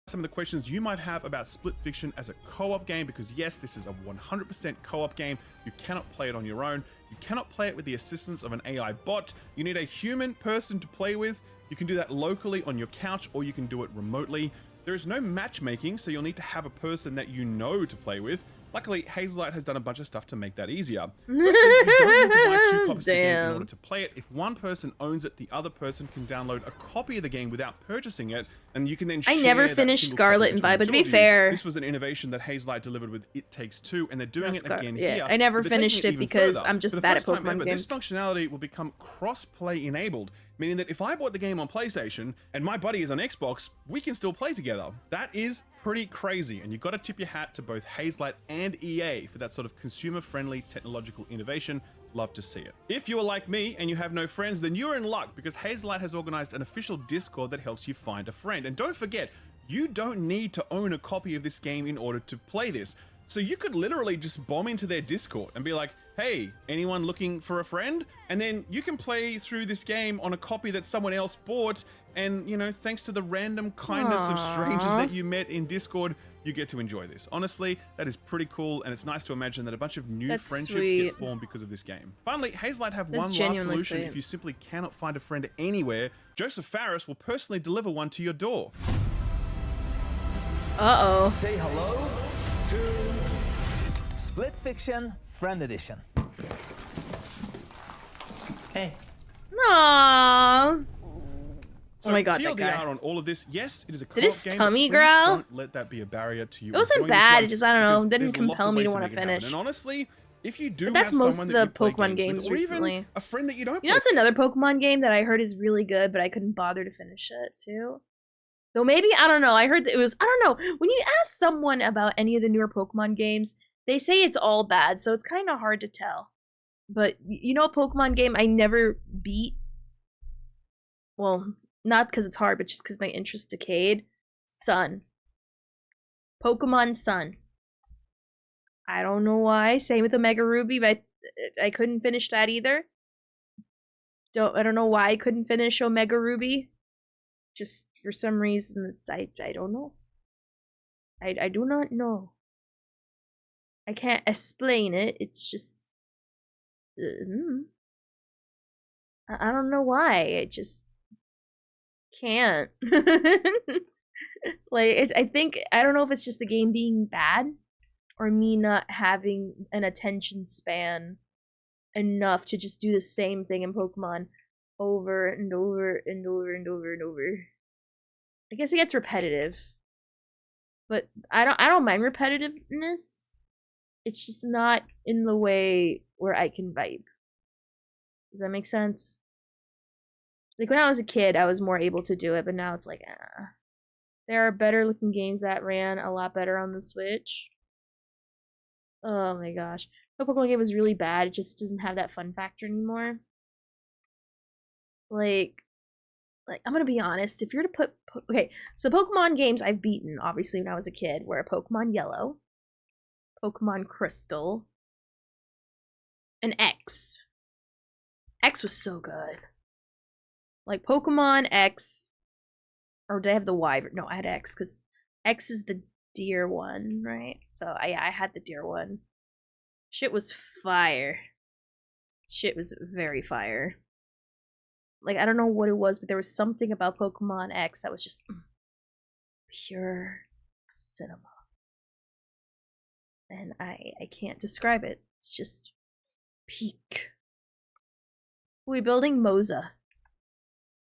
Some of the questions you might have about Split Fiction as a co-op game, because yes, this is a 100% co-op game. You cannot play it on your own. You cannot play it with the assistance of an AI bot. You need a human person to play with. You can do that locally on your couch, or you can do it remotely. There is no matchmaking, so you'll need to have a person that you know to play with. Luckily, Hazelight has done a bunch of stuff to make that easier. Firstly, you don't need to buy 2 copies of the game in order to play it. If one person owns it, the other person can download a copy of the game without purchasing it, and you can then share I never finished Scarlet and Violet, but to be fair, this was an innovation that Hazelight delivered with It Takes Two, and they're doing it again here. I never finished it because I'm just bad at Pokemon games. This functionality will become cross-play enabled, meaning that if I bought the game on PlayStation and my buddy is on Xbox, we can still play together. That is pretty crazy, and you've got to tip your hat to both Hazelight and EA for that sort of consumer-friendly technological innovation. Love to see it. If you are like me and you have no friends, then you're in luck because Hazelight has organized an official Discord that helps you find a friend. And don't forget, you don't need to own a copy of this game in order to play this. So you could literally just bomb into their Discord and be like, hey, anyone looking for a friend? And then you can play through this game on a copy that someone else bought. And, you know, thanks to the random kindness of strangers that you met in Discord, you get to enjoy this. Honestly, that is pretty cool, and it's nice to imagine that a bunch of new friendships get formed because of this game. Finally, Hazelight have one last solution. If you simply cannot find a friend anywhere, Joseph Faris will personally deliver one to your door. Uh-oh. Say hello to Split Fiction Friend Edition. Hey. Aww. So oh my god, TLDR that guy. on all of this, yes, it is a co-op Did his game, tummy but please growl? don't let that be a barrier to you. It wasn't bad, it just, I don't know, didn't compel me to want to finish. And honestly, if you do but that's have most someone of that the you play Pokemon games with, or recently. even a friend that you don't You know, it's another Pokemon game that I heard is really good, but I couldn't bother to finish it, too. Though maybe, I don't know, I heard that it was, I don't know, when you ask someone about any of the newer Pokemon games, they say it's all bad, so it's kind of hard to tell. But, you know, a Pokemon game I never beat? Well, not because it's hard, but just because my interest decayed. Sun. Pokemon Sun. I don't know why. Same with Omega Ruby, but I couldn't finish that either. I don't know why I couldn't finish Omega Ruby. Just for some reason, I don't know. I do not know. I can't explain it. It's just I don't know why. I just can't. Like, I think, I don't know if it's just the game being bad or me not having an attention span enough to just do the same thing in Pokemon over and over and over and over and over. I guess it gets repetitive, but I don't mind repetitiveness. It's just not in the way where I can vibe. Does that make sense? Like, when I was a kid, I was more able to do it, but now it's like, There are better looking games that ran a lot better on the Switch. Oh my gosh. The Pokemon game was really bad. It just doesn't have that fun factor anymore. Like I'm gonna be honest. If you're to put... Okay, so Pokemon games I've beaten, obviously, when I was a kid, were Pokemon Yellow, Pokemon Crystal, and X. X was so good. Like, Pokemon X... Or did I have the Y? No, I had X, because X is the deer one, right? So, I had the deer one. Shit was fire. Shit was very fire. Like, I don't know what it was, but there was something about Pokemon X that was just pure cinema. And I can't describe it. It's just peak. We're building Moze.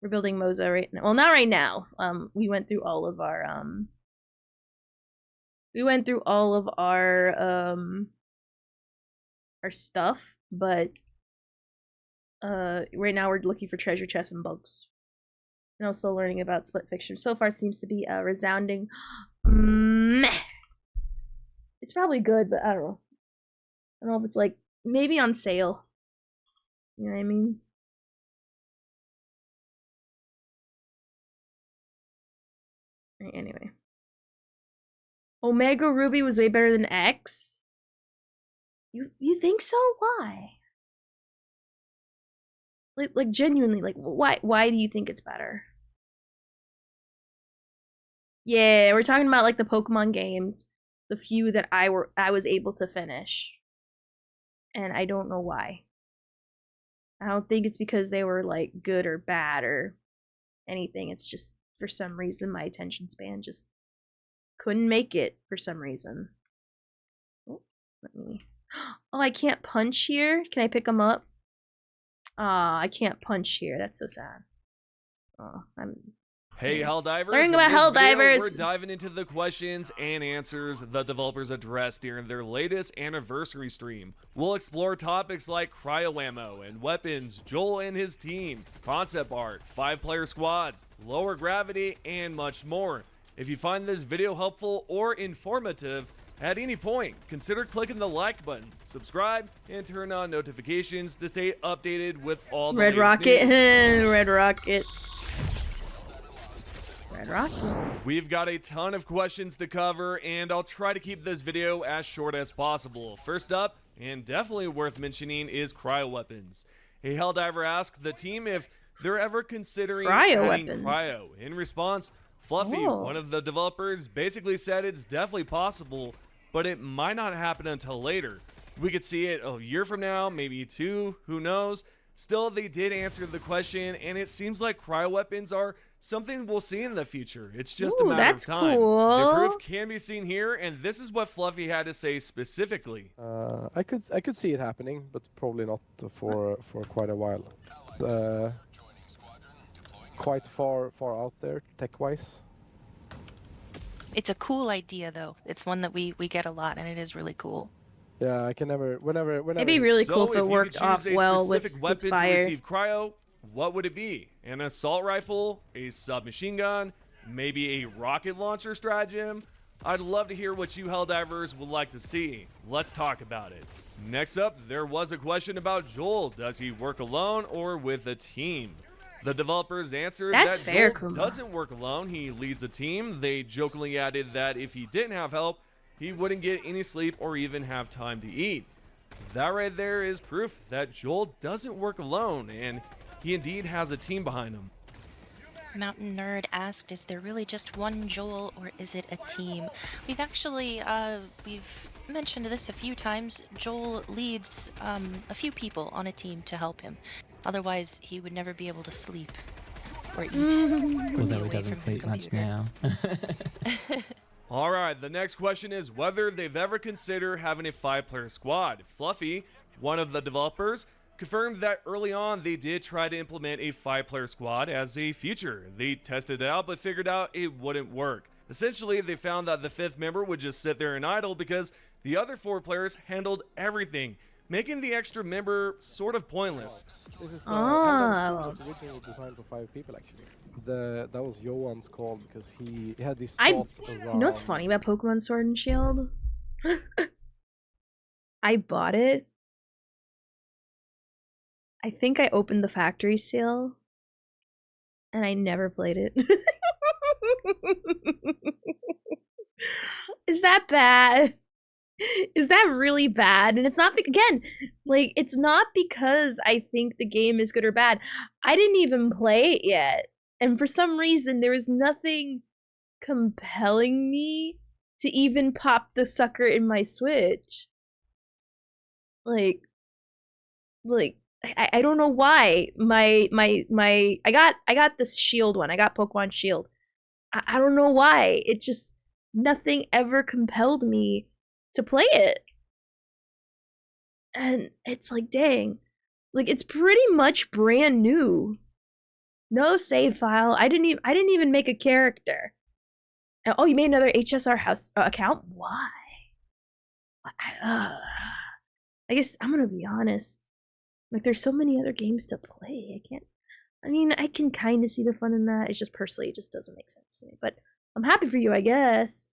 We're building Moze right now. Well, not right now. We went through all of our our stuff, but right now we're looking for treasure chests and bugs. And also learning about Split Fiction. So far seems to be a resounding meh. It's probably good, but I don't know. I don't know if it's like maybe on sale. You know what I mean? Anyway. Omega Ruby was way better than X? You think so? Why? Like genuinely, like why do you think it's better? Yeah, we're talking about like the Pokemon games, the few that I was able to finish. And I don't know why. I don't think it's because they were like good or bad or anything. It's just for some reason my attention span just couldn't make it for some reason. Oh, let me. Oh, I can't punch here. Can I pick them up? Ah, I can't punch here. That's so sad. Oh, Hey, Helldivers. Learning about Helldivers. We're diving into the questions and answers the developers addressed during their latest anniversary stream. We'll explore topics like cryo ammo and weapons, Joel and his team, concept art, 5-player squads, lower gravity, and much more. If you find this video helpful or informative, At any point, consider clicking the like button, subscribe, and turn on notifications to stay updated with all the Red latest Rocket. news. Red Rocket. Red Rocket. We've got a ton of questions to cover, and I'll try to keep this video as short as possible. First up, and definitely worth mentioning, is cryo weapons. A Helldiver asked the team if they're ever considering adding cryo. In response, Fluffy, one of the developers, basically said it's definitely possible, but it might not happen until later. We could see it a year from now, maybe 2, who knows? Still, they did answer the question, and it seems like cryo weapons are something we'll see in the future. It's just a matter of time. Cool. The proof can be seen here, and this is what Fluffy had to say specifically. I could see it happening, but probably not for quite a while. Quite far out there, tech-wise. It's a cool idea, though. It's one that we get a lot, and it is really cool. Yeah, I can never. Whenever. It'd be really cool if it worked off well with weapon fire. To receive cryo, what would it be? An assault rifle, a submachine gun, maybe a rocket launcher stratagem? I'd love to hear what you Helldivers would like to see. Let's talk about it. Next up, there was a question about Joel. Does he work alone or with a team? The developers answered that Joel doesn't work alone. He leads a team. They jokingly added that if he didn't have help, he wouldn't get any sleep or even have time to eat. That right there is proof that Joel doesn't work alone, and he indeed has a team behind him. Mountain Nerd asked, is there really just one Joel or is it a team? We've actually, we've mentioned this a few times. Joel leads a few people on a team to help him. Otherwise, he would never be able to sleep or eat. Although he doesn't sleep much now. All right, the next question is whether they've ever considered having a 5-player squad. Fluffy, one of the developers, confirmed that early on they did try to implement a 5-player squad as a feature. They tested it out but figured out it wouldn't work. Essentially, they found that the 5th member would just sit there and idle because the other 4 players handled everything, making the extra member sort of pointless. This is was originally designed for 5 people, actually. That was Johan's call because he had these thoughts around. You know what's funny about Pokemon Sword and Shield? I bought it. I think I opened the factory sale, and I never played it. Is that bad? Is that really bad? And it's not, again, like, it's not because I think the game is good or bad. I didn't even play it yet. And for some reason, there was nothing compelling me to even pop the sucker in my Switch. Like, I don't know why. I got this Shield one. I got Pokemon Shield. I don't know why. It just, nothing ever compelled me to play it. And it's like, dang. Like, it's pretty much brand new. No save file. I didn't even make a character. Oh, you made another HSR house account? Why? I guess I'm gonna be honest. Like, there's so many other games to play. I can kind of see the fun in that. It's just personally, it just doesn't make sense to me. But I'm happy for you, I guess.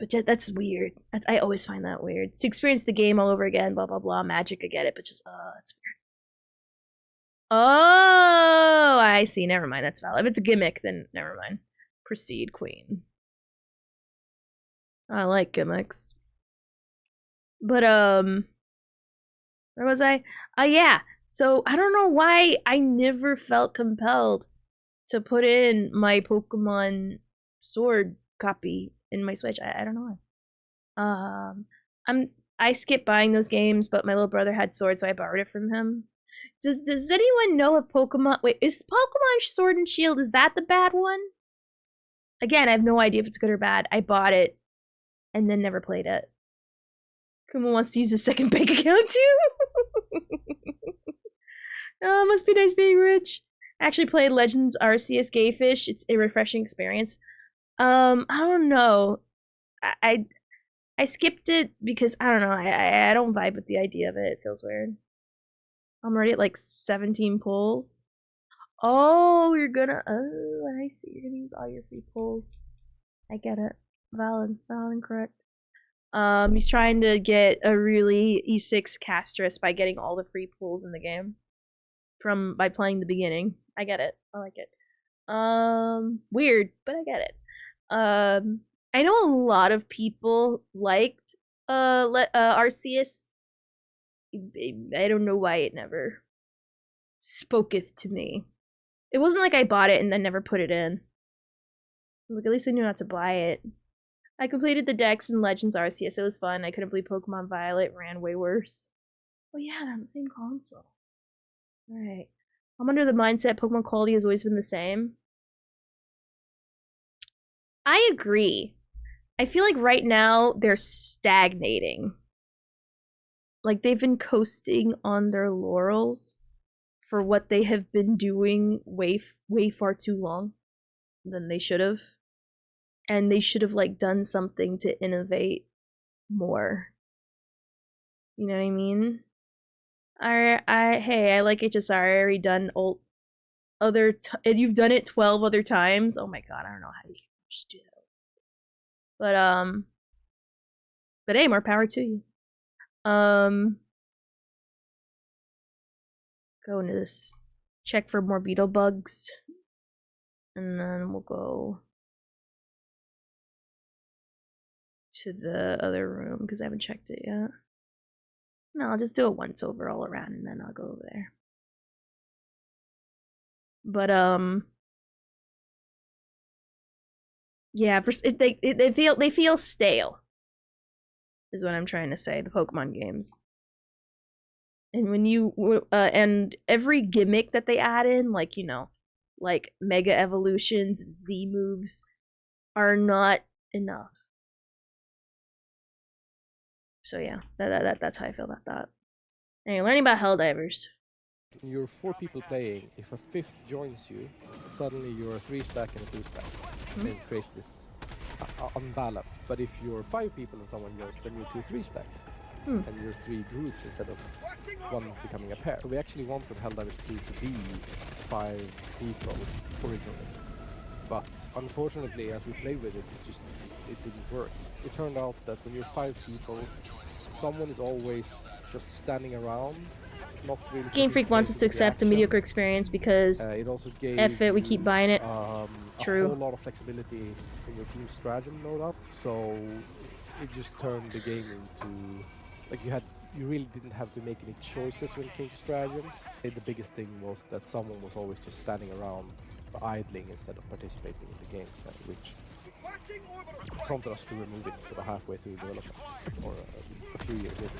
But that's weird. I always find that weird. To experience the game all over again, blah, blah, blah, magic, I get it. But just, it's weird. Oh, I see. Never mind. That's valid. If it's a gimmick, then never mind. Proceed, queen. I like gimmicks. But, where was I? Yeah. So, I don't know why I never felt compelled to put in my Pokemon Sword copy in my Switch. I don't know why. I skipped buying those games, but my little brother had Sword, so I borrowed it from him. Does anyone know if Pokemon... Wait, is Pokemon Sword and Shield, is that the bad one? Again, I have no idea if it's good or bad. I bought it and then never played it. Kuma wants to use his second bank account too. Oh, must be nice being rich. I actually played Legends Arceus Gayfish. It's a refreshing experience. I don't know. I skipped it because I don't know. I don't vibe with the idea of it. It feels weird. I'm already at like 17 pulls. Oh, you're gonna. Oh, I see. You're gonna use all your free pulls. I get it. Valid and correct. He's trying to get a really E6 castress by getting all the free pulls in the game by playing the beginning. I get it. I like it. Weird, but I get it. I know a lot of people liked Arceus. I don't know why it never spoketh to me. It wasn't like I bought it and then never put it in. Like, at least I knew not to buy it. I completed the Dex in Legends Arceus. It was fun. I couldn't believe Pokemon Violet ran way worse. Oh yeah, they're on the same console. Alright. I'm under the mindset Pokemon quality has always been the same. I agree. I feel like right now they're stagnating. Like they've been coasting on their laurels for what they have been doing way far too long than they should have. And they should have like done something to innovate more. You know what I mean? Hey, I like HSR. I already done you've done it 12 other times. Oh my god, I don't know how you can do that. But hey, more power to you. Go into this, check for more beetle bugs, and then we'll go to the other room because I haven't checked it yet. No, I'll just do it once over all around and then I'll go over there. But yeah, they feel stale. Is what I'm trying to say. The Pokemon games. And when you and every gimmick that they add in, like, you know, like Mega Evolutions and Z moves, are not enough. So yeah, that's how I feel about that. Anyway, learning about Helldivers. You're 4 people playing. If a 5th joins you, suddenly you're a 3-stack and a 2-stack. And it creates this unbalanced. But if you're 5 people and someone joins, then you're 2 3-stacks. And you're 3 groups instead of 1 becoming a pair. So we actually wanted Helldivers 2 to be 5 people originally. But unfortunately, as we played with it, it didn't work. It turned out that when you're 5 people, someone is always just standing around, not really. Game Freak wants us to accept a mediocre experience because it also gave F it, we keep buying it. True. A whole lot of flexibility in your team stratagem load up, so it just turned the game into like you really didn't have to make any choices when it came to stratagems. The biggest thing was that someone was always just standing around idling instead of participating in the game, which prompted us to remove it sort of halfway through development, or a few years later.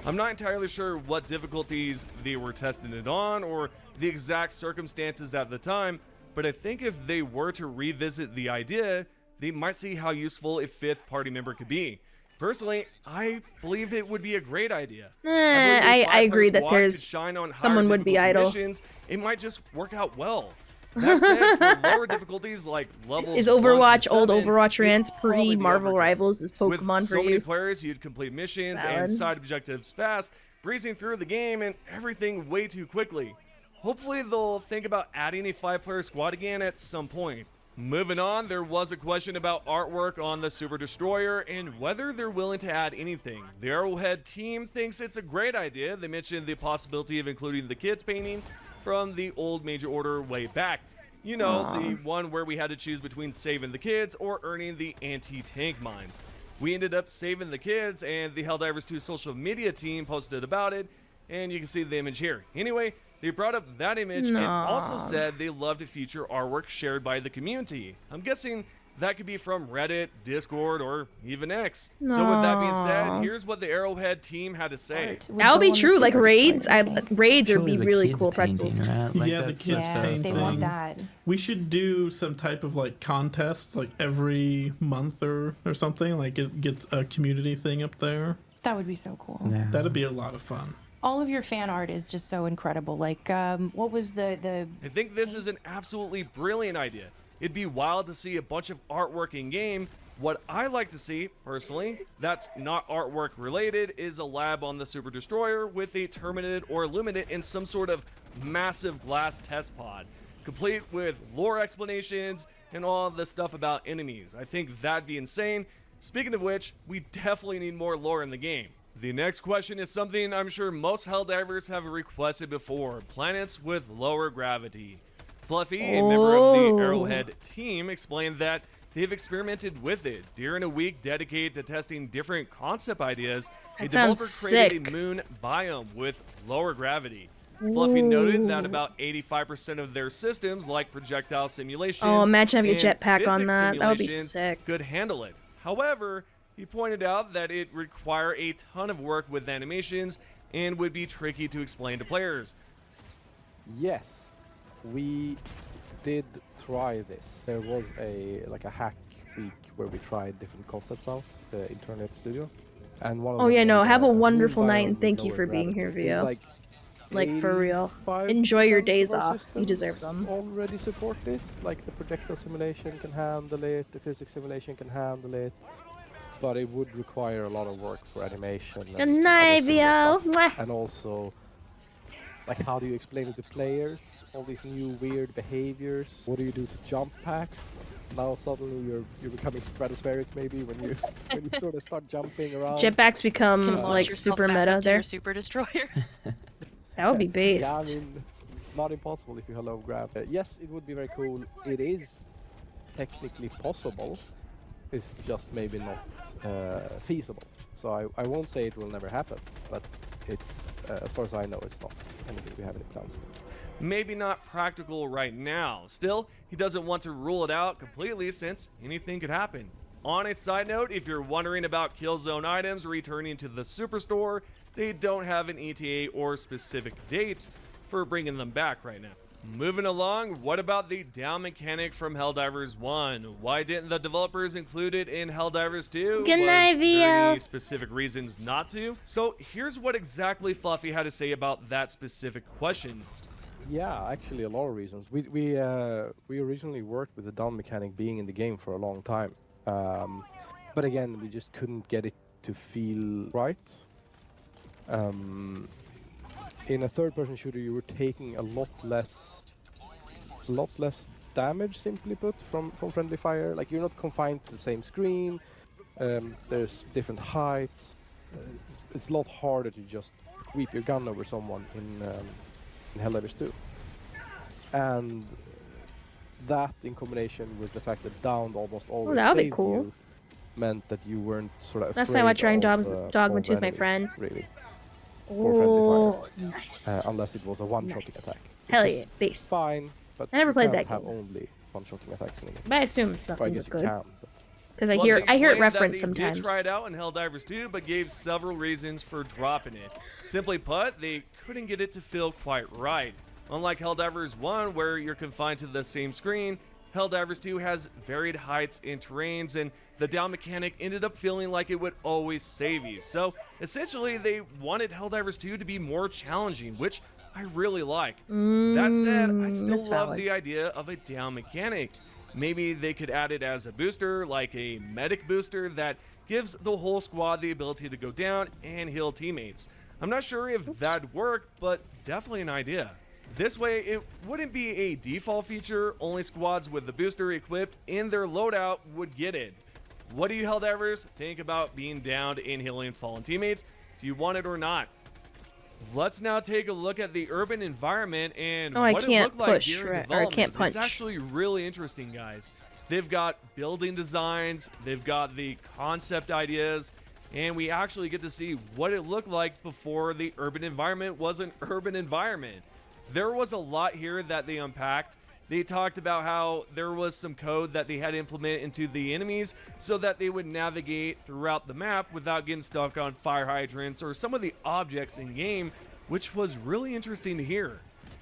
I'm not entirely sure what difficulties they were testing it on or the exact circumstances at the time, but I think if they were to revisit the idea, they might see how useful a 5th party member could be. Personally, I believe it would be a great idea. I agree that there's someone would be idle. Missions, it might just work out well. That said, for lower difficulties like levels is Overwatch 1 old to 7, Overwatch rants pre Marvel Rivals is Pokemon with for so you. many players, you'd complete missions and side objectives fast, breezing through the game and everything way too quickly. Hopefully they'll think about adding a 5-player squad again at some point. Moving on, there was a question about artwork on the Super Destroyer and whether they're willing to add anything. The Arrowhead team thinks it's a great idea. They mentioned the possibility of including the kids painting from the old Major Order way back. You know, the one where we had to choose between saving the kids or earning the anti-tank mines. We ended up saving the kids, and the Helldivers 2 social media team posted about it, and you can see the image here. Anyway, they brought up that image and also said they loved to feature artwork shared by the community. I'm guessing that could be from Reddit, Discord, or even X. So with that being said, here's what the Arrowhead team had to say. That would be true, like raids. Raids would be really cool pretzels. Like yeah, the kids painting. They want that. We should do some type of like contest, like every month or something. Like it gets a community thing up there. That would be so cool. Yeah. That'd be a lot of fun. All of your fan art is just so incredible. Like, what was the? I think this is an absolutely brilliant idea. It'd be wild to see a bunch of artwork in game. What I like to see, personally, that's not artwork related, is a lab on the Super Destroyer with a Terminated or Illuminate in some sort of massive glass test pod, complete with lore explanations and all the stuff about enemies. I think that'd be insane. Speaking of which, we definitely need more lore in the game. The next question is something I'm sure most Helldivers have requested before: planets with lower gravity. Fluffy, a member of the Arrowhead team, explained that they've experimented with it. During a week dedicated to testing different concept ideas, a developer created a moon biome with lower gravity. Fluffy noted that about 85% of their systems, like projectile simulations, Oh, imagine having a and jetpack on physics that. That would be simulations sick. could handle it. However, he pointed out that it require a ton of work with animations and would be tricky to explain to players. Yes, we did try this. There was a hack week where we tried different concepts out internally at the studio, and one of Oh them yeah, no. was, Have a moon wonderful night, biome and with thank you lower for being gravity. here, It's Vio. like Like, for real. 85% Enjoy your of days our off. You systems deserve them. already support this. Like the projectile simulation can handle it, the physics simulation can handle it, but it would require a lot of work for animation. Good night, Vio. And also, like, how do you explain it to players? All these new weird behaviors. What do you do to jump packs? Now suddenly you're becoming stratospheric maybe when you sort of start jumping around. Jetpacks become like super meta there. Super destroyer. That would be Yeah, I based. mean, it's not impossible if you have low grav. Yes, it would be very cool. It is technically possible. It's just maybe not feasible. So I won't say it will never happen, but it's as far as I know, it's not anything we have any plans for. Maybe not practical right now. Still, he doesn't want to rule it out completely since anything could happen. On a side note, if you're wondering about Killzone items returning to the Superstore, they don't have an ETA or specific date for bringing them back right now. Moving along, what about the down mechanic from Helldivers 1? Why didn't the developers include it in Helldivers 2? Good night, Was there Vio. any specific reasons not to? So here's what exactly Fluffy had to say about that specific question. Yeah, actually a lot of reasons. We originally worked with the down mechanic being in the game for a long time, but again we just couldn't get it to feel right. In a third-person shooter, you were taking a lot less damage, simply put, from friendly fire. Like, you're not confined to the same screen. There's different heights. It's a lot harder to just sweep your gun over someone in Helldivers 2. And that, in combination with the fact that downed almost always that would be saved cool. you, meant that you weren't sort of Last time I afraid tried of, Dogma of 2 with my enemies, friend. really. Oh, nice. Unless it was a one-shotting Nice. attack. Hell which yeah, is based. Fine, but I never you played can't that have game. only one-shotting attacks in the game. But I assume it's Well, I nothing guess but you good. can, but Because I Fluffy hear it explained that referenced they sometimes. did try it out in Helldivers 2, but gave several reasons for dropping it. Simply put, they couldn't get it to feel quite right. Unlike Helldivers 1, where you're confined to the same screen, Helldivers 2 has varied heights and terrains, and the down mechanic ended up feeling like it would always save you. So essentially, they wanted Helldivers 2 to be more challenging, which I really like. That said, I still that's love valid. the idea of a down mechanic. Maybe they could add it as a booster, like a medic booster that gives the whole squad the ability to go down and heal teammates. I'm not sure if that'd work, but definitely an idea. This way, it wouldn't be a default feature. Only squads with the booster equipped in their loadout would get it. What do you Helldivers think about being downed and healing fallen teammates? Do you want it or not? Let's now take a look at the urban environment and I what it can't looked like push, during right, or I development. can't punch. It's actually really interesting, guys. They've got building designs, they've got the concept ideas, and we actually get to see what it looked like before the urban environment was an urban environment. There was a lot here that they unpacked. They talked about how there was some code that they had to implement into the enemies so that they would navigate throughout the map without getting stuck on fire hydrants or some of the objects in game, which was really interesting to hear.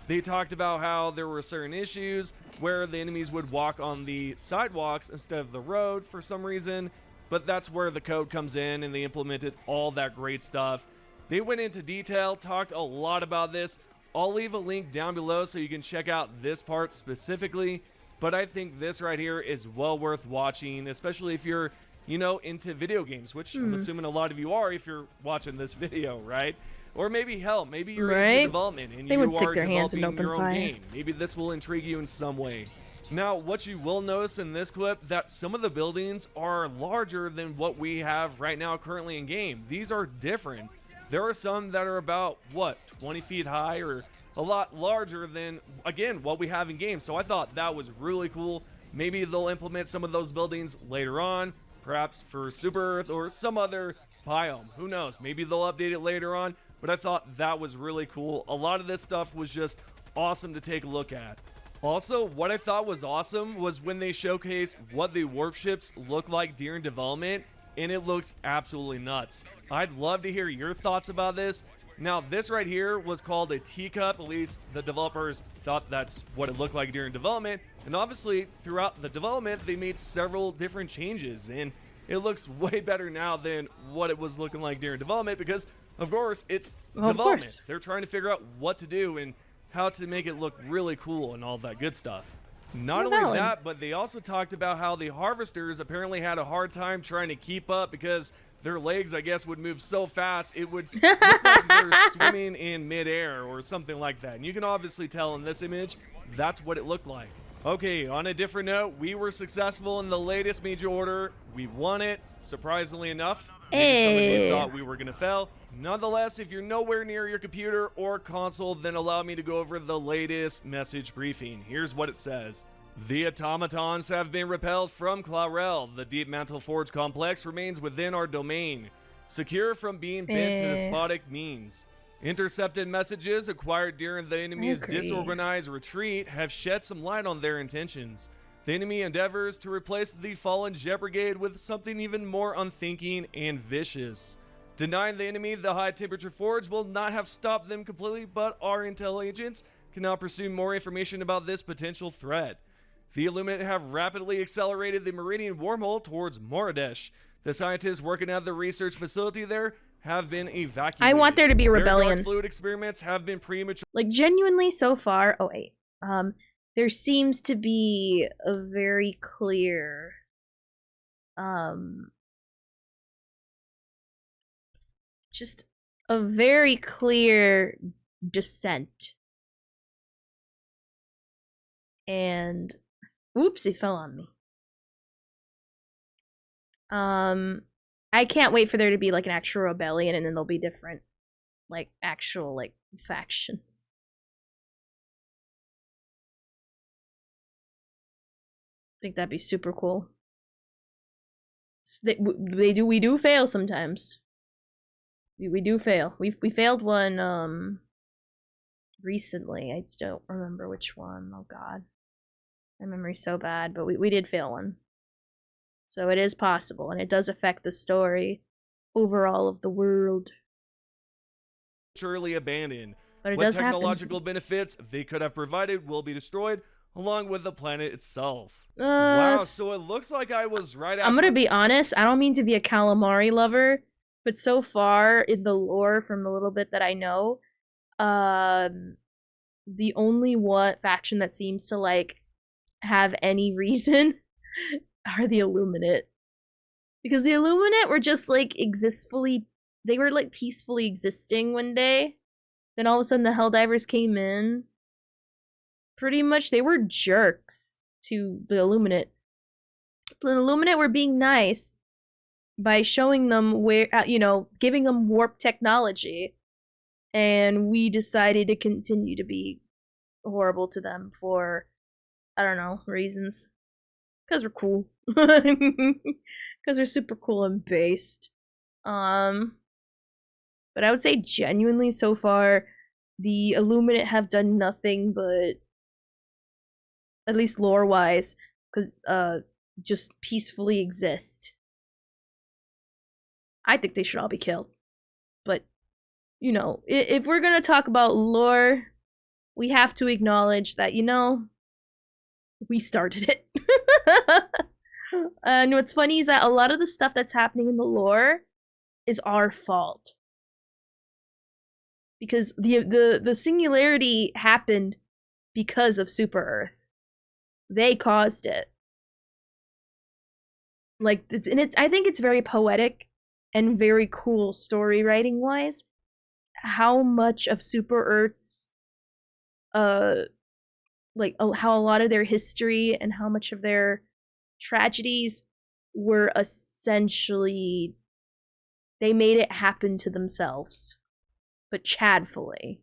They talked about how there were certain issues where the enemies would walk on the sidewalks instead of the road for some reason, but that's where the code comes in and they implemented all that great stuff. They went into detail, talked a lot about this. I'll leave a link down below so you can check out this part specifically, but I think this right here is well worth watching, especially if you're, into video games, which I'm assuming a lot of you are if you're watching this video, right? Or maybe, hell, maybe you're into Right? development and They you would stick are their hands in developing open your own fire. game. Maybe this will intrigue you in some way. Now, what you will notice in this clip, that some of the buildings are larger than what we have right now currently in game. These are different. There are some that are about, what, 20 feet high or a lot larger than, again, what we have in game. So I thought that was really cool. Maybe they'll implement some of those buildings later on, perhaps for Super Earth or some other biome. Who knows? Maybe they'll update it later on, but I thought that was really cool. A lot of this stuff was just awesome to take a look at. Also, what I thought was awesome was when they showcased what the warp ships look like during development, and it looks absolutely nuts. I'd love to hear your thoughts about this. Now, this right here was called a teacup. At least the developers thought that's what it looked like during development. And obviously, throughout the development, they made several different changes, and it looks way better now than what it was looking like during development because, of course, it's development. They're trying to figure out what to do and how to make it look really cool and all that good stuff. Not only that, but they also talked about how the harvesters apparently had a hard time trying to keep up because their legs, I guess, would move so fast it would look like they're swimming in midair or something like that. And you can obviously tell in this image, that's what it looked like. Okay, on a different note, we were successful in the latest major order. We won it, surprisingly enough. Maybe some of you thought we were going to fail. Nonetheless, if you're nowhere near your computer or console, then allow me to go over the latest message briefing. Here's what it says. The automatons have been repelled from Clarel. The Deep Mantle Forge complex remains within our domain, secure from being bent to despotic means. Intercepted messages acquired during the enemy's disorganized retreat have shed some light on their intentions. The enemy endeavors to replace the fallen Jet Brigade with something even more unthinking and vicious. Denying the enemy the high temperature forge will not have stopped them completely, but our intel agents can now pursue more information about this potential threat. The Illuminate have rapidly accelerated the Meridian wormhole towards Moradesh. The scientists working at the research facility there have been evacuated. I want there to be a rebellion. Their dark fluid experiments have been premature. Like, genuinely so far, there seems to be a very clear, just a very clear dissent. And, oops, it fell on me. I can't wait for there to be like an actual rebellion and then there'll be different, like, actual, like, factions. I think that'd be super cool. We do fail sometimes. We do fail. We failed one recently. I don't remember which one. Oh god. My memory's so bad, but we did fail one. So it is possible, and it does affect the story overall of the world. Surely abandoned. But it what does technological benefits they could have provided will be destroyed, along with the planet itself. Wow, so it looks like I was right after— I'm gonna be honest, I don't mean to be a calamari lover, but so far in the lore from the little bit that I know, the only faction that seems to, like, have any reason are the Illuminate. Because the Illuminate were just, like, they were, like, peacefully existing one day. Then all of a sudden the Helldivers came in. Pretty much, they were jerks to the Illuminate. The Illuminate were being nice by showing them where, giving them warp technology. And we decided to continue to be horrible to them for, I don't know, reasons. Because we're cool. Because we're super cool and based. But I would say genuinely so far, the Illuminate have done nothing but, at least lore-wise, just peacefully exist. I think they should all be killed. But, if we're gonna talk about lore, we have to acknowledge that, we started it. And what's funny is that a lot of the stuff that's happening in the lore is our fault. Because the singularity happened because of Super Earth. They caused it. Like, I think it's very poetic and very cool story writing wise how much of Super Earth's like how a lot of their history and how much of their tragedies were essentially they made it happen to themselves, but chadfully.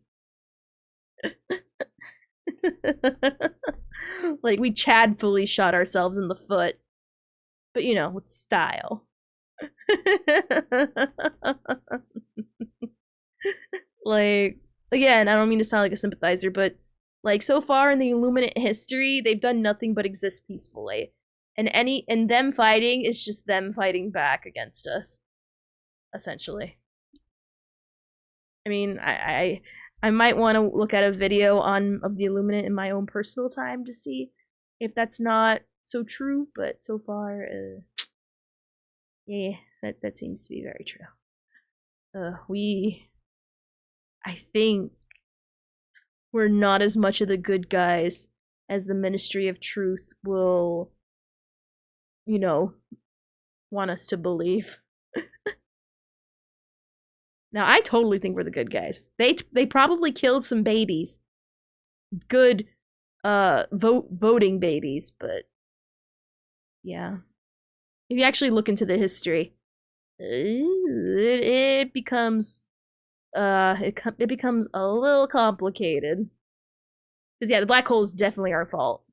Like we chadfully shot ourselves in the foot, but you know, with style. Like, again, I don't mean to sound like a sympathizer, but like so far in the Illuminate history, they've done nothing but exist peacefully. And them fighting is just them fighting back against us, essentially. I mean, I might want to look at a video of the Illuminate in my own personal time to see if that's not so true, but so far, yeah, that seems to be very true. I think we're not as much of the good guys as the Ministry of Truth will, you know, want us to believe. Now, I totally think we're the good guys. They probably killed some babies. Good voting babies, but yeah. If you actually look into the history, it becomes it becomes a little complicated. Because yeah, the black hole is definitely our fault.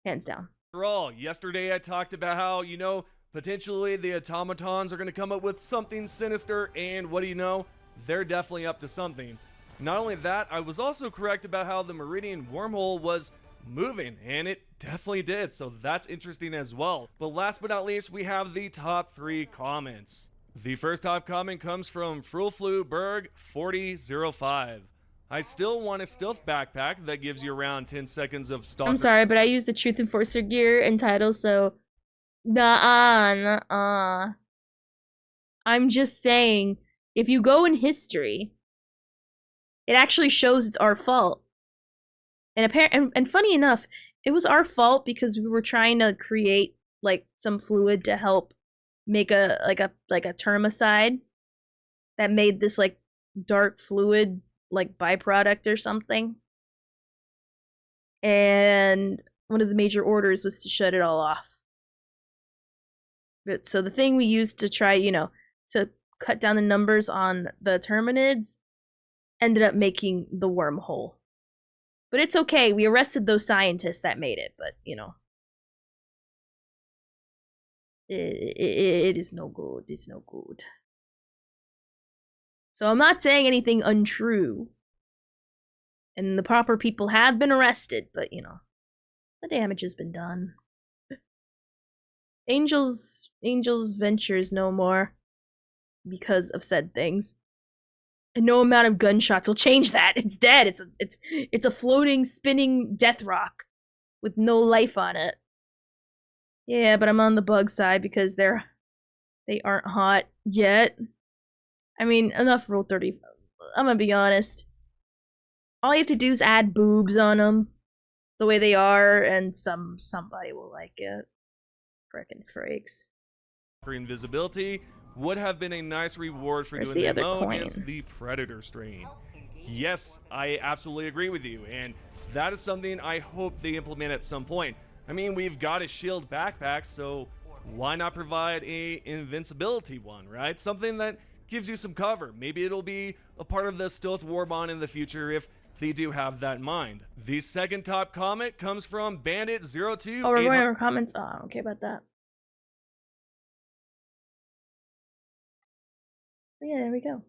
Hands down. After all, yesterday I talked about how, you know, potentially the automatons are going to come up with something sinister, and what do you know? They're definitely up to something. Not only that, I was also correct about how the Meridian wormhole was moving, and it definitely did, so that's interesting as well. But last but not least, we have the top 3 comments. The first top comment comes from Frulfluberg 4005. I still want a stealth backpack that gives you around 10 seconds of stalker. I'm sorry, but I use the Truth Enforcer gear and title, so nuh-uh. I'm just saying, if you go in history, it actually shows it's our fault. And funny enough, it was our fault because we were trying to create like some fluid to help make a termicide that made this like dark fluid like byproduct or something. And one of the major orders was to shut it all off. But so the thing we used to try, you know, to cut down the numbers on the terminids ended up making the wormhole. But it's okay, we arrested those scientists that made it, but you know. It is no good. It's no good. So I'm not saying anything untrue. And the proper people have been arrested, but you know, the damage has been done. Angel's ventures no more because of said things. And no amount of gunshots will change that. It's dead. It's a floating, spinning death rock with no life on it. Yeah, but I'm on the bug side because they aren't hot yet. I mean, enough Rule 30. I'm gonna be honest. All you have to do is add boobs on them the way they are, and somebody will like it. Frickin' freaks. Invisibility would have been a nice reward for doing the MO against the Predator strain. Yes, I absolutely agree with you, and that is something I hope they implement at some point. I mean, we've got a shield backpack, so why not provide a invincibility one, right? Something that gives you some cover. Maybe it'll be a part of the stealth warbond in the future if they do have that in mind. The second top comment comes from Bandit02. Oh, we're going over comments? Oh, I don't care about that. But yeah, there we go.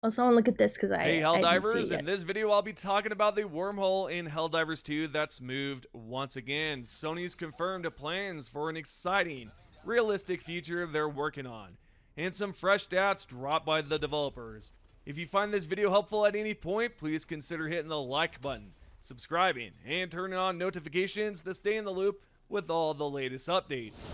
Oh, someone look at this because Hey Helldivers, in this video I'll be talking about the wormhole in Helldivers 2 that's moved once again. Sony's confirmed plans for an exciting, realistic future they're working on, and some fresh stats dropped by the developers. If you find this video helpful at any point, please consider hitting the like button, subscribing, and turning on notifications to stay in the loop with all the latest updates.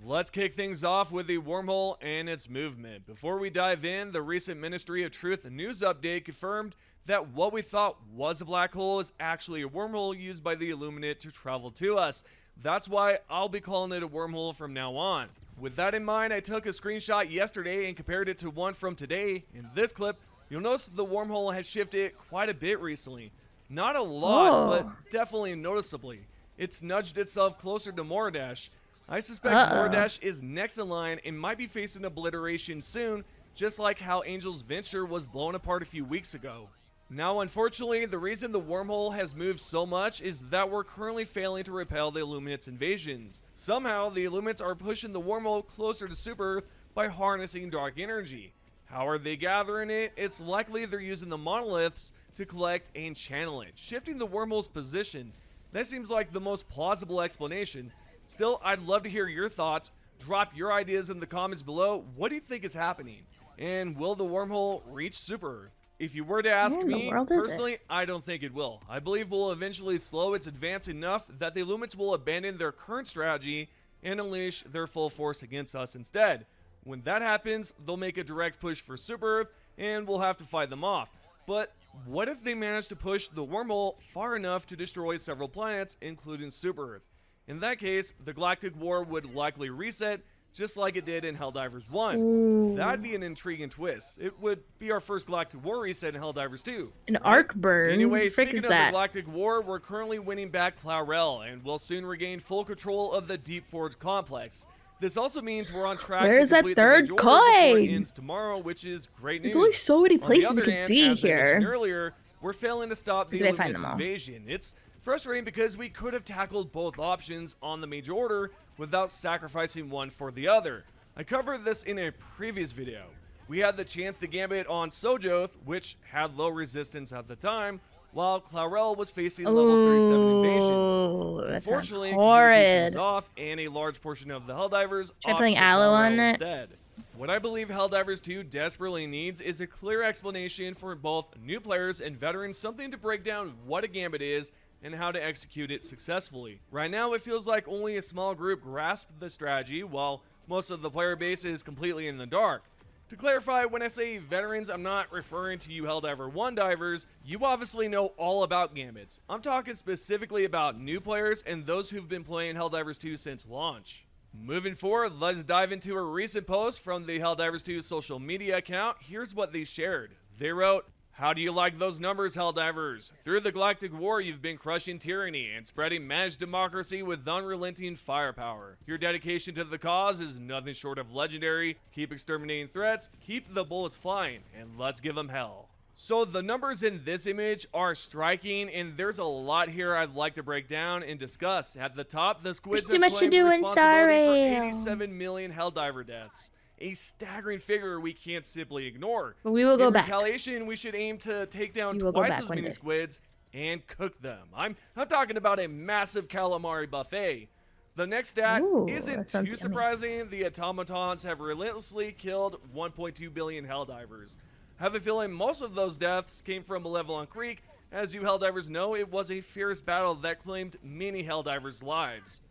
Let's kick things off with the wormhole and its movement. Before we dive in, the recent Ministry of Truth news update confirmed that what we thought was a black hole is actually a wormhole used by the Illuminate to travel to us. That's why I'll be calling it a wormhole from now on. With that in mind, I took a screenshot yesterday and compared it to one from today. In this clip, You'll notice the wormhole has shifted quite a bit recently. Not a lot, but definitely noticeably. It's nudged itself closer to Moridash. I suspect Moridash is next in line and might be facing obliteration soon, just like how Angel's Venture was blown apart a few weeks ago. Now, unfortunately, the reason the wormhole has moved so much is that we're currently failing to repel the Illuminates' invasions. Somehow, the Illuminates are pushing the wormhole closer to Super Earth by harnessing dark energy. How are they gathering it? It's likely they're using the monoliths to collect and channel it, shifting the wormhole's position. That seems like the most plausible explanation. Still, I'd love to hear your thoughts. Drop your ideas in the comments below. What do you think is happening? And will the wormhole reach Super Earth? If you were to ask me, personally, I don't think it will. I believe we'll eventually slow its advance enough that the Illuminates will abandon their current strategy and unleash their full force against us instead. When that happens, they'll make a direct push for Super Earth, and we'll have to fight them off. But what if they manage to push the wormhole far enough to destroy several planets, including Super Earth? In that case, the Galactic War would likely reset, just like it did in Helldivers 1. Ooh. That'd be an intriguing twist. It would be our first Galactic War reset in Helldivers 2. An arc burn? Anyway, Frick speaking is of that? the Galactic War, we're currently winning back Clourel, and we'll soon regain full control of the Deep Forge complex. This also means we're on track Where to is that complete third the major order before it coin? ends tomorrow, which is great news. There's only so many places On it the could other be hand, as I mentioned here. earlier, we're failing to stop the Did I find Illuminates' them all? invasion. It's frustrating because we could have tackled both options on the major order without sacrificing one for the other. I covered this in a previous video. We had the chance to gambit on Sojoth, which had low resistance at the time, while Clourel was facing level 37 invasions. That sounds Unfortunately, communication was horrid. off, and a large portion of the Helldivers Try opted putting for aloe Clourel on it. instead. What I believe Helldivers 2 desperately needs is a clear explanation for both new players and veterans, something to break down what a gambit is and how to execute it successfully. Right now, it feels like only a small group grasped the strategy, while most of the player base is completely in the dark. To clarify, when I say veterans, I'm not referring to you Helldiver 1 divers. You obviously know all about gambits. I'm talking specifically about new players and those who've been playing Helldivers 2 since launch. Moving forward, let's dive into a recent post from the Helldivers 2 social media account. Here's what they shared. They wrote, "How do you like those numbers, Helldivers? Through the Galactic War, you've been crushing tyranny and spreading managed democracy with unrelenting firepower. Your dedication to the cause is nothing short of legendary. Keep exterminating threats, keep the bullets flying, and let's give them hell." So the numbers in this image are striking, and there's a lot here I'd like to break down and discuss. At the top, the squids There's too have much to claimed do in Star responsibility for Rail. 87 million Helldiver deaths. A staggering figure we can't simply ignore. But we will go In back. retaliation, we should aim to take down We will go twice back as one many day. squids and cook them. I'm talking about a massive calamari buffet. The next stat Ooh, isn't that sounds too yummy. surprising. The automatons have relentlessly killed 1.2 billion Helldivers. I have a feeling most of those deaths came from Malevelon Creek. As you Helldivers know, it was a fierce battle that claimed many Helldivers' lives.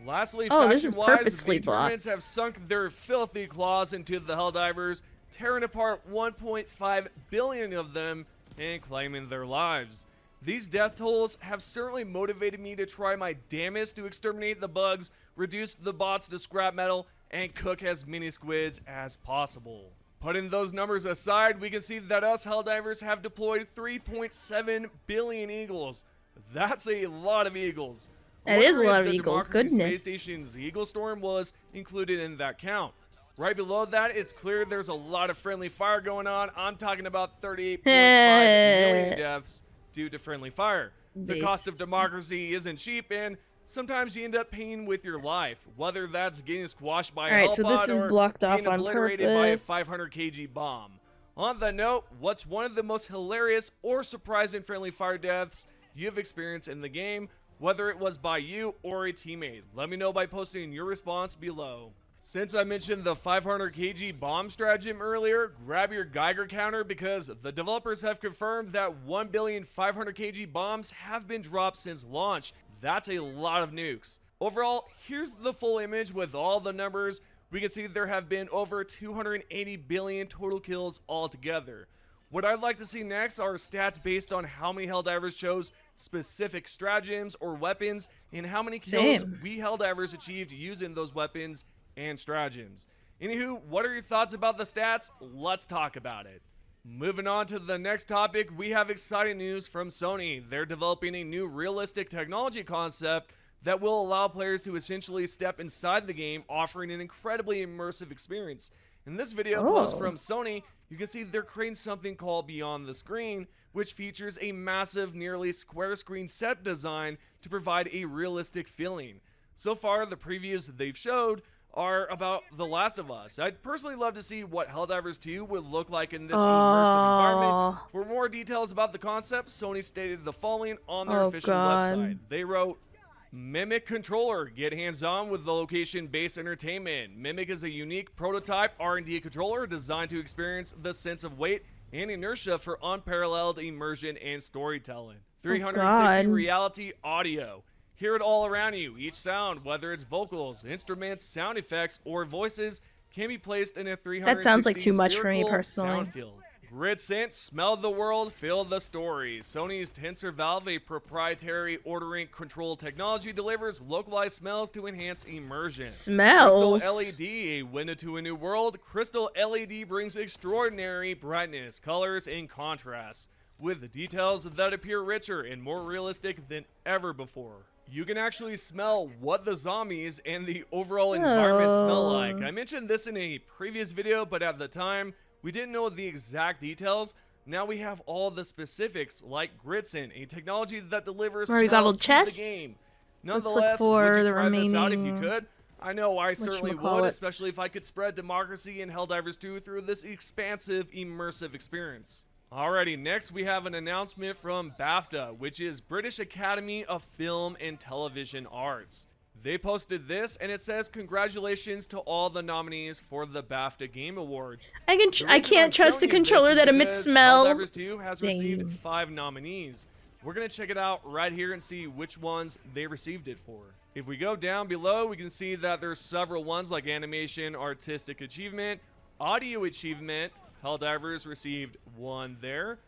Lastly, Oh, this is faction-wise, purposely the blocked. Termins have sunk their filthy claws into the Helldivers, tearing apart 1.5 billion of them and claiming their lives. These death tolls have certainly motivated me to try my damnedest to exterminate the bugs, reduce the bots to scrap metal, and cook as many squids as possible. Putting those numbers aside, we can see that us Helldivers have deployed 3.7 billion eagles. That's a lot of eagles. I That is a wonder lot if of the eagles, Democracy goodness. Space Station's Eagle Storm was included in that count. Right below that, it's clear there's a lot of friendly fire going on. I'm talking about 38.5 million deaths due to friendly fire. The cost of Beast. democracy isn't cheap, and sometimes you end up paying with your life, whether that's getting squashed by a Alright, so this hellpod is or blocked off being on obliterated by a purpose. 500 kg bomb. On the note, what's one of the most hilarious or surprising friendly fire deaths you've experienced in the game, whether it was by you or a teammate? Let me know by posting your response below. Since I mentioned the 500 kg bomb stratagem earlier, grab your Geiger counter because the developers have confirmed that 1 billion 500 kg bombs have been dropped since launch. That's a lot of nukes. Overall, here's the full image with all the numbers. We can see there have been over 280 billion total kills altogether. What I'd like to see next are stats based on how many Helldivers chose specific stratagems or weapons and how many kills Same. we Helldivers achieved using those weapons and stratagems. Anywho, what are your thoughts about the stats? Let's talk about it. Moving on to the next topic, we have exciting news from Sony. They're developing a new realistic technology concept that will allow players to essentially step inside the game, offering an incredibly immersive experience. In this video post from Sony, you can see they're creating something called Beyond the Screen, which features a massive, nearly square screen set design to provide a realistic feeling. So far, the previews they've showed are about The Last of Us. I'd personally love to see what Helldivers 2 would look like in this immersive environment. For more details about the concept, Sony stated the following on their official website. They wrote, Mimic controller, get hands-on with the location-based entertainment. Mimic is a unique prototype R&D controller designed to experience the sense of weight and inertia for unparalleled immersion and storytelling. 360 reality audio. Hear it all around you. Each sound, whether it's vocals, instruments, sound effects, or voices, can be placed in a 360 That sounds like too much for me personally. Sound field. Grid Sense, smell the world, feel the story. Sony's Tensor Valve, a proprietary ordering control technology, delivers localized smells to enhance immersion. Smells? Crystal LED, a window to a new world. Crystal LED brings extraordinary brightness, colors, and contrast, with details that appear richer and more realistic than ever before. You can actually smell what the zombies and the overall environment smell like. I mentioned this in a previous video, but at the time, we didn't know the exact details. Now we have all the specifics, like Gridsen, a technology that delivers smell to the game. Nonetheless, would you try this out if you could? I know I certainly would, especially if I could spread democracy in Helldivers 2 through this expansive, immersive experience. Alrighty, next we have an announcement from BAFTA, which is British Academy of Film and Television Arts. They posted this, and it says, congratulations to all the nominees for the BAFTA Game Awards. I can't trust a controller that emits smells. Helldivers 2 has received 5 nominees. We're going to check it out right here and see which ones they received it for. If we go down below, we can see that there's several ones like Animation, Artistic Achievement, Audio Achievement. Helldivers received 1 there.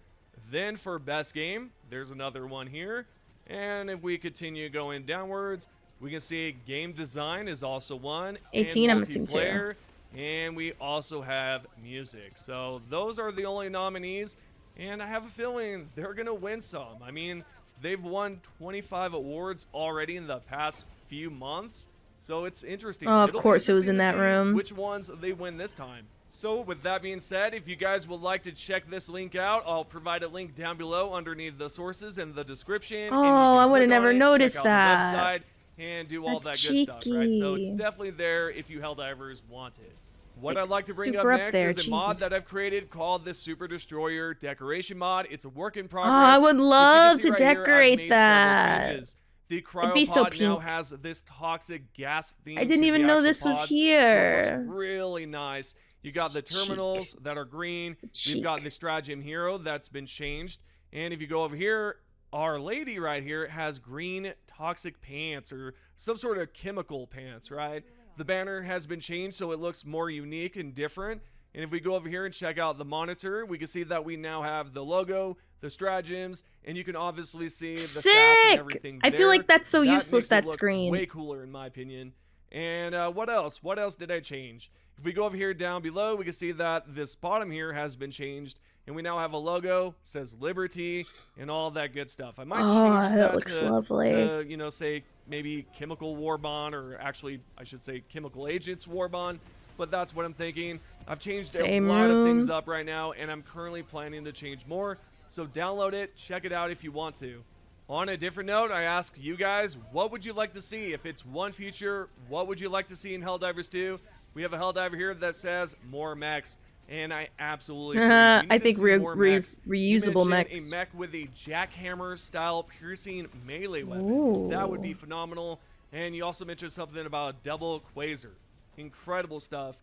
Then for Best Game, there's another one here. And if we continue going downwards, we can see Game Design is also 1. 18, I'm missing 2. And we also have Music. So those are the only nominees. And I have a feeling they're going to win some. I mean, they've won 25 awards already in the past few months. So it's interesting. Oh, of course it was in that room. Which ones they win this time. So with that being said, if you guys would like to check this link out, I'll provide a link down below underneath the sources in the description. Oh, I would have never noticed that. The website and do all that good stuff, right? So it's definitely there if you Helldivers want it. What I'd like to bring up next is a mod that I've created called the Super Destroyer Decoration Mod. It's a work in progress. Oh, I would love to decorate that. The cryopod now has this toxic gas theme. I didn't even know this was here. So it looks really nice. You got the terminals that are green. We've got the Stratagem Hero that's been changed. And if you go over here, Our Lady right here has green toxic pants or some sort of chemical pants, right? The banner has been changed so it looks more unique and different. And if we go over here and check out the monitor, we can see that we now have the logo, the stratagems, and you can obviously see the stats and everything there. I feel like that's so useless, that screen. Way cooler in my opinion. And what else? What else did I change? If we go over here down below, we can see that this bottom here has been changed. And we now have a logo, says Liberty, and all that good stuff. I might change that looks to, lovely. to, you know, say maybe Chemical War Bond, or actually, I should say Chemical Agents War Bond. But that's what I'm thinking. I've changed a lot of things up right now, and I'm currently planning to change more. So download it, check it out if you want to. On a different note, I ask you guys, what would you like to see? If it's one feature, what would you like to see in Helldivers 2? We have a Helldiver here that says more mechs. And I absolutely agree. I think reusable mechs. A mech with a jackhammer style piercing melee weapon. Ooh. That would be phenomenal. And you also mentioned something about a double quasar. Incredible stuff.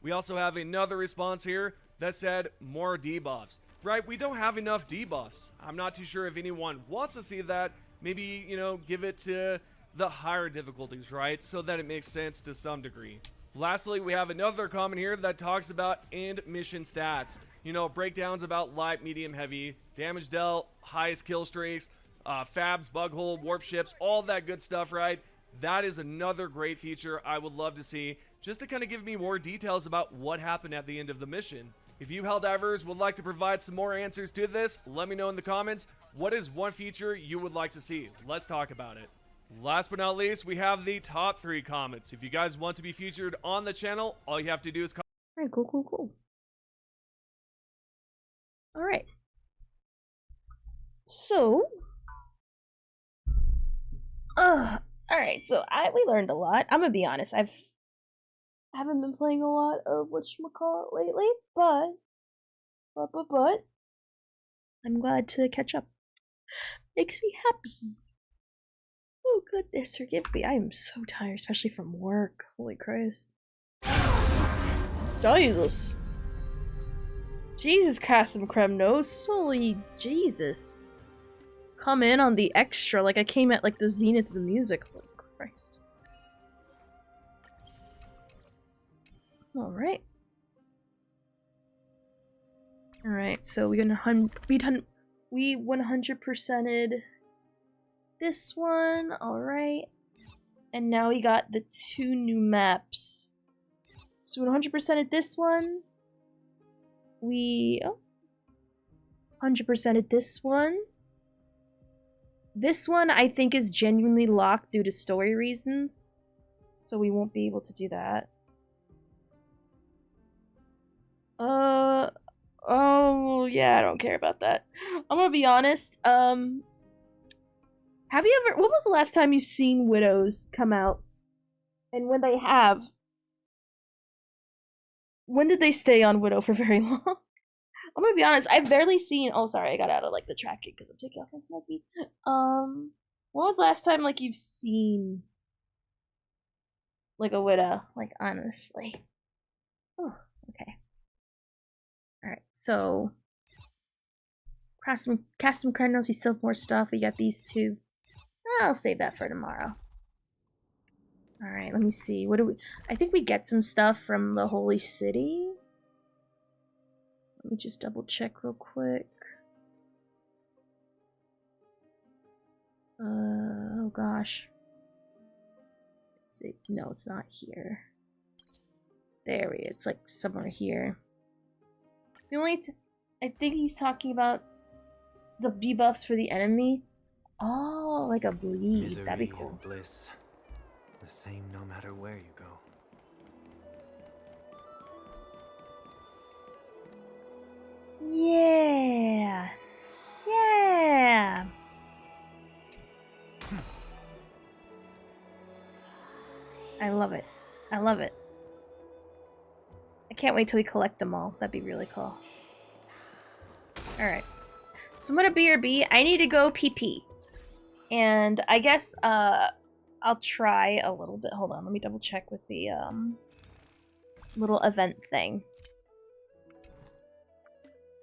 We also have another response here that said more debuffs. Right, we don't have enough debuffs. I'm not too sure if anyone wants to see that. Maybe, you know, give it to the higher difficulties, right? So that it makes sense to some degree. Lastly, we have another comment here that talks about end mission stats. You know, breakdowns about light, medium, heavy, damage dealt, highest kill streaks, fabs, bug hole, warp ships, all that good stuff, right? That is another great feature I would love to see, just to kind of give me more details about what happened at the end of the mission. If you Helldivers would like to provide some more answers to this, let me know in the comments. What is one feature you would like to see? Let's talk about it. Last but not least, we have the top 3 comments. If you guys want to be featured on the channel, all you have to do is comment. All right, cool. All right. So, all right. So we learned a lot. I'm gonna be honest. I haven't been playing a lot of whatchamacallit lately, but I'm glad to catch up. Makes me happy. Oh goodness, forgive me. I am so tired, especially from work. Holy Christ. Jesus. Jesus, Custom Kremnos. Holy Jesus. Come in on the extra, like I came at like the zenith of the music. Holy Christ. Alright. Alright, so we 100%ed this one, alright. And now we got the 2 new maps. So we 100%ed this one. We 100%ed this one. This one I think is genuinely locked due to story reasons. So we won't be able to do that. Oh yeah, I don't care about that. I'm gonna be honest. Have you ever, when was the last time you've seen Widows come out? And when they have, when did they stay on Widow for very long? I'm gonna be honest, I've barely seen, oh sorry, I got out of like the tracking because I'm taking off my Snuffy. When was the last time like you've seen like a Widow? Like honestly. Oh, okay. Alright, so Custom Cardinals, you still have more stuff. We got these 2. I'll save that for tomorrow. Alright, let me see. What do we... I think we get some stuff from the Holy City. Let me just double check real quick. Oh gosh. Let's see. No, it's not here. There we go. It's like somewhere here. The only I think he's talking about the debuffs for the enemy. Oh, like a bleed. Misery That'd be cool. and bliss, the same no matter where you go. Yeah. Yeah. I love it. I love it. I can't wait till we collect them all. That'd be really cool. Alright. So I'm gonna BRB. I need to go PP. And I guess I'll try a little bit. Hold on, let me double check with the little event thing.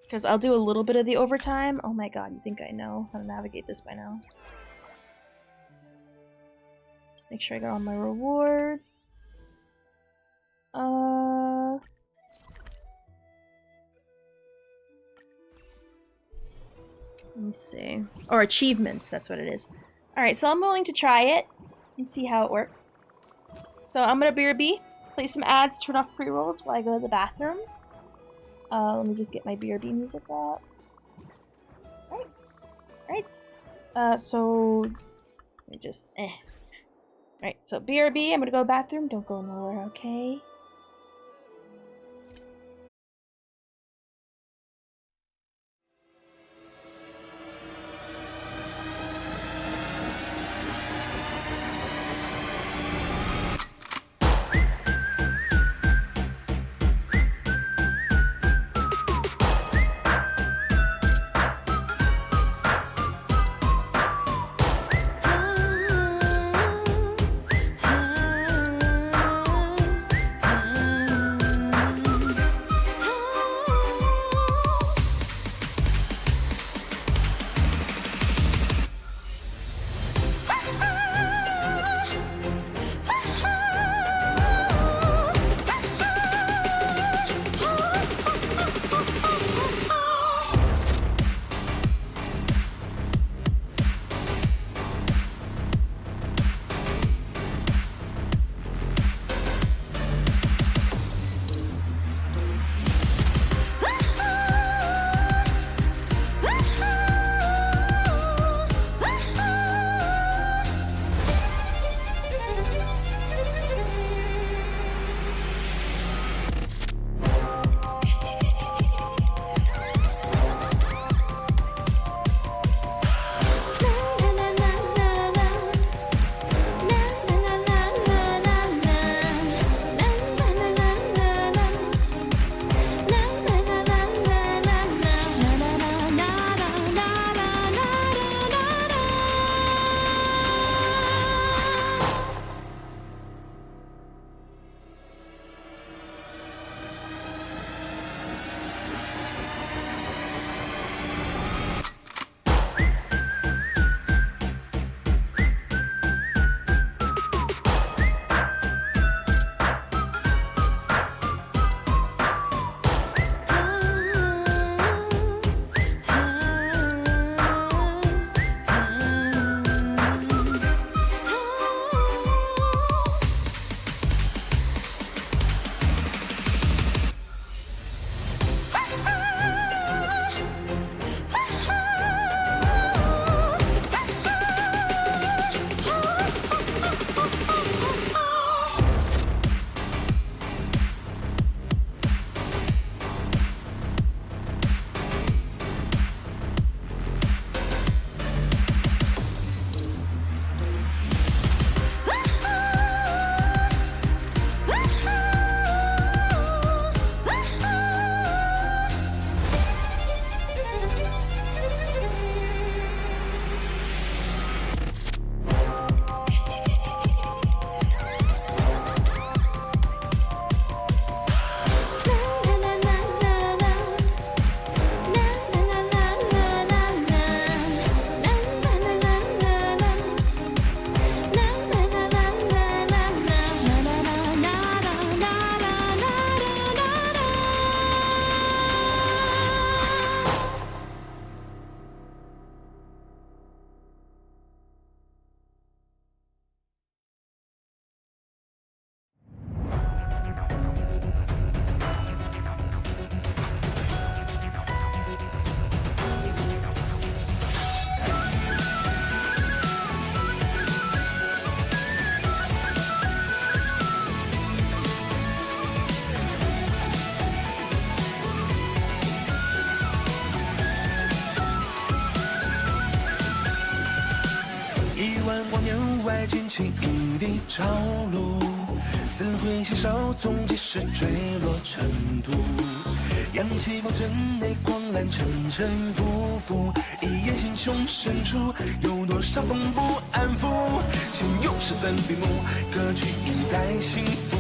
Because I'll do a little bit of the overtime. Oh my god, you think I know how to navigate this by now. Make sure I got all my rewards. Let me see. Or achievements, that's what it is. Alright, so I'm willing to try it and see how it works. So I'm gonna BRB, play some ads, turn off pre-rolls while I go to the bathroom. Let me just get my BRB music up. Alright. So... Let me just... Alright, so BRB, I'm gonna go to the bathroom. Don't go nowhere, okay? 万光年外溅起一地潮露，四会携手，纵即是坠落尘土。扬起方寸内狂澜，沉沉浮浮，一眼心胸深处，有多少风不安抚？心有十分闭目，歌曲意在幸福。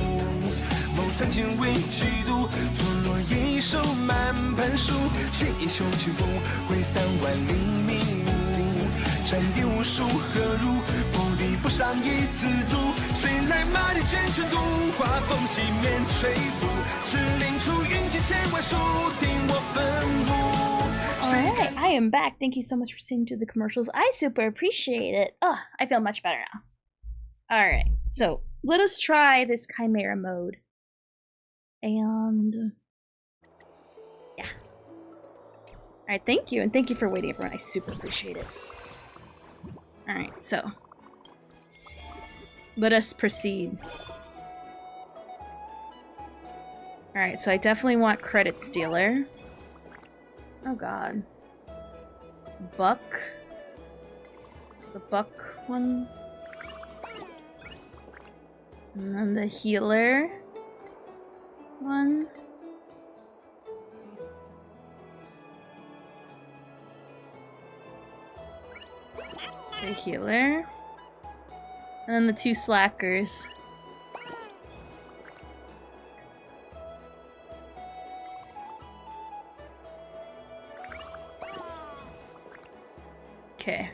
谋3000为嫉妒，错落一手满盘输，血液雄起伏，挥3万里迷雾。战地无数，何如不敌不伤一自足？谁来马蹄卷尘土？画风熄灭吹拂，是令出云集千万数，听我吩咐。 Alright, I am back. Thank you so much for sitting through the commercials. I super appreciate it. Oh, I feel much better now. Alright, so let us try this Chimera mode. And yeah. Alright, thank you, and thank you for waiting, everyone. I super appreciate it. Alright, so let us proceed. Alright, so I definitely want Credit Stealer. Oh god. Buck. The Buck one. And then the Healer one. The Healer. And then the 2 Slackers. Okay.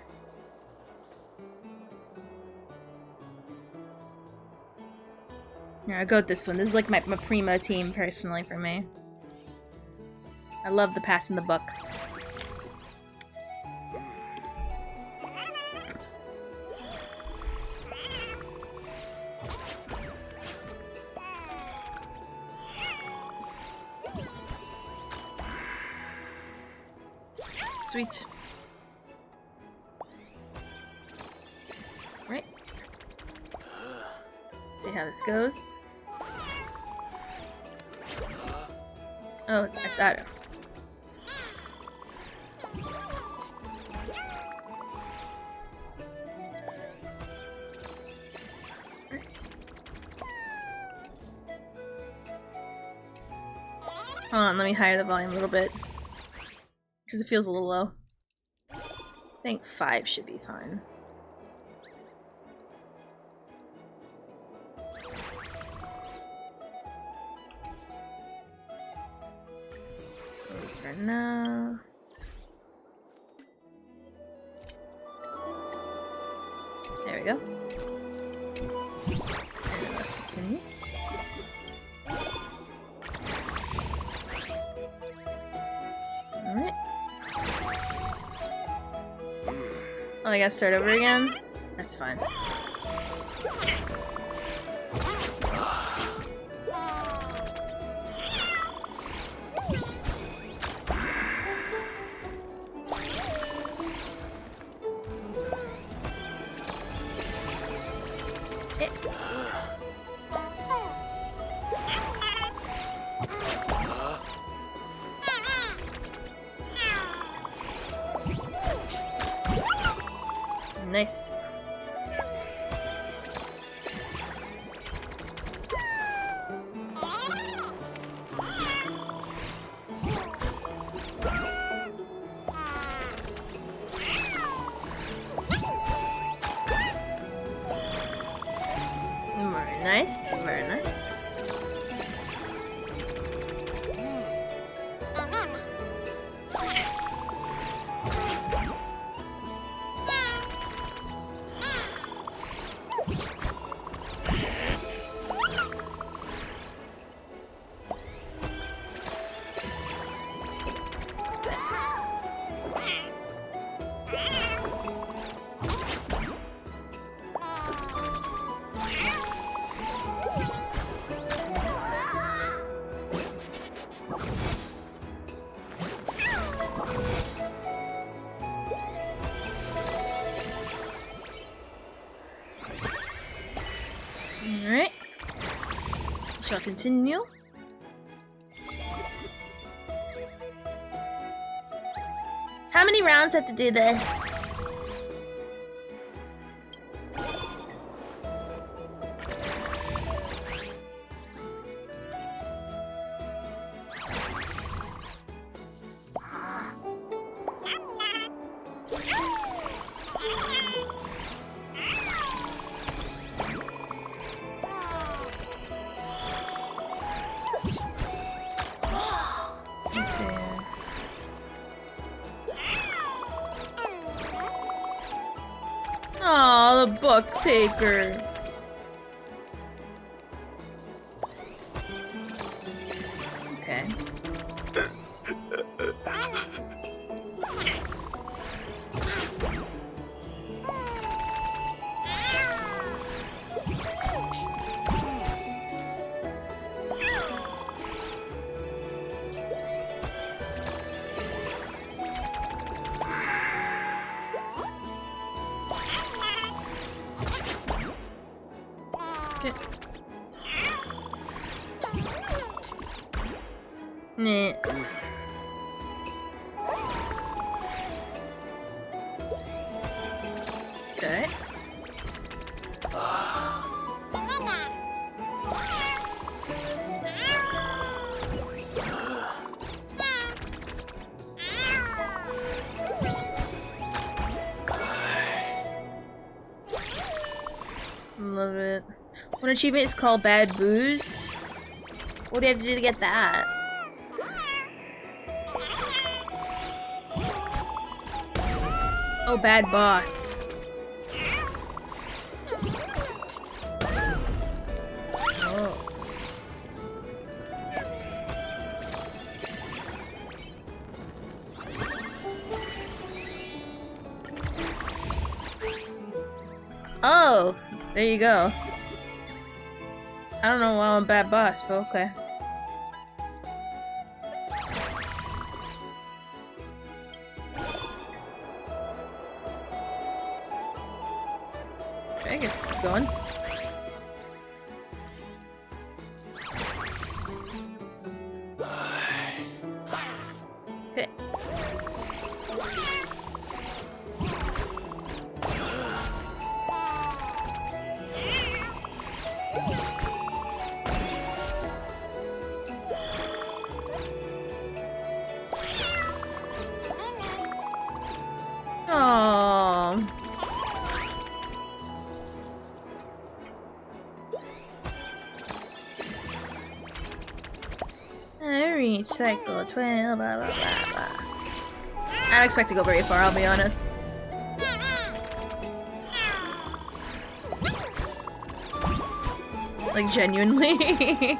Here, I'll go with this one. This is like my primo team, personally, for me. I love the passing the buck. Sweet. Right. See how this goes. Oh, I got it. Hold on, let me higher the volume a little bit. Because it feels a little low. I think 5 should be fine. For now. There we go. And let's continue. Alright. Oh, I gotta start over again? That's fine. Nice. Very nice, very nice. Alright. Shall continue. How many rounds have to do this? Oh, the book taker. Okay. Nah. Okay. Love it. One achievement is called Bad Booze. What do you have to do to get that? Oh, Bad Boss. Oh. Oh, there you go. I don't know why I'm a bad boss, but okay. Okay, I guess keep going. Okay. Aww. I reach cycle 12, blah blah blah blah. I don't expect to go very far, I'll be honest. Like, genuinely.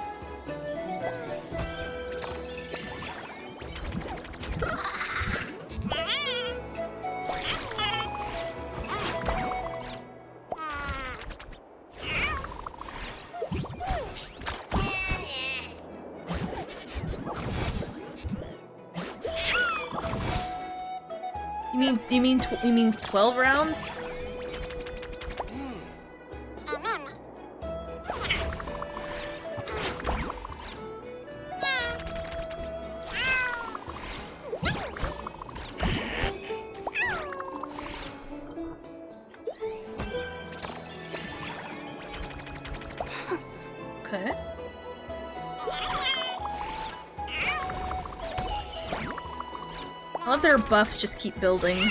You mean 12 rounds? Okay. I love their buffs just keep building.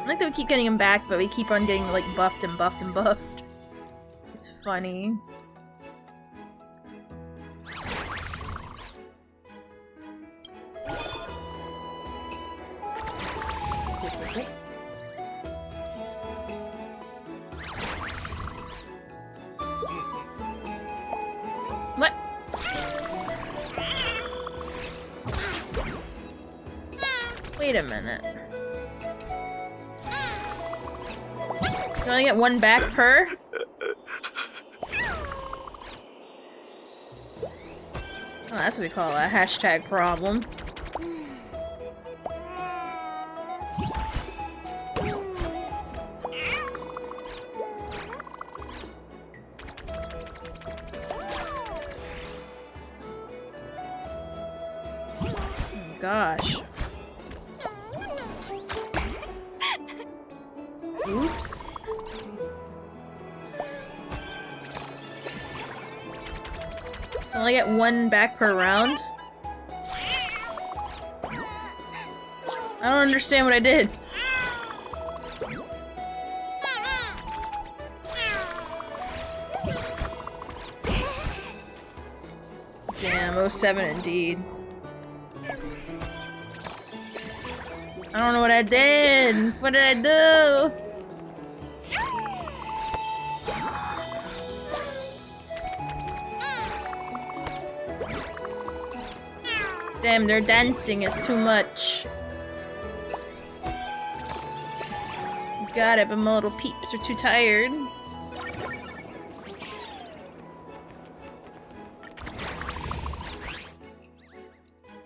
I like that we keep getting him back, but we keep on getting, like, buffed and buffed and buffed. It's funny. What? Wait a minute. You only get one back per? Oh, that's what we call a hashtag problem. Oh, gosh. Oops. I only get one back per round? I don't understand what I did. Damn, 07 indeed. I don't know what I did. What did I do? Damn, their dancing is too much. Got it, but my little peeps are too tired.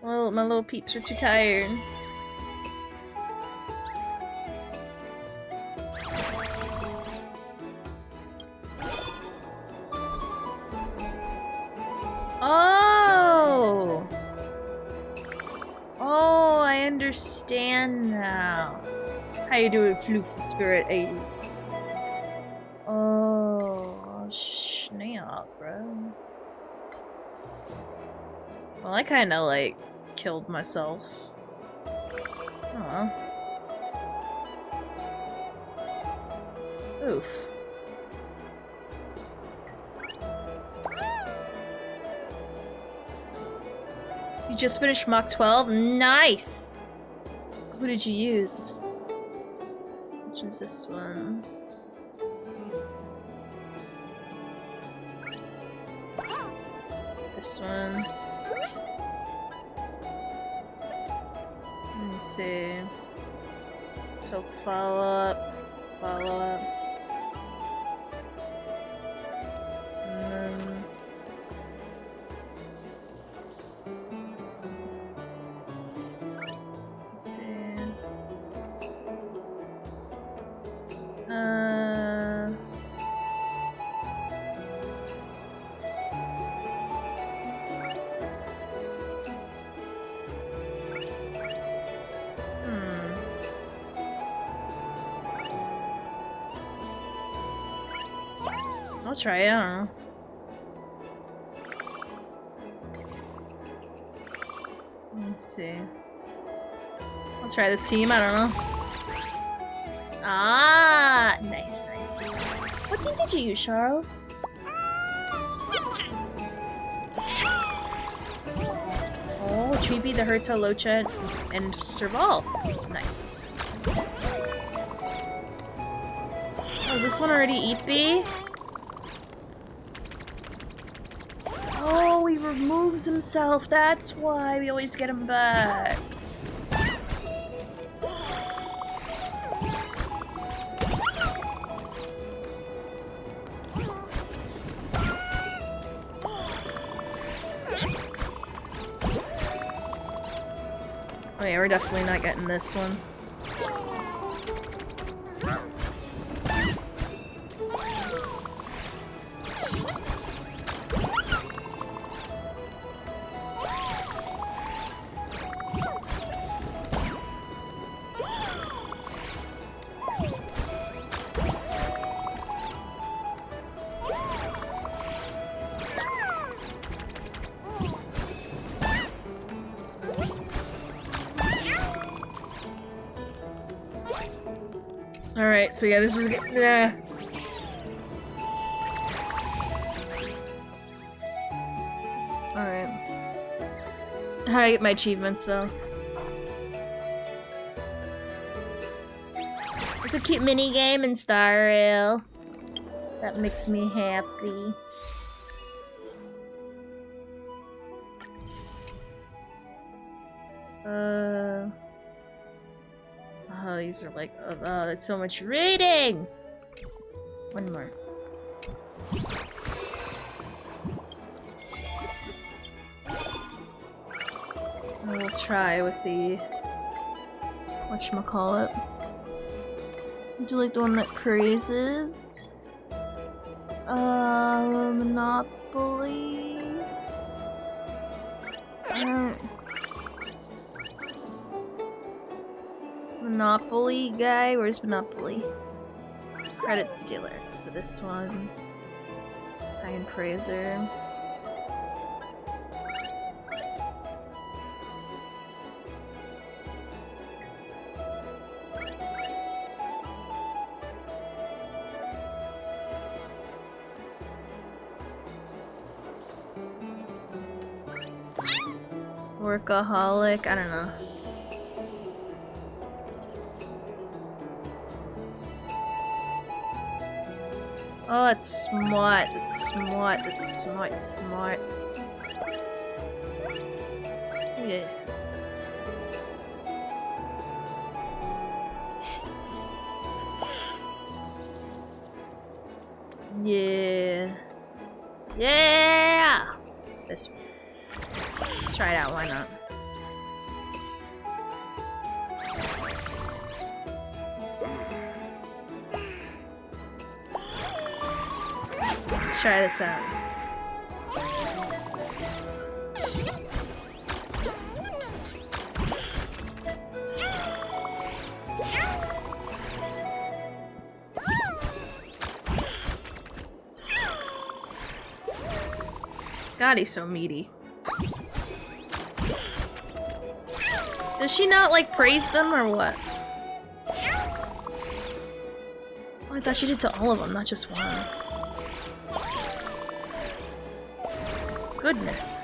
Well, my little peeps are too tired. Oh! Oh, I understand now. How you doing, Floofy Spirit 80? Oh, snap, bro. Well, I kinda, like, killed myself. Aw. Oof. You just finished Mach 12? Nice! Who did you use? Which is this one? This one. Let me see. So follow up. And then... let's see. I'll try it, I don't know. Let's see. I'll try this team, I don't know. Ah, nice. What team did you use, Charles? Oh, Chibi, the Herta, Locha, and Serval. Nice. Oh, is this one already EP? Oh, he removes himself. That's why we always get him back. Oh yeah, we're definitely not getting this one. Alright, so yeah, this is yeah. Alright. How do I get my achievements though? It's a cute mini game in Star Rail. That makes me happy. Oh, these are like, oh, that's so much reading! One more. We'll try with the... whatchamacallit. Would you like the one that praises? Monopoly? Monopoly guy? Where's Monopoly? Credit stealer. So this one. Iron praiser. Workaholic, I don't know. Oh, that's smart, that's smart, that's smart, smart. Yeah. Yeah. Yeah! This one. Let's try it out, why not? Let's try this out. God, he's so meaty. Does she not, like, praise them or what? Oh, I thought she did to all of them, not just one. Goodness.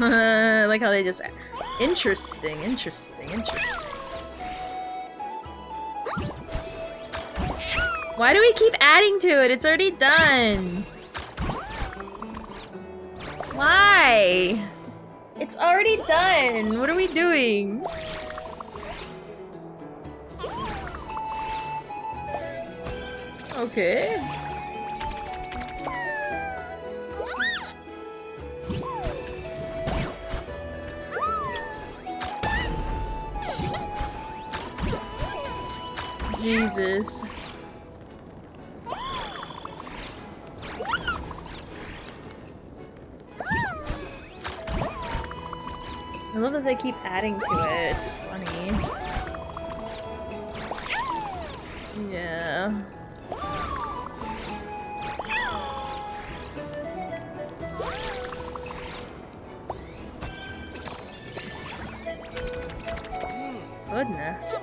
I like how they just... Interesting, interesting, interesting. Why do we keep adding to it? It's already done. Why? It's already done. What are we doing? Okay. Jesus. I love that they keep adding to it. It's funny. Yeah. Goodness.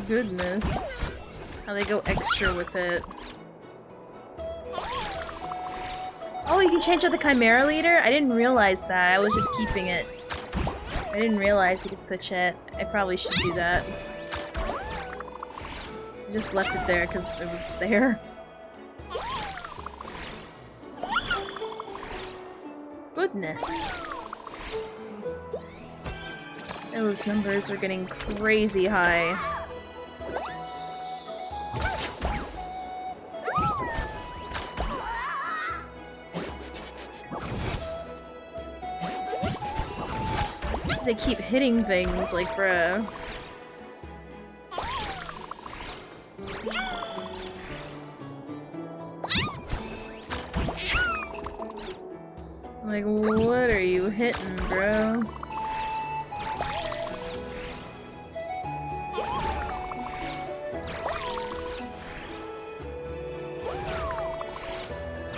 Goodness. How they go extra with it. Oh, you can change out the Chimera leader? I didn't realize that. I was just keeping it. I didn't realize you could switch it. I probably should do that. I just left it there because it was there. Goodness. Those numbers are getting crazy high. They keep hitting things, like, bruh. Like, what are you hitting, bro?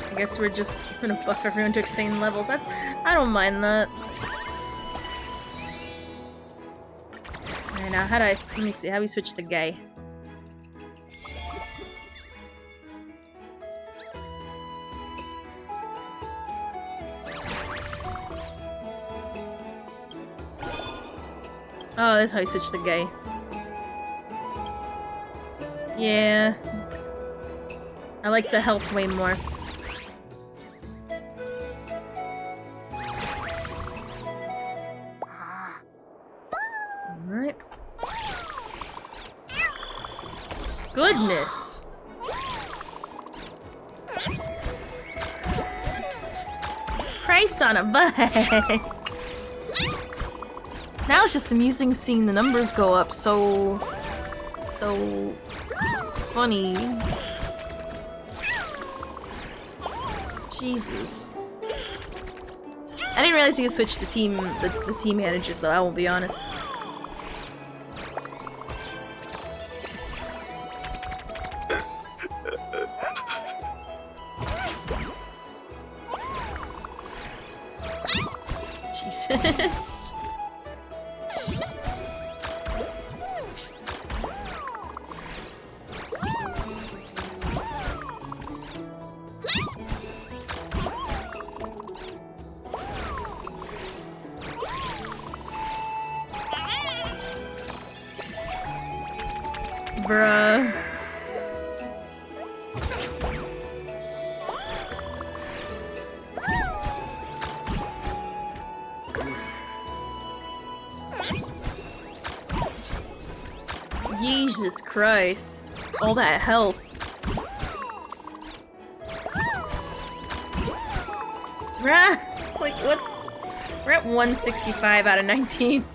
I guess we're just gonna buff everyone to insane levels. That's... I don't mind that. Alright, now how do I... Let me see, how do we switch the guy? Oh, that's how you switch the guy. Yeah. I like the health way more. Alright. Goodness! Christ on a bike! Now it's just amusing seeing the numbers go up so funny. Jesus. I didn't realize you could switch the team managers though, I will be honest. Jesus. Bruh. Jesus Christ. All that health. Bruh. Like, what's... We're at 165 out of 19.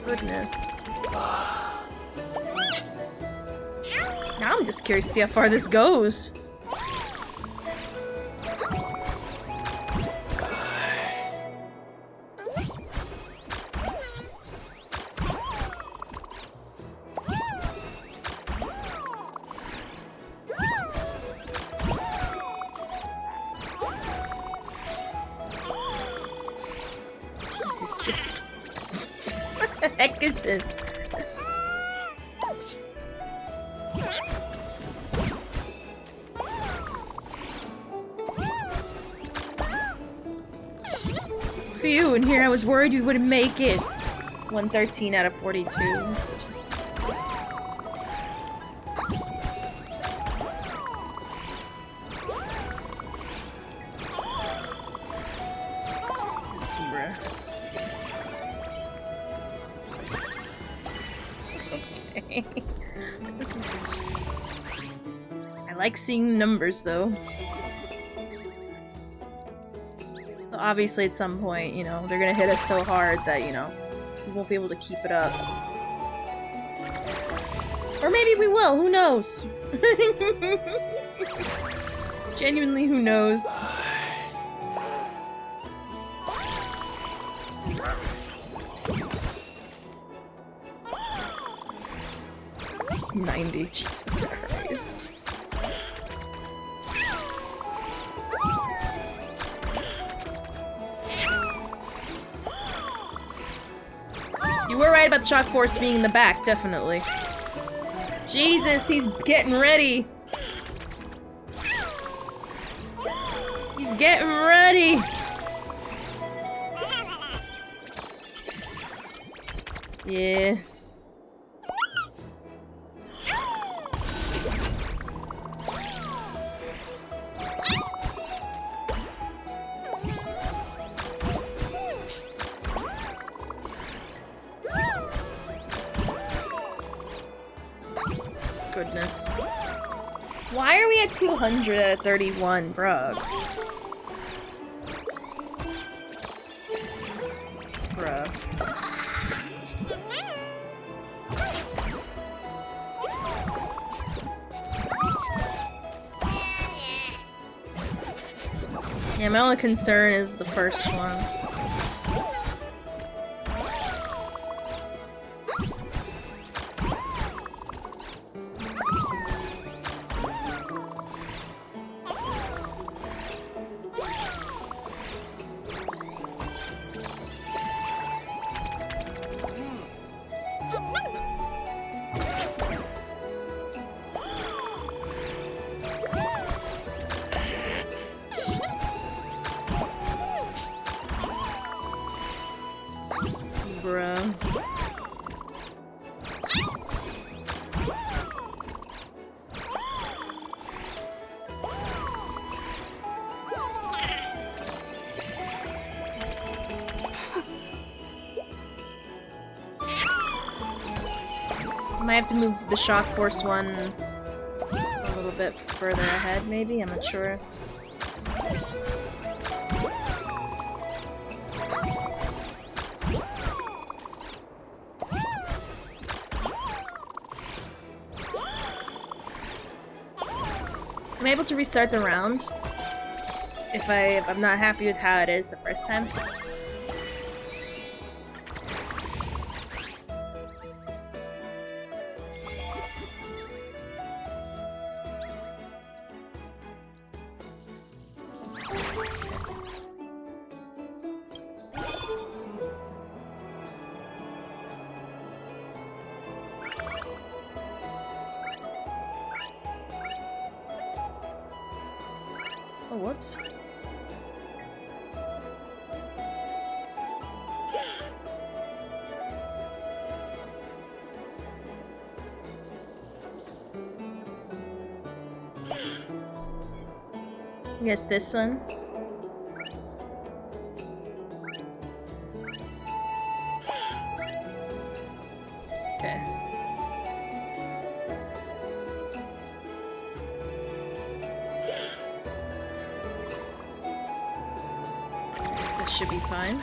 Goodness. Now I'm just curious to see how far this goes. This is just... What the heck is this? Phew, and here I was worried we wouldn't make it. 113 out of 42. Bruh. Okay. This is... I like seeing numbers though. Obviously at some point, you know, they're gonna hit us so hard that, you know, we won't be able to keep it up. Or maybe we will, who knows? Genuinely, who knows? $90, Jesus Christ. You were right about the shock force being in the back, definitely. Jesus, he's getting ready. He's getting ready. Yeah. Goodness. Why are we at 200 out of 31, bruh? Bruh. Yeah, my only concern is the first one. Bruh. Might have to move the shock force one a little bit further ahead, maybe? I'm not sure. I'm able to restart the round if I'm not happy with how it is the first time. Oh, whoops. I guess this one. Okay. This should be fine.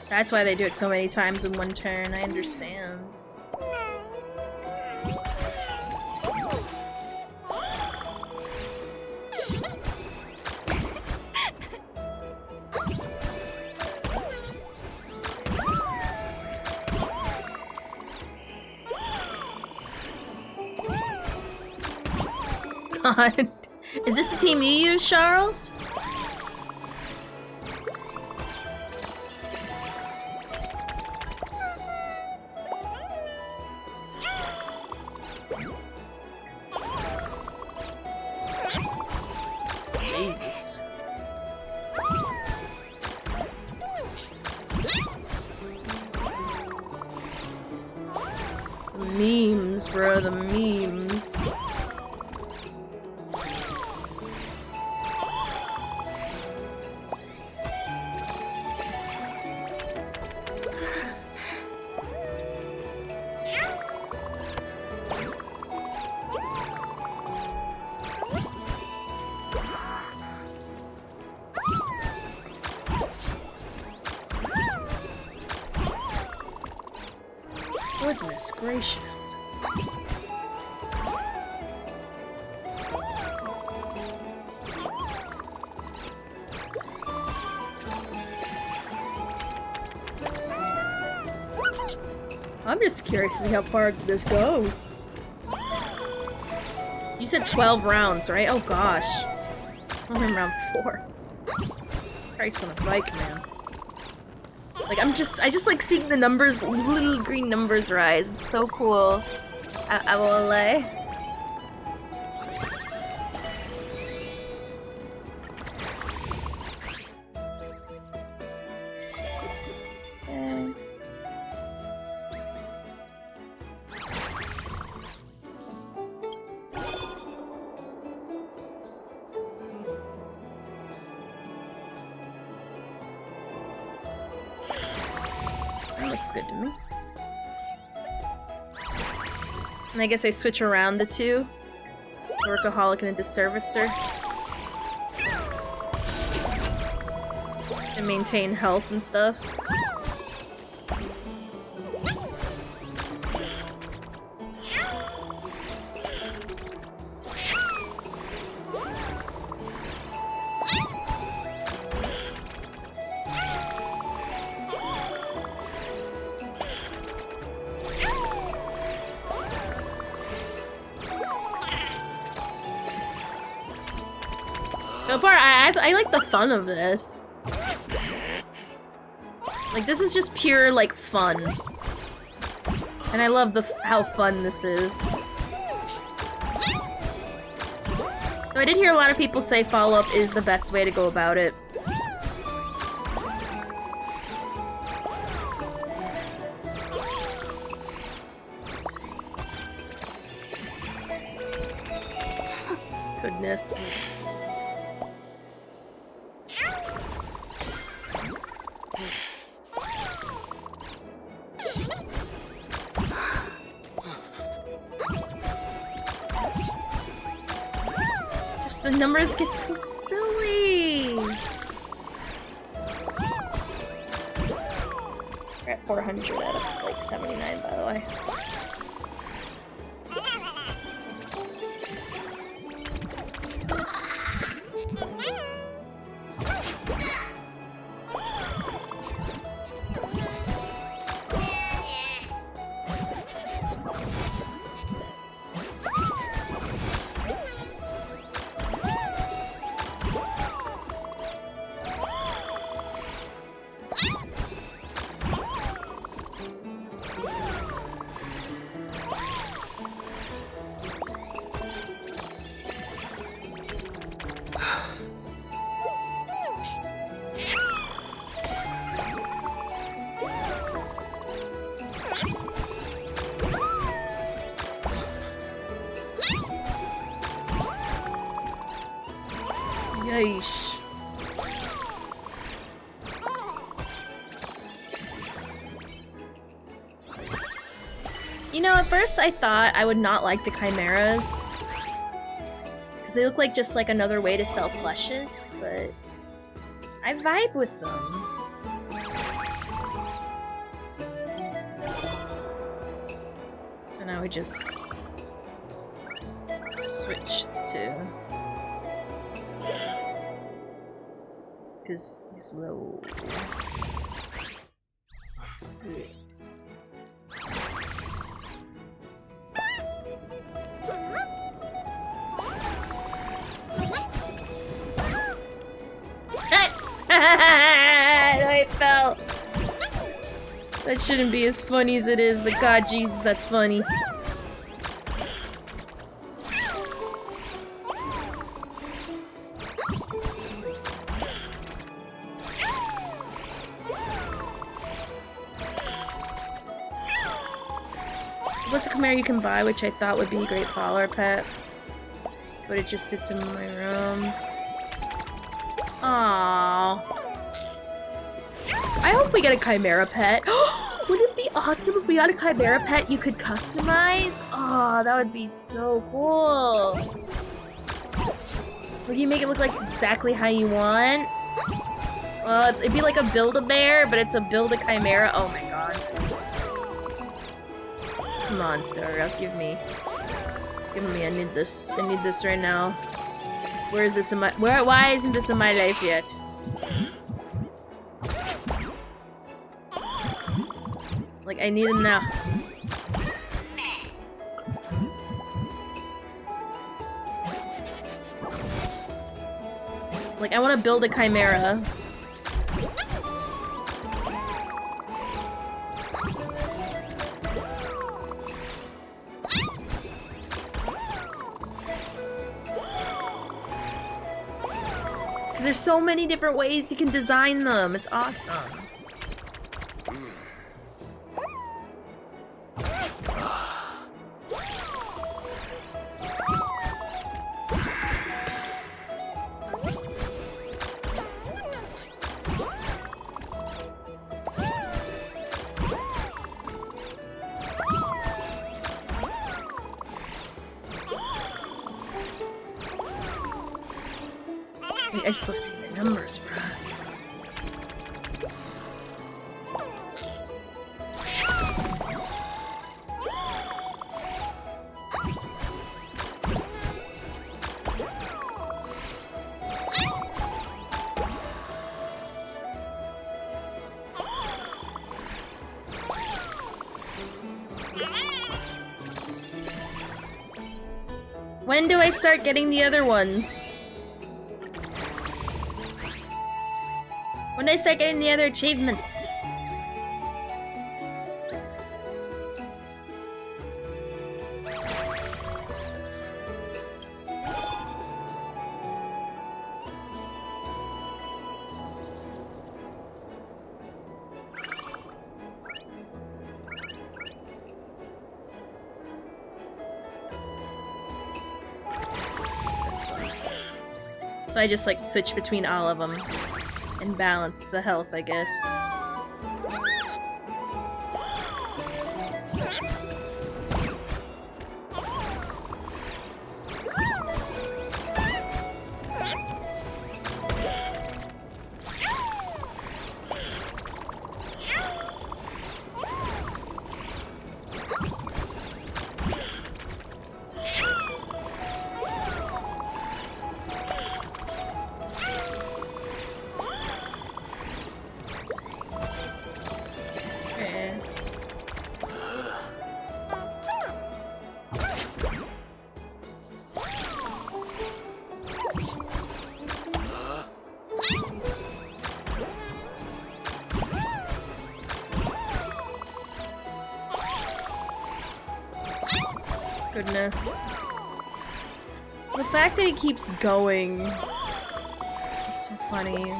That's why they do it so many times in one turn, I understand. God. Is this the team you use, Charles? Jesus. The memes, bro, the memes. Goodness gracious. I'm just curious to see how far this goes. You said 12 rounds, right? Oh gosh. I'm in round 4. Christ on a bike, man. Like, I just like seeing the numbers, little green numbers rise. It's so cool. I will lay. Okay. That looks good to me. And I guess I switch around the two. Workaholic and a disservicer. And maintain health and stuff. So far, I like the fun of this. Like, this is just pure, like, fun. And I love how fun this is. So I did hear a lot of people say follow-up is the best way to go about it. goodness. Just the numbers get so silly. We're at 400 out of like 79, by the way. Yeesh. You know, at first I thought I would not like the chimeras because they look like just like another way to sell plushes, but I vibe with them. So now we just switch to, because he's low. I fell. That shouldn't be as funny as it is, but God, Jesus, that's funny. What's a chimera you can buy, which I thought would be a great follower pet, but it just sits in my room. Aww. I hope we get a chimera pet. Wouldn't it be awesome if we got a chimera pet you could customize? Oh, that would be so cool. Would you make it look like exactly how you want? Well, it'd be like a Build-A-Bear, but it's a Build-A-Chimera. Oh my god. Come on, Starrup, give me. Give me, I need this. I need this right now. Where is this in my- why isn't this in my life yet? Like, I need him now. Like, I want to build a chimera. Because there's so many different ways you can design them. It's awesome. I just love seeing the numbers, bruh. When do I start getting the other ones? When do I start getting the other achievements? this one. So I just like switch between all of them and balance the health, I guess. Goodness. The fact that he keeps going is so funny.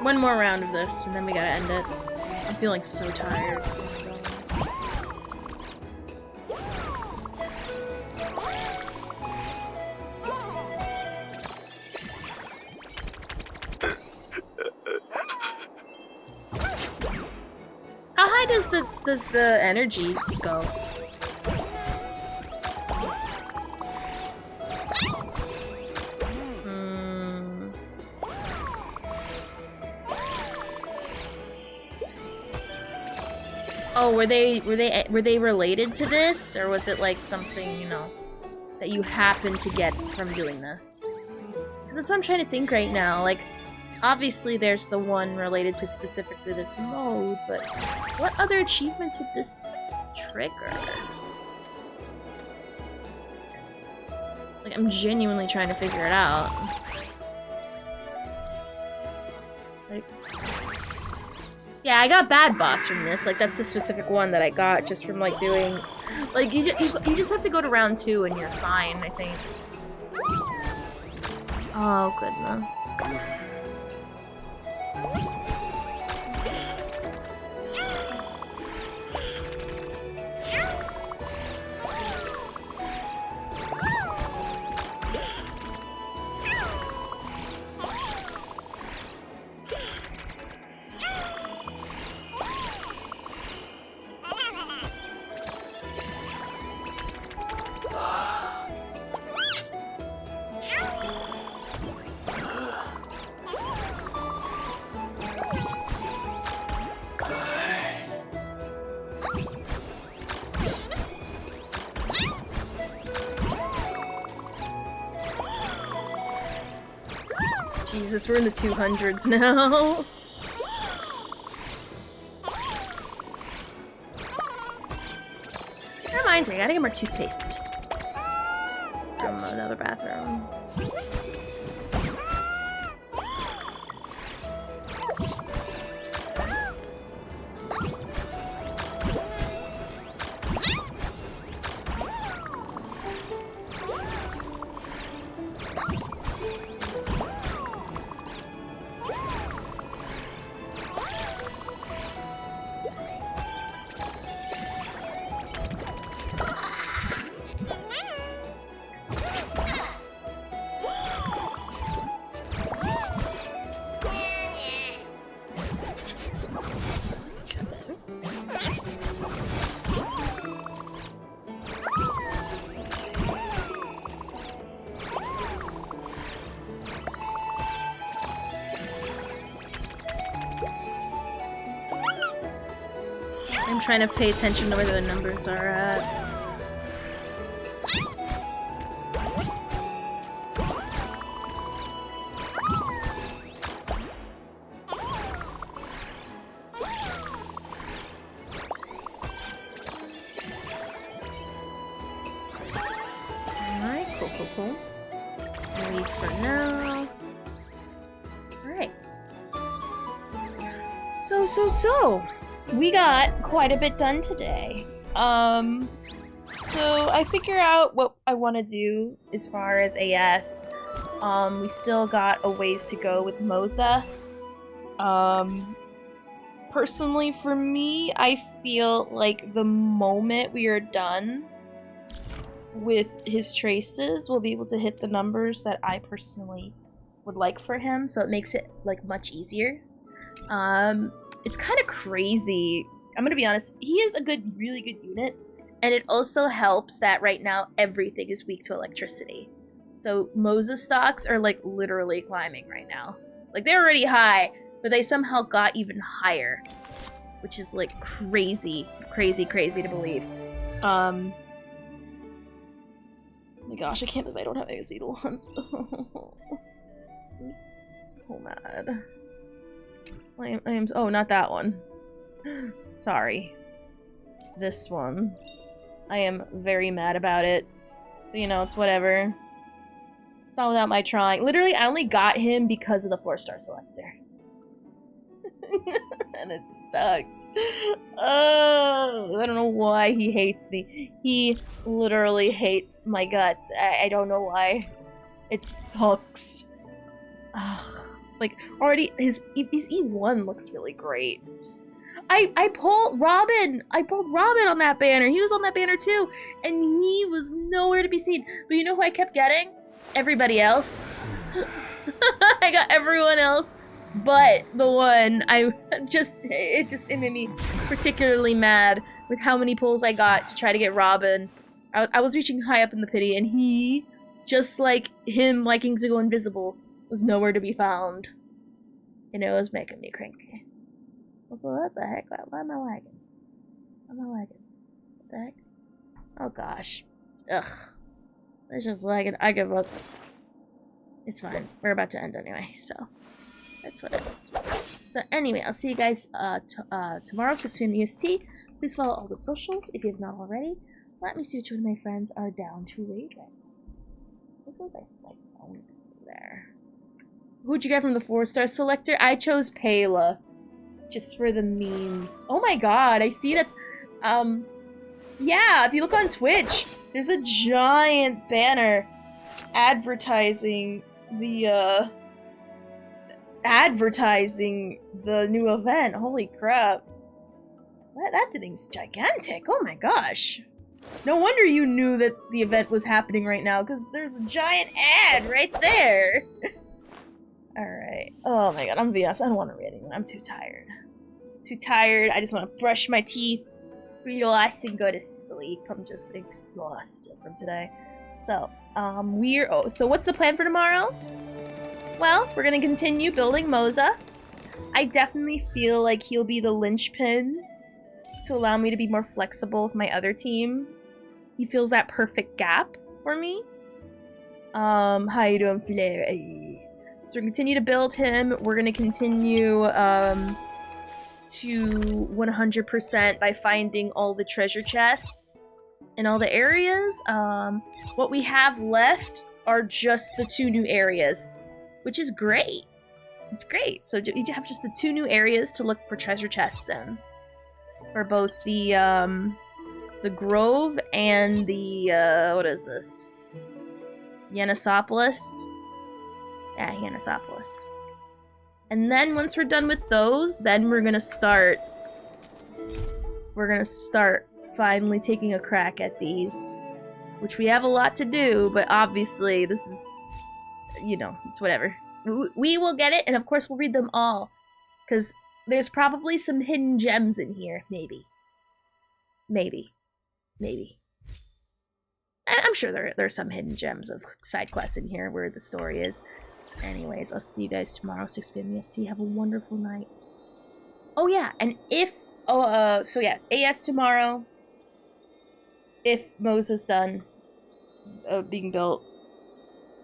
One more round of this, and then we gotta end it. I'm feeling so tired. How high does the energy go? Oh, were they related to this, or was it like something, you know, that you happened to get from doing this? Because that's what I'm trying to think right now. Like, obviously there's the one related to specifically this mode, but what other achievements would this trigger? Like, I'm genuinely trying to figure it out. Like, yeah, I got Bad Boss from this. Like, that's the specific one that I got just from, like, doing... Like, you just have to go to round 2 and you're fine, I think. Oh, goodness. Jesus, we're in the 200s now. That reminds me, I gotta get more toothpaste from another bathroom. I'm trying to pay attention to where the numbers are at. Cool. Leave for now. Alright. So. We got quite a bit done today. So I figure out what I want to do as far as AS. We still got a ways to go with Moze. Personally, for me, I feel like the moment we are done with his traces, we'll be able to hit the numbers that I personally would like for him, so it makes it like much easier. It's kind of crazy. I'm gonna be honest, he is a really good unit, and it also helps that right now everything is weak to electricity. So Moze's stocks are like literally climbing right now. Like they're already high, but they somehow got even higher, which is like crazy to believe. Oh my gosh, I can't believe I don't have Exceedle ones. I'm so mad. I am. Oh, not that one. Sorry. This one. I am very mad about it. But, you know, it's whatever. It's not without my trying. Literally, I only got him because of the 4-star selector. And it sucks. Oh, I don't know why he hates me. He literally hates my guts. I don't know why. It sucks. Ugh. Like, already, his E1 looks really great. Just, I pulled Robin! I pulled Robin on that banner. He was on that banner too. And he was nowhere to be seen. But you know who I kept getting? Everybody else. I got everyone else. But the one, it just made me particularly mad with how many pulls I got to try to get Robin. I was reaching high up in the pity, and he, just like him liking to go invisible, was nowhere to be found. And it was making me cranky. So what the heck? Why am I lagging? What the heck? Oh gosh. Ugh. It's just lagging. I give up. It's fine. We're about to end anyway, so that's what it is. So anyway, I'll see you guys tomorrow, 6 p.m. EST. Please follow all the socials if you have not already. Let me see which one of my friends are down to raid right now. Let's go my phone's there. Who'd you get from the 4-star selector? I chose Payla. Just for the memes. Oh my god, I see that. Yeah, if you look on Twitch, there's a giant banner advertising the new event. Holy crap. That thing's gigantic. Oh my gosh. No wonder you knew that the event was happening right now, because there's a giant ad right there. Alright. Oh my god, I'm gonna be honest, I don't want to read anyone. I'm too tired. I just want to brush my teeth, relax, and go to sleep. I'm just exhausted from today. So, so what's the plan for tomorrow? Well, we're gonna continue building Moze. I definitely feel like he'll be the linchpin to allow me to be more flexible with my other team. He fills that perfect gap for me. How you doing, Flair? So we're gonna continue to build him. We're gonna continue to 100% by finding all the treasure chests in all the areas. What we have left are just the 2 new areas, which is great. It's great. So you have just the 2 new areas to look for treasure chests in, for both the Grove and the what is this? Yanisopolis. Yeah, Yanisopolis. And then once we're done with those, then we're gonna start finally taking a crack at these, which we have a lot to do, but obviously this is, you know, it's whatever. We will get it, and of course we'll read them all, because there's probably some hidden gems in here, maybe. I'm sure there's some hidden gems of side quests in here where the story is. Anyways, I'll see you guys tomorrow, 6 p.m. EST. Have a wonderful night. Oh yeah, and if so yeah, AS tomorrow. If Moze is done being built.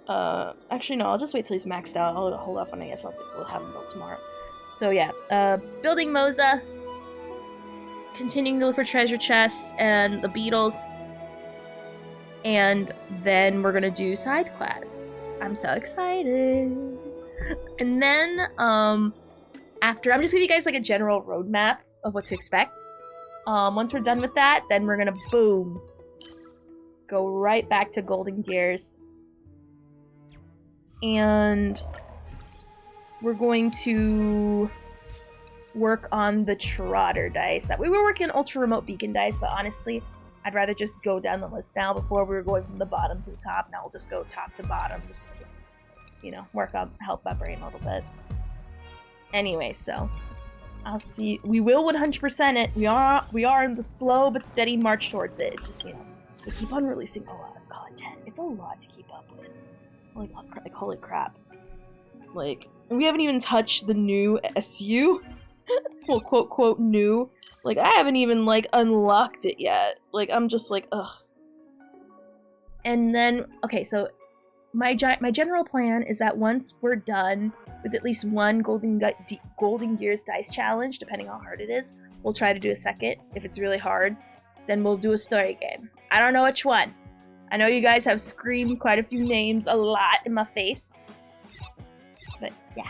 Actually no, I'll just wait till he's maxed out. I'll hold off on AS. We'll have him built tomorrow. So yeah, building Moze, continuing to look for treasure chests and the beetles. And then we're gonna do side quests. I'm so excited. And then, after, I'm just gonna give you guys like a general roadmap of what to expect. Once we're done with that, then we're gonna, boom, go right back to Golden Gears. And we're going to work on the Trotter dice. We were working Ultra Remote Beacon dice, but honestly, I'd rather just go down the list now. Before we were going from the bottom to the top. Now we'll just go top to bottom. Just, you know, help my brain a little bit. Anyway, so I'll see. We will 100% it. We are in the slow but steady march towards it. It's just, you know, we keep on releasing a lot of content. It's a lot to keep up with. Like holy crap. Like, we haven't even touched the new SU. Well, quote new. Like, I haven't even like unlocked it yet. Like, I'm just like, ugh. And then, okay, so my general plan is that once we're done with at least one Golden Gears dice challenge, depending on how hard it is, we'll try to do a second. If it's really hard, then we'll do a story game. I don't know which one. I know you guys have screamed quite a few names a lot in my face. But yeah.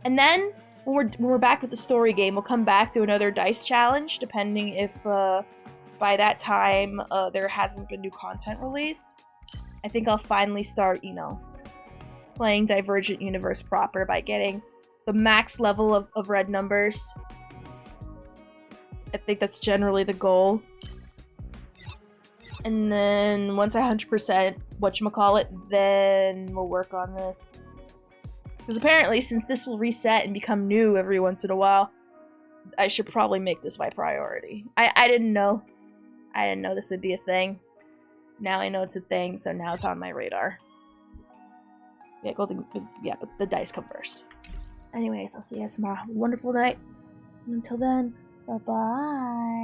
And then when we're back with the story game, we'll come back to another dice challenge, depending if by that time there hasn't been new content released. I think I'll finally start, you know, playing Divergent Universe proper by getting the max level of red numbers. I think that's generally the goal. And then once I 100% whatchamacallit, then we'll work on this. Because apparently, since this will reset and become new every once in a while, I should probably make this my priority. I didn't know. I didn't know this would be a thing. Now I know it's a thing, so now it's on my radar. Yeah, but the dice come first. Anyways, I'll see you guys tomorrow. Wonderful night. And until then, bye-bye.